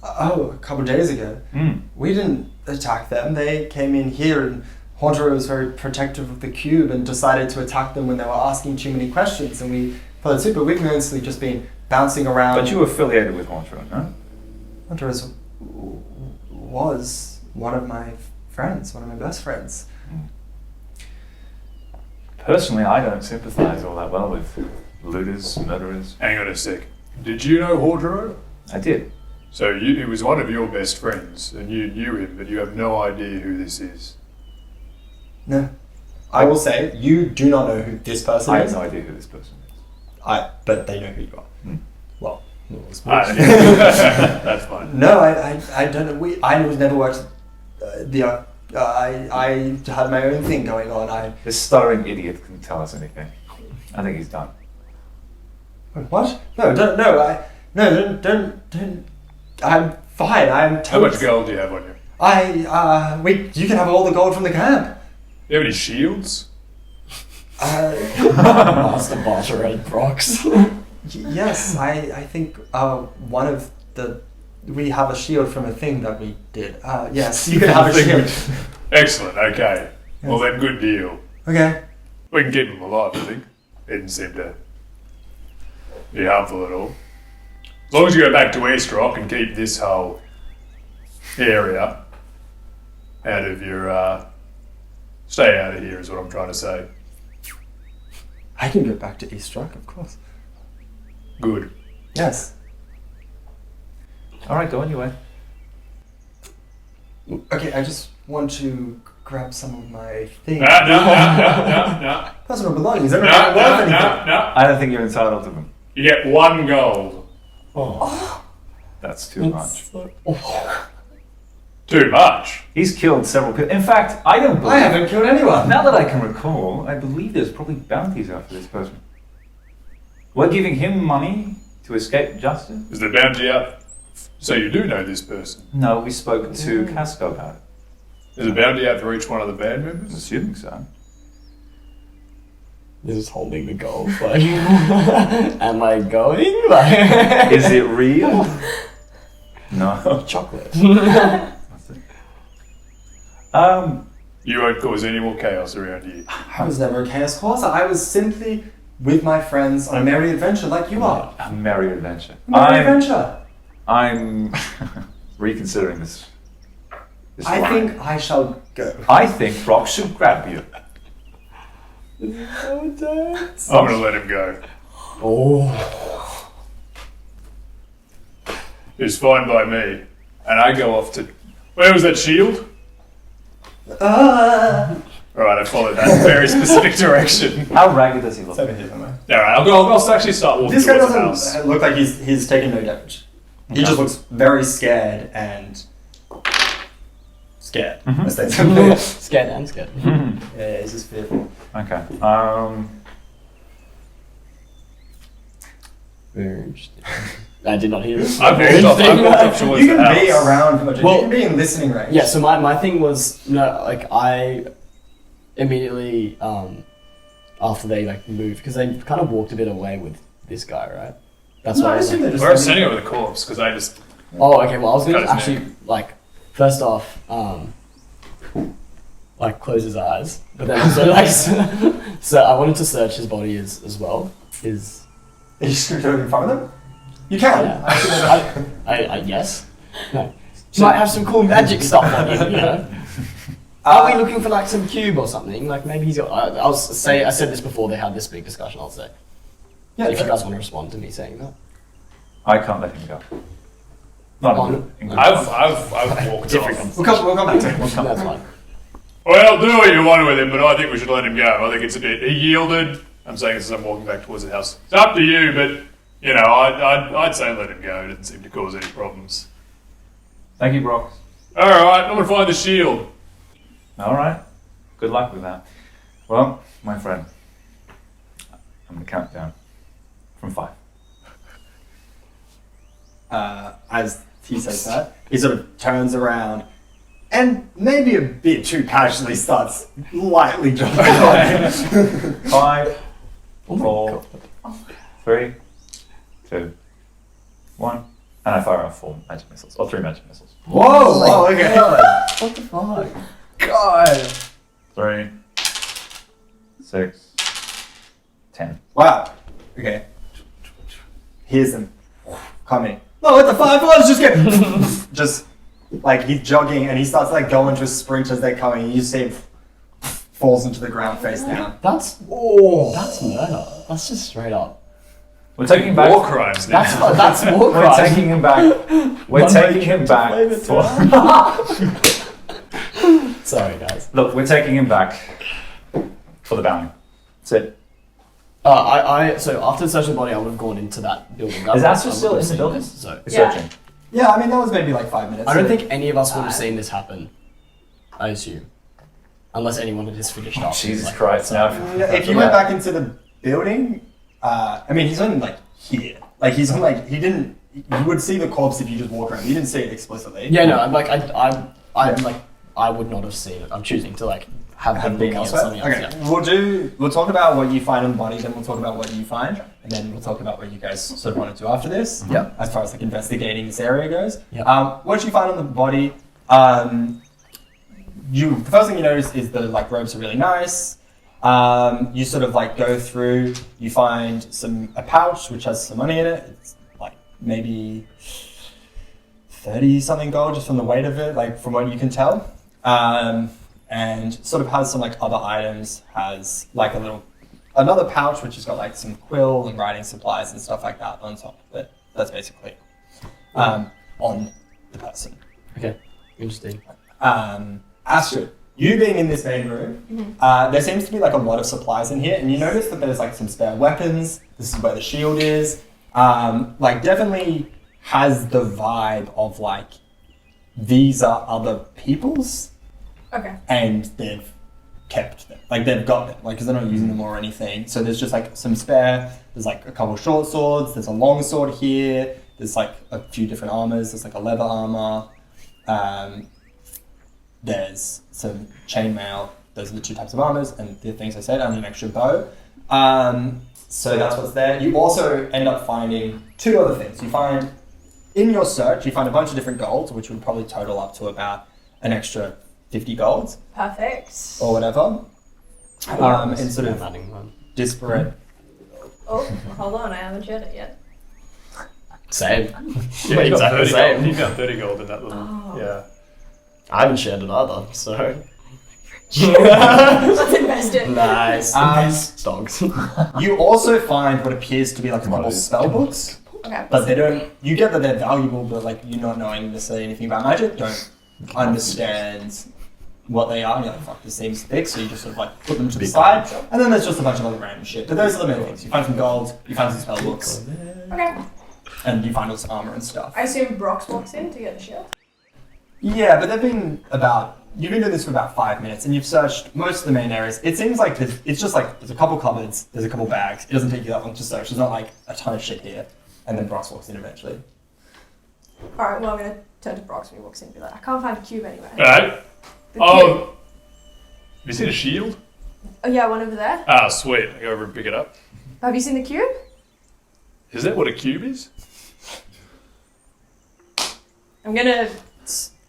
Oh, a couple of days ago. We didn't attack them. They came in here, and Haunter was very protective of the cube and decided to attack them when they were asking too many questions, and we followed suit, but we've mostly just been bouncing around. But you were affiliated with Haunter, no? Haunter was one of my friends, one of my best friends. Personally, I don't sympathize all that well with looters, murderers. Hang on a sec. Did you know Hordero? I did. So he was one of your best friends, and you knew him, but you have no idea who this is. No. I will say, you do not know who this person I have is. no idea who this person is. But they know who you are. Well, That's fine. no, I don't know. I was never worked I had my own thing going on. This stuttering idiot can tell us anything. I think he's done. What? No, don't. I'm fine. I'm How totally. much gold do you have on you? You can have all the gold from the camp. Do you have any shields? Master Barter at Brox. Yes, I think one of we have a shield from a thing that we did. Yes, you can have a shield. Excellent, okay. Well then, good deal. Okay. We can keep him alive, I think. He didn't seem to be harmful at all. As long as you go back to East Rock and keep this whole area out of your... stay out of here is what I'm trying to say. I can go back to East Rock, of course. Good. Yes. All right, go on your way. Okay, I just want to grab some of my things. No. Personal belongings. They're No. not worth anything. I don't think you're entitled to them. You get 1 gold. That's too much. Too much. He's killed several people. In fact, I don't believe... I haven't killed anyone. Now that I can recall, I believe there's probably bounties after this person. We're giving him money to escape justice? Is the bounty out? So you do know this person. No, we spoke to Casco about it. Is a bounty out for each one of the band I'm members? assuming so. This is holding the gold. Like, am I going? Like, Is it real? No. chocolate? That's it. You won't cause any more chaos around here. I was never a chaos causer. I was simply with my friends on a merry adventure like you are. A merry adventure. Merry adventure. I'm reconsidering this. I line. think I shall go. I think Brock should grab you. So intense. I'm gonna let him go. Oh. It's fine by me. And I go off to... Where was that shield? It's Alright, I followed that very specific direction. How ragged does he look? over here somewhere. Alright, I'll actually start walking This guy towards the house. doesn't look like he's taken no damage. He just looks very scared and scared. Let's say so. Scared and scared. Yeah, he's just fearful. Okay. Very interesting. I did not hear this. I've walked off towards You the can be house. around, but Well- you can be in listening range. Yeah, so my thing was, like I immediately, after they like moved, because they kind of walked a bit away with this guy, right? That's No, why I I was assume like, they're We're just standing over the corpse because I just... oh, okay, well I was going to Cut his actually, like, first off, like close his eyes, but then also like, so I wanted to search his body as well. Are you just going to do it in front of them? You can. Yeah. I yes. No. Might have some cool magic stuff on him, you know. Are we looking for like some cube or something? Like maybe he's got. I said this before they had this big discussion. I'll say. Yeah, If you guys want to respond to me saying that. I can't let him go. Not Oh, in no. good- in good I've walked Different off. we'll come back to it. That's fine. Well, do what you want with him, but I think we should let him go. I think it's a bit... He yielded. I'm saying this as I'm walking back towards the house. It's up to you, but, you know, I'd say let him go. It doesn't seem to cause any problems. Thank you, Brock. All right, I'm going to find the shield. All right. Good luck with that. Well, my friend, I'm going to count down from 5. As he says that, he sort of turns around and maybe a bit too casually starts lightly jogging away. 5, 4, 3, 2, 1. And I fire off 4 magic missiles, or 3 magic missiles. Whoa! Okay. What the fuck? God. 3, 6, 10. Wow. Okay. Here's them coming. Oh, what the 5 was just get just like he's jogging and he starts like going to a sprint as they're coming. And you see him falls into the ground face down. That's murder. That's just straight up. We're taking him back. War crimes now. That's war We're crime. taking him back. We're taking him back. Sorry, guys. Look, we're taking him back for the bounty. That's it. So after the search of the body, I would have gone into that building. Is Astrid still in the building? So We're Yeah. searching. Yeah, I mean that was maybe like 5 minutes. I don't think any of us would have seen this happen. I assume, unless anyone had just finished up. Jesus Like, Christ! Now, If you went back into the building, I mean he's on like here. Like he's on like he didn't. You would see the corpse if you just walk around. You didn't see it explicitly. Yeah, no, I'm like I'm like I would not have seen it. I'm choosing to like have been looking at something else. Okay, Yeah. we'll talk about what you find on the body, then we'll talk about what you find, and then we'll talk about what you guys sort of want to do after this. Yeah. As far as like investigating this area goes. Yeah. What you find on the body, the first thing you notice is the like robes are really nice. You sort of like go through, you find a pouch which has some money in it. It's like maybe 30 something gold just from the weight of it, like from what you can tell. And sort of has some like other items, has like another pouch which has got like some quill and writing supplies and stuff like that on top of it. That's basically on the person. Okay. Interesting. Astrid, you being in this main room, there seems to be like a lot of supplies in here, and you notice that there's like some spare weapons. This is where the shield is. Like definitely has the vibe of like these are other people's. Okay. And they've kept them. Like they've got them, like because they're not using them or anything. So there's just like some spare. There's like a couple short swords. There's a long sword here. There's like a few different armors. There's like a leather armor. There's some chainmail. Those are the 2 types of armors and the things I said, and an extra bow. So that's what's there. You also end up finding 2 other things. You find in your search, you find a bunch of different golds, which would probably total up to about an extra 50 golds Perfect. or whatever. And sort of adding one. disparate. Oh, hold on, I haven't shared it yet. Same. Yeah, you got 30 same. gold. You got 30 gold in that little... Oh. Yeah. I haven't shared it either, so. Let's invest it. Nice. Um, Dogs. You also find what appears to be like a couple spell books, Okay. but they don't. You get that they're valuable, but like you not knowing necessarily anything about magic, don't understand what they are. And you're like, fuck, this seems thick, so you just sort of like put them to the side, and then there's just a bunch of other random shit. But those are the main things. You find some gold, you find some spell books, Okay. and you find all this armor and stuff. I assume Brox walks in to get the shield. Yeah, but you've been doing this for about 5 minutes, and you've searched most of the main areas. It seems like there's a couple cupboards, there's a couple bags. It doesn't take you that long to search. There's not like a ton of shit here. And then Brox walks in eventually. Alright, well I'm gonna turn to Brox when he walks in and be like, I can't find the cube anywhere. Alright. The cube. Oh, have you seen a shield? Oh yeah, one over there. Ah, sweet. I go over and pick it up. Have you seen the cube? Is that what a cube is? I'm gonna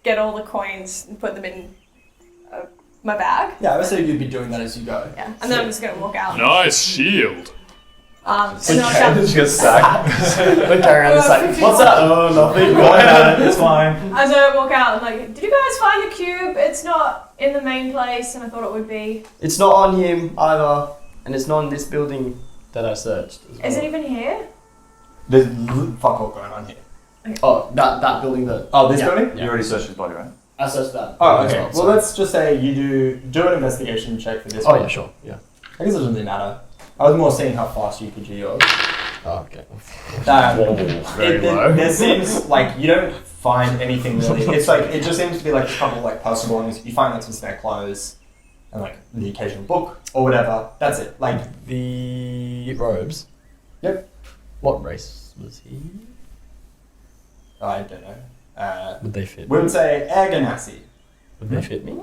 get all the coins and put them in my bag. Yeah, I would say you'd be doing that as you go. Yeah, and then I'm just gonna walk out. Nice shield. And then I'll shout, just sacked. We carry around this like, what's that? Oh, nothing. Go ahead, it's fine. as I walk out, I'm like, did you guys find the cube? It's not in the main place, and I thought it would be. It's not on him either, and it's not in this building that I searched. as Is well. it even here? There's fuck all going on here. Oh, that building that. Oh, this Yeah. building? You already searched his body, right? I searched that. Oh, as okay. Well, let's just say you do an investigation check for this Oh one. yeah, sure. Yeah. I guess it doesn't really matter. I was more seeing how fast you could do yours. Oh, okay. Very low. There seems like you don't find anything really. It's like it just seems to be like a couple of like personal belongings. You find like some spare clothes and like the occasional book or whatever. That's it. Like The robes. Yep. What race was he? I don't know. Would they fit? We would say Erganassi. Would they fit me?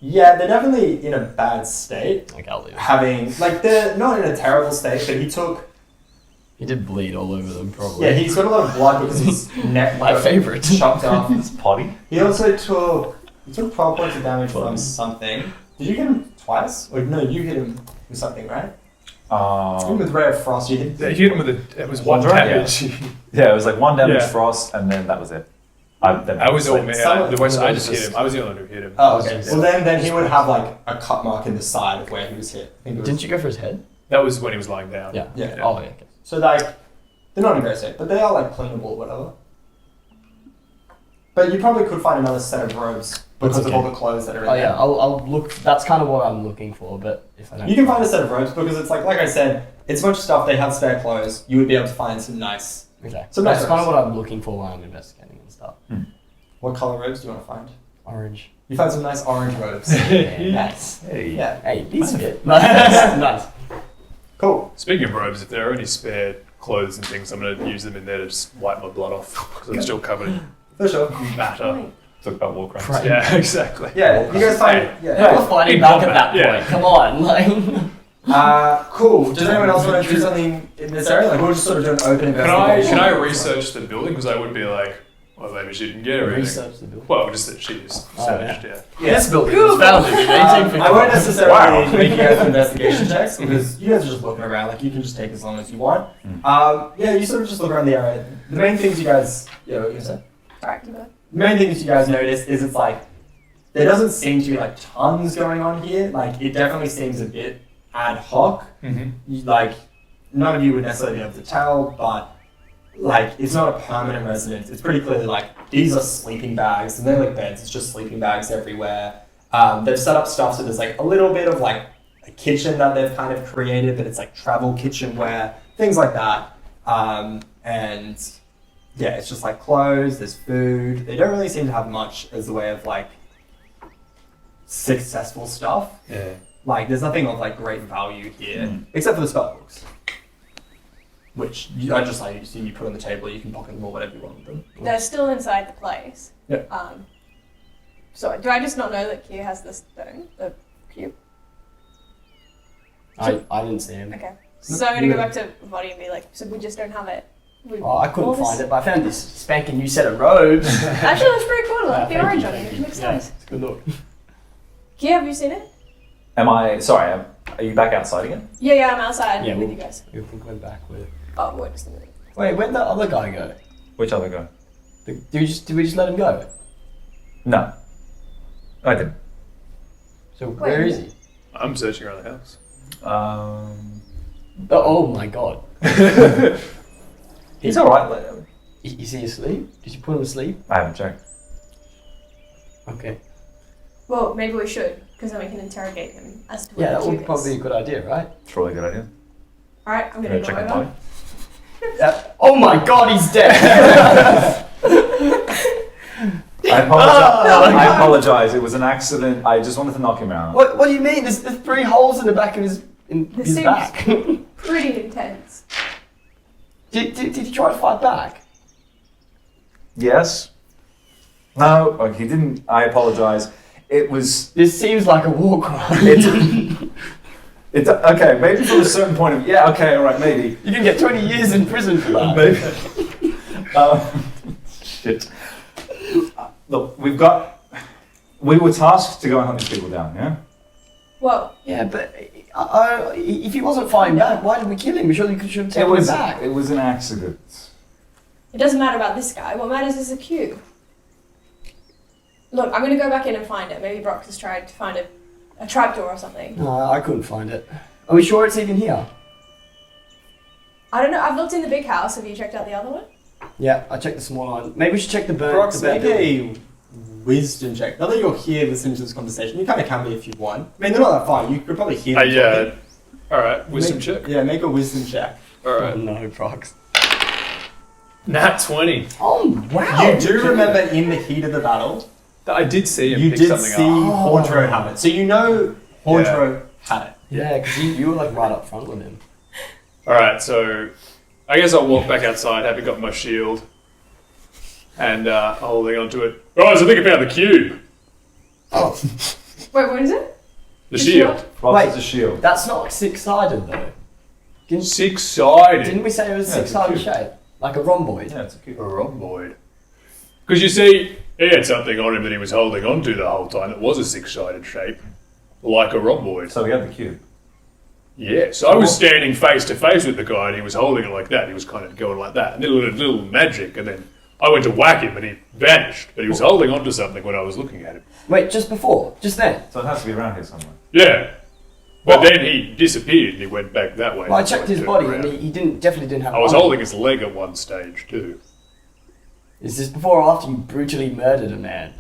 Yeah, they're definitely in a bad state. Like I'll leave. Having like they're not in a terrible state, but he took. He did bleed all over them, probably. Yeah, he's got a lot of blood because his neck My got favourite. chopped off. It's potty. He also took 12 points of damage from something. Did you hit him twice? Or no, you hit him with something, right? Hit him with Ray of Frost. You hit. They hit him with it was one One drag, damage. Yeah, it was like 1 damage Yeah. frost, and then that was it. I was all me. Someone- I just hit him. I was the only one who hit him. Oh, okay. Well, then he would have like a cut mark in the side of where he was hit. I think it was, Didn't you go for his head? That was when he was lying down. Yeah. Yeah. Oh, yeah. Okay. So like, they're not in great state, but they are like cleanable or whatever. But you probably could find another set of robes because of all the clothes that are in Oh there. yeah, I'll look. That's kind of what I'm looking for, but if I don't. You can find a set of robes because it's like I said, it's much stuff. They have spare clothes. You would be able to find some nice. Okay. So That's nice kind of robes. what I'm looking for when I'm investigating and stuff. What color robes do you want to find? Orange. You find some nice orange robes. Yeah, nice. Hey. Yeah. Hey, these fit. Nice. Cool. Speaking of robes, if there are any spare clothes and things, I'm going to use them in there to just wipe my blood off because I'm still covered in For sure. matter. Talk about war crimes. Right. Yeah, exactly. Yeah, you guys find. Yeah. We're fighting in back at combat, that yeah. point. Come on, like. Cool. Does anyone else want to do something in this area? Like we'll just sort of do an open investigation. Can I research the building? Because I would be like, well, maybe she didn't get everything. Research the building. Well, just that she just Oh, searched, yeah. Yeah. This building was founded in 1850. I won't necessarily Wow. make you guys investigation checks because you guys are just looking around. Like you can just take as long as you want. Yeah, you sort of just look around the area. The main things you guys, what were you gonna say? Alright, keep going. The main things you guys notice is it's like there doesn't seem to be like tons going on here. Like it definitely seems a bit ad hoc. Mm-hmm. Like none of you would necessarily be able to tell, but like it's not a permanent residence. It's pretty clearly like these are sleeping bags and they're like beds. It's just sleeping bags everywhere. They've set up stuff so there's like a little bit of like a kitchen that they've kind of created, but it's like travel kitchenware, things like that. And yeah, it's just like clothes, there's food. They don't really seem to have much as the way of like successful stuff. Yeah. Like there's nothing of like great value here, except for the spell books. Which I just like see you put on the table, you can pocket them or whatever you want with them. They're still inside the place. Yep. So do I just not know that Q has the stone, the cube? I didn't see him. Okay. So I'm gonna go back to Vody and be like, so we just don't have it. Oh, I couldn't find it, but I found this spanking new set of robes. Actually, that's pretty cool. Like the Thank orange you, on it. thank It you. looks Yeah, nice. it's a good look. Q, have you seen it? Sorry, are you back outside again? Yeah, I'm outside Yeah, with we'll- you guys. I think we're back with. Oh, wait, just a minute. Wait, where'd the other guy go? Which other guy? Did we just let him go? No. I didn't. So where is he? I'm searching around the house. Oh my god. He's alright. Is he asleep? Did you put him asleep? I haven't checked. Okay. Well, maybe we should, because then we can interrogate him as to Yeah, what that the would cube probably be is. a good idea, right? It's probably a good idea. Alright, I'm gonna Gonna go check on over. Polly. Oh my god, he's dead! I apologize. I apologize. It was an accident. I just wanted to knock him out. What do you mean? There's 3 holes in the back of his This his seems- back. Pretty intense. did he try to fight back? Yes. No, he didn't. I apologize. It was. This seems like a war crime. It's okay. Maybe from a certain point of yeah. Okay, all right. Maybe. You can get 20 years in prison for that. Maybe. Shit. Look, we were tasked to go and hunt these people down. Yeah. Well, Yeah, but if he wasn't fighting back, why did we kill him? Surely we should have taken him back. It was an accident. it doesn't matter about this guy. What matters is the cube. Look, I'm gonna go back in and find it. Maybe Brock has tried to find a trapdoor or something. No, I couldn't find it. Are we sure it's even here? I don't know. I've looked in the big house. Have you checked out the other one? Yeah, I checked the small one. Maybe we should check the burn. Brox, the burnt make building. a wisdom check. Now that you're here listening to this conversation, you kind of can be if you want. I mean, they're not that far. You could probably hear them Yeah. talking. Alright, wisdom check. Yeah, make a wisdom check. Alright. No, procs. Nat 20. Oh, wow. You do remember in the heat of the battle, I did see him you pick did something see up. Horndro have it. So you know Horndro had it. Yeah, because you were like right up front with him. Alright, so I guess I'll walk back outside, having got my shield and holding onto it. Guys, I think I found the cube. Oh, Wait, what is it? The shield. Ross is a shield. that's not like six-sided though. Six-sided. Didn't we say it was Yeah, it's a six-sided cube. shape? Like a rhomboid? Yeah, it's a cube. A rhomboid. Because you see, he had something on him that he was holding onto the whole time that was a six-sided shape, like a rhomboid. So we have the cube. Yeah, so I was standing face to face with the guy and he was holding it like that. He was kind of going like that. And little magic, and then I went to whack him and he vanished. But he was holding onto something when I was looking at him. Wait, just before? Just then? So it has to be around here somewhere. Yeah. But then he disappeared and he went back that way. Well, I So checked his turned body around. and he definitely didn't have I was armor. holding his leg at one stage too. Is this before or after you brutally murdered a man?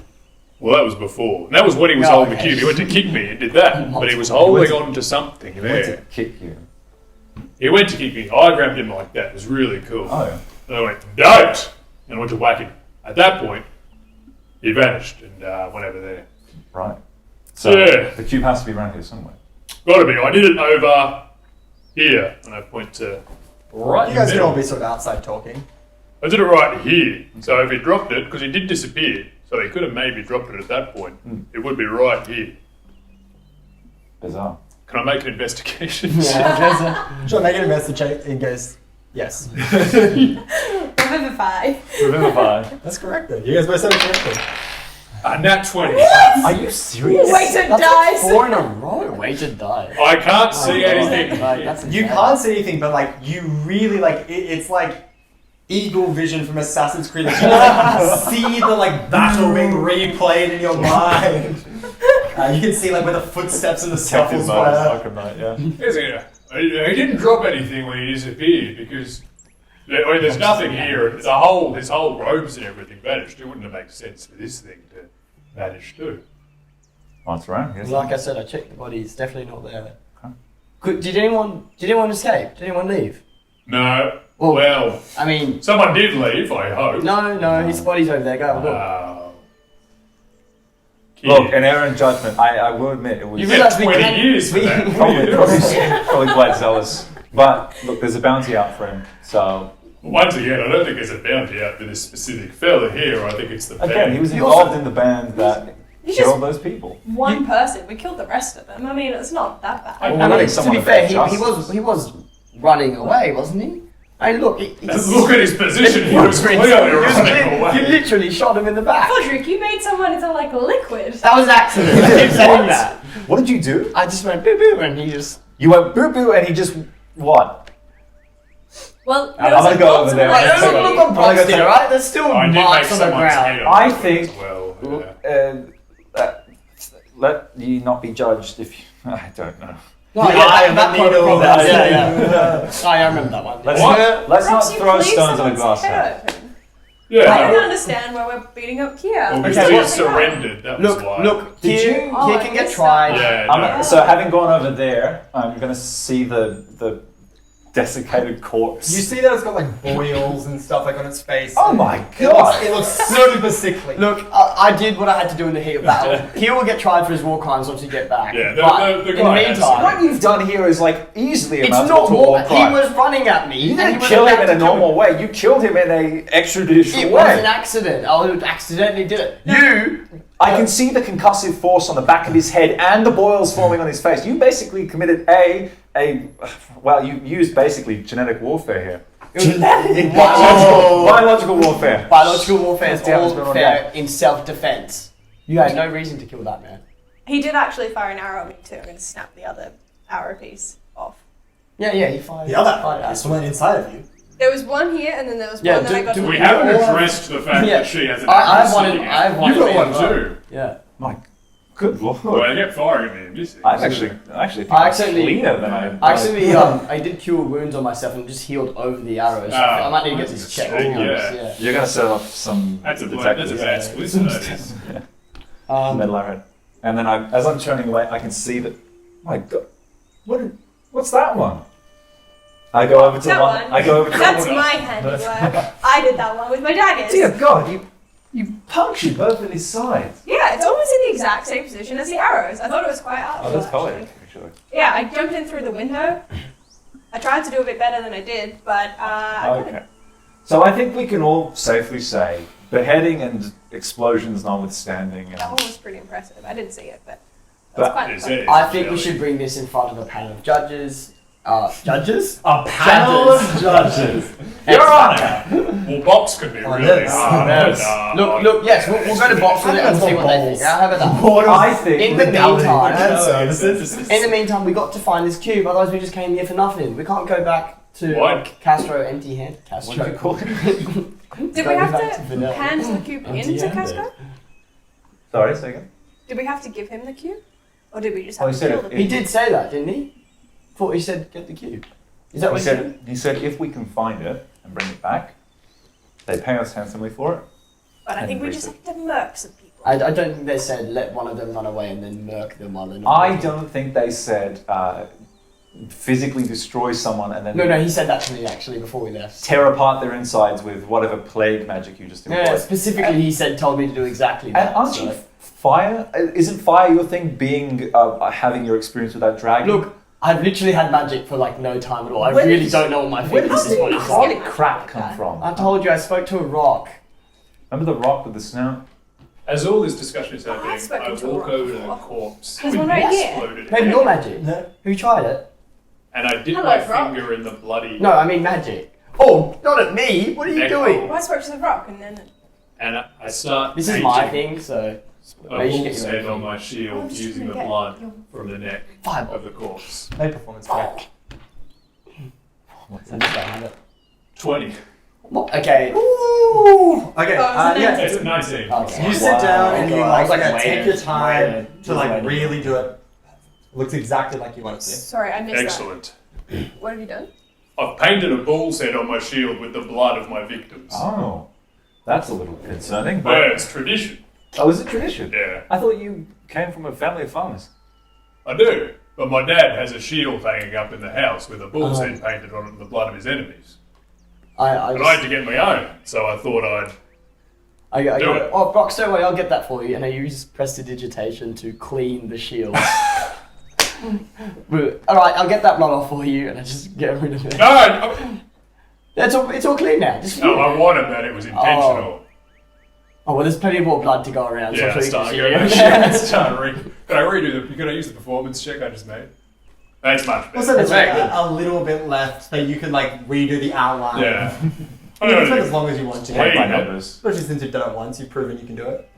Well, that was before. And that was when he was Oh, holding the okay. cube. He went to kick me and did that. But he was holding on to something I went there. to kick you. He went to kick me. I grabbed him like that. It was really cool. Oh, yeah. And I went, don't! And I went to whack him. At that point, he vanished and went over there. Right. So Yeah. the cube has to be around here somewhere. Gotta be. I did it over here. And I point to right You in guys the can all middle. be sort of outside talking. I did it right here. So if he dropped it, because he did disappear, so he could have maybe dropped it at that point, it would be right here. Bizarre. Can I make an investigation? Sure, make an investigate and goes, yes. Revivify. Revivify. That's correct though. You guys both said it correctly. Nat 20. Are you serious? Weighted That's dice. like 4 in a row. Weighted die. I can't see God. anything. Like, that's You insane. can't see anything, but like you really like it's like eagle vision from Assassin's Creed. Like, you like, see the like battle being replayed in your mind. You can see like where the footsteps and the scuffles were. Arkham Knight, yeah. Here's a- He didn't drop anything when he disappeared because there's nothing here. His whole robes and everything vanished. It wouldn't have made sense for this thing to vanish too. Oh, it's around here. Like I said, I checked the body. It's definitely not there. Okay. Did anyone escape? Did anyone leave? No. Well- Well, I mean, someone did leave, I hope. no, his body's over there. Go have a look. Look, an error in judgment. I will admit it was You realize got we 20 can't- years for that. probably quite zealous. But look, there's a bounty out for him. So Once again, I don't think there's a bounty out for this specific fella here. I think it's the again, band. he was involved in the band that He killed just those people. one person. We killed the rest of them. I mean, it's not that bad. I I think mean, to someone be of fair, justice. he was running away, wasn't he? I mean, look, Look at his position. He was clearly running away. You literally shot him in the back. Fodrick, you made someone into like liquid. That was an accident. I keep saying that. What did you do? I just went boo boo, and he just. You went boo boo, and he just what? Well, I'm there was gonna a go bolt over to there. the Wait, right look, side. look what Brock's did, alright? There's still I did make marks on the someone's ground. head I on think- as well. Yeah. Let you not be judged if you, I don't know. No, The eye of the that part needle, that- that's- I remember that one. Let's What? let's not Perhaps you throw cleave stones on a someone's glass head house. open. Yeah. I don't understand why we're beating up Kia. Well, Is because that he what they surrendered. That was Look, why. look, Did here, you- Oh, here I can get missed tried. that. Yeah. No. So having gone over there, I'm gonna see the desiccated corpse. You see that it's got like boils and stuff like on its face. Oh my It looks, god! it looks super sickly. Look, I did what I had to do in the heat of battle. He will get tried for his war crimes once you get back. Yeah, But the in guy the has- meantime, What you've done here is like easily it's amounts not to a war. war He crime. was running at me. You and he didn't was kill him about in a to kill normal me. way. You killed him in a extrajudicial It way. was an accident. I accidentally did it. You. I can see the concussive force on the back of his head and the boils forming on his face. You basically committed well, you used basically genetic warfare here. Biological warfare. Biological warfare is Damn, what's all going on fair in self-defense. You had no reason to kill that man. He did actually fire an arrow at me too. I'm going to snap the other arrow piece off. Yeah, he fired. The other fired is the one inside of you. There was one here, and then there was Yeah, one that I got. do to We the haven't all have- addressed the fact Yeah. that she has an I have arrow one in- sitting I have out. one You've got in one as well. too. Yeah. My Good lord. Well, I kept firing at me and missing. I actually think I I'm accidentally- cleaner than I. I did cure wounds on myself and just healed over the arrows. I might need to get this checked. Yeah. You're gonna set off some That's a detectives. bad split, that is. Metal arrowhead. And then as I'm turning away, I can see that. My God, what's that one? I go over to That one. one? I go over to That's one. my handiwork. I did that one with my daggers. Dear God, you punctured both of his sides. Yeah, it's almost in the exact same position as the arrows. I thought it was quite Oh, artful, that's actually. poetic, actually. Yeah, I jumped in through the window. I tried to do a bit better than I did, but I couldn't. Okay. So I think we can all safely say, beheading and explosions notwithstanding, That one and was pretty impressive. I didn't see it, but that was quite Is impressive. it? I think we should bring this in front of a panel of judges. Judges? A panel of judges. Your Honor. Well, Box could be really this. hard. Look, yes, we'll go to Box with it and see what they think. How about that? Board of I think In the Legality meantime- and services. In the meantime, we got to find this cube, otherwise we just came here for nothing. We can't go back to What? Castro empty-handed. What Castro. do you call it? Did we have to hand the cube into Empty-handed. Casco? Sorry, say again. Did we have to give him the cube? Or did we just Oh, have he to said kill it- the He cube? did say that, didn't he? Thought he said get the cube. Is that what he said? He said if we can find it and bring it back, they pay us handsomely for it. But I think we just have to murk some people. I don't think they said let one of them run away and then murk them while they're not. I working. don't think they said physically destroy someone and then No, he said that to me actually before we left. tear apart their insides with whatever plague magic you just employed. No, specifically he said told me to do exactly that. And aren't so- you fire? Isn't fire your thing? Being having your experience with that dragon. Look, I've literally had magic for like no time at all. I Where really did- don't know what my where fingers did is. What this it's solid like. crap come from? I told you I spoke to a rock. Remember the rock with the snout? As all this discussion is happening, I've spoken I to a walk rock over to the before. corpse. There's with one right the here. exploded Maybe head, your magic. No. Who tried it? And I dip Hello, my Rock. finger in the bloody. No, I mean magic. Oh, not at me. What are you Echo. doing? Well, I spoke to the rock and then... And I start. This is painting my thing, so A Maybe you should bull's get your head own on my I'm shield just using gonna the get blood your- from the neck Fireball. of the corpse. No performance check. I just don't have it. 20. What? Okay. Ooh. Okay. Oh, it's yeah. It's a 19. Okay. You sit down and you I was like, like, take your waiting, time to like waiting. really do it. Looks exactly like you want it to. Sorry, I missed Excellent. that. What have you done? I've painted a bull's head on my shield with the blood of my victims. Oh, that's a little concerning. Yeah, But it's tradition. oh, is it tradition? Yeah, I thought you came from a family of farmers. I do. But my dad has a shield hanging up in the house with a bull's head painted on it with the blood of his enemies. I And I had to get my own, so I thought I'd. go, Do it. oh, Brox, don't worry, I'll get that for you. And I use prestidigitation to clean the shield. Alright, I'll get that blood off for you, and I just get rid of it. No, I, It's all clean now. Just no, I wanted that. It was intentional. Oh, well, there's plenty more blood to go around. Yeah, so it's I'm starting sure to you go. can It's starting to ring. Can I redo the? Can I use the performance check I just made? That's much better. Also, there's Very like good. a little bit left that you could like redo the outline. Yeah. I You can know. spend as long as you want to. Wait. By numbers. Especially since you've done it once, you've proven you can do it.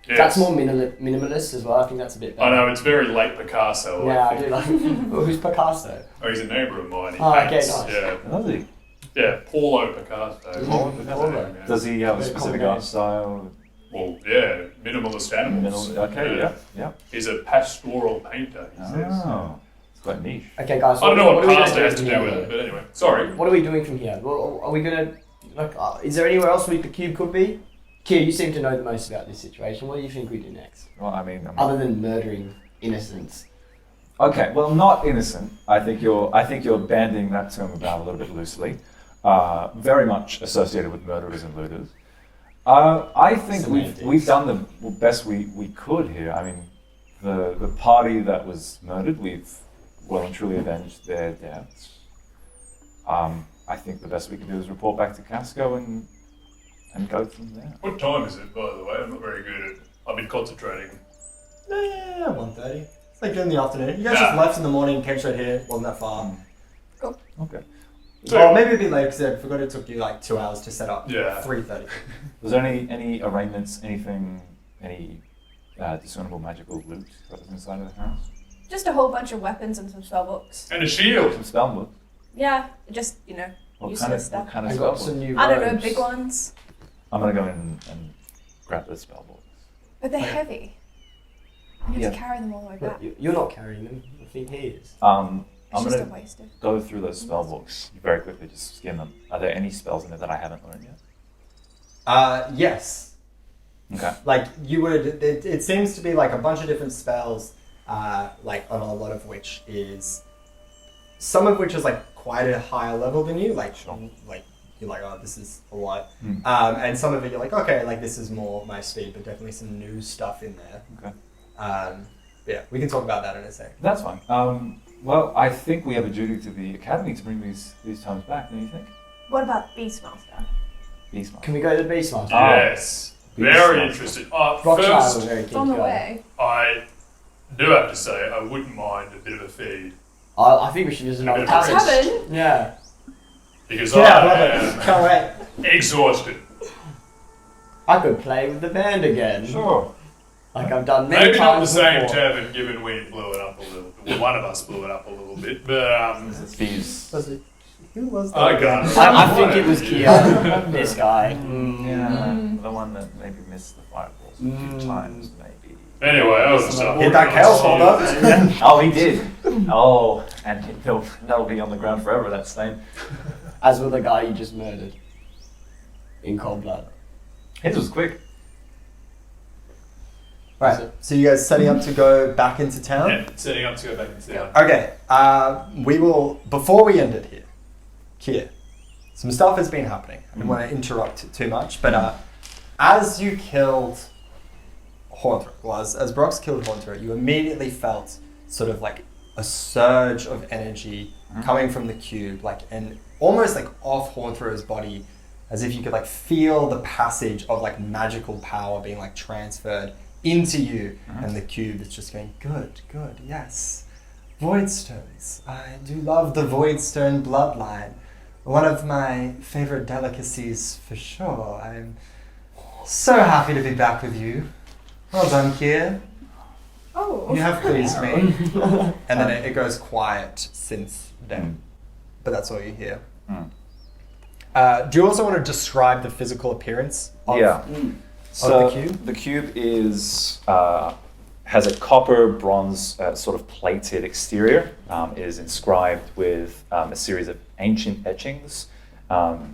Yes. That's more minimalist as well. I think that's a bit better. I know, it's very late Picasso. Yeah, I think. do like. Well, who's Picasso? Oh, he's a neighbour of mine. He Oh, okay, paints. nice. Yeah, Lovely. yeah, Paulo Picasso. Paulo Picasso. Yeah. Does he have a Very specific common art style? Well, yeah, minimalist animals. Okay, yeah. He's a pastoral painter, he says. Oh, it's quite niche. Okay, guys. I don't know what are we pasta gonna has do to from do with here, it, but anyway. Sorry. though? What are we doing from here? Well, are we gonna like? Is there anywhere else the cube could be? Kier, you seem to know the most about this situation. What do you think we do next, Well, I mean, other than murdering innocents? okay. Well, not innocent. I think you're bandying that term about a little bit loosely. Very much associated with murderers and looters. I think Semantics. we've done the best we could here. I mean, the party that was murdered, we've well and truly avenged their deaths. I think the best we can do is report back to Casco and go from there. What time is it, by the way? I'm not very good at. I've been concentrating. Yeah, 1:30. It's like in the afternoon. You guys Yeah. just left in the morning, came straight here. Wasn't that far. Okay. Well, maybe a bit late because I forgot it took you like 2 hours to set up. Yeah. 3:30. Was there any arrangements, any discernible magical loot that was inside of the house? Just a whole bunch of weapons and some spellbooks. And a shield. Some spell books. Yeah, just, What useless kind of stuff. what kind of I spell got some books? new. I don't know, robes. big ones. I'm gonna go in and grab the spell books. But they're heavy. You have to Yeah. carry them all the way back. You're not carrying them. I think he is. I'm It's just a gonna waste of. go through those spell books very quickly, just skim them. Are there any spells in there that I haven't learned yet? Yes. Okay. Like you would, it seems to be like a bunch of different spells, like on a lot of which is, some of which is like quite a higher level than you, like you're like, oh, this is a lot, and some of it you're like, okay, like this is more my speed, but definitely some new stuff in there. Okay. Yeah, we can talk about that in a sec. That's fine. Well, I think we have a duty to the academy to bring these tomes back. Don't you think? What about Beastmaster? Beastmaster. Can we go to the Beastmaster? Yes. Very Beastmaster. interested. Rock Child was First, very keen It's on to the go. way. I do have to say, I wouldn't mind a bit of a feed. I think we should use another Tavern. tavern. Tavern? Yeah. Because Yeah, I I love am it. Can't wait. exhausted. I could play with the band again. Sure. Like I've done many Maybe not the times same before. tavern, given we blew it up a little. Well, one of us blew it up a little bit, but These. Was it? Who was that? I got it. I think it was Kia, this guy. Yeah. The one that maybe missed the fireballs a few times, maybe. Anyway, I was just Hit that chaos ball, though. Oh, he did. Oh, and that'll be on the ground forever. That stain. As with the guy you just murdered. In cold blood. His was quick. Right. So you guys setting up to go back into town? Yeah, setting up to go back into town. Okay, we will, before we end it here, Kier, some stuff has been happening. I don't want to interrupt it too much, but as you killed Haunter, well, as Brox killed Haunter, you immediately felt sort of like a surge of energy coming from the cube, like, and almost like off Haunter's body, as if you could like feel the passage of like magical power being like transferred into you, and the cube is just going, good, yes. Voidstones. I do love the Voidstone bloodline. One of my favorite delicacies for sure. I'm so happy to be back with you. Well done, Kier. Oh. You have pleased me. And then it goes quiet since then. But that's all you hear. Do you also want to describe the physical appearance of So the cube? The cube is has a copper bronze sort of plated exterior. It is inscribed with a series of ancient etchings.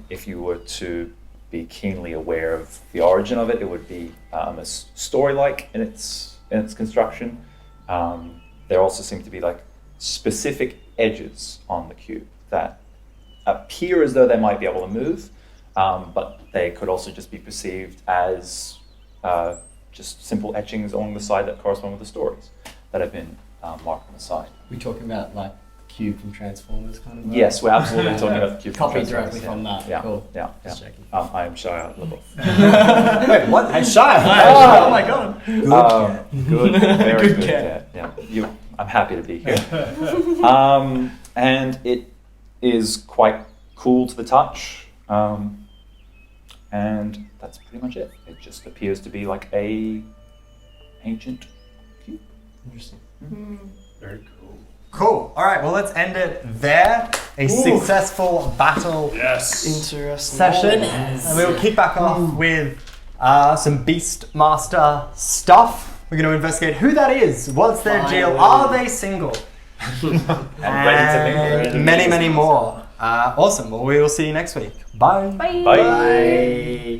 If you were to be keenly aware of the origin of it, it would be story-like in its construction. There also seem to be like specific edges on the cube that appear as though they might be able to move. But they could also just be perceived as just simple etchings along the side that correspond with the stories that have been marked on the side. We talking about like cube from Transformers kind of? Yes, we're absolutely talking about the cube. Copy Transformers, directly yeah. from that. Yeah, Cool. yeah. Just checking. I am shy out of the book. Wait, what? I'm shy. Oh my god. Good, very Good good. cat. Yeah. I'm happy to be here. And it is quite cool to the touch. And that's pretty much it. It just appears to be like a ancient cube. Interesting. Very cool. Cool. All right, well, let's end it there. A successful battle Yes. Interesting. session. And we'll kick back off with some Beastmaster stuff. We're going to investigate who that is. What's their deal? Finally. Are they single? ready to And many more. Awesome. Well, we will see you next week. Bye. Bye. Bye. Bye.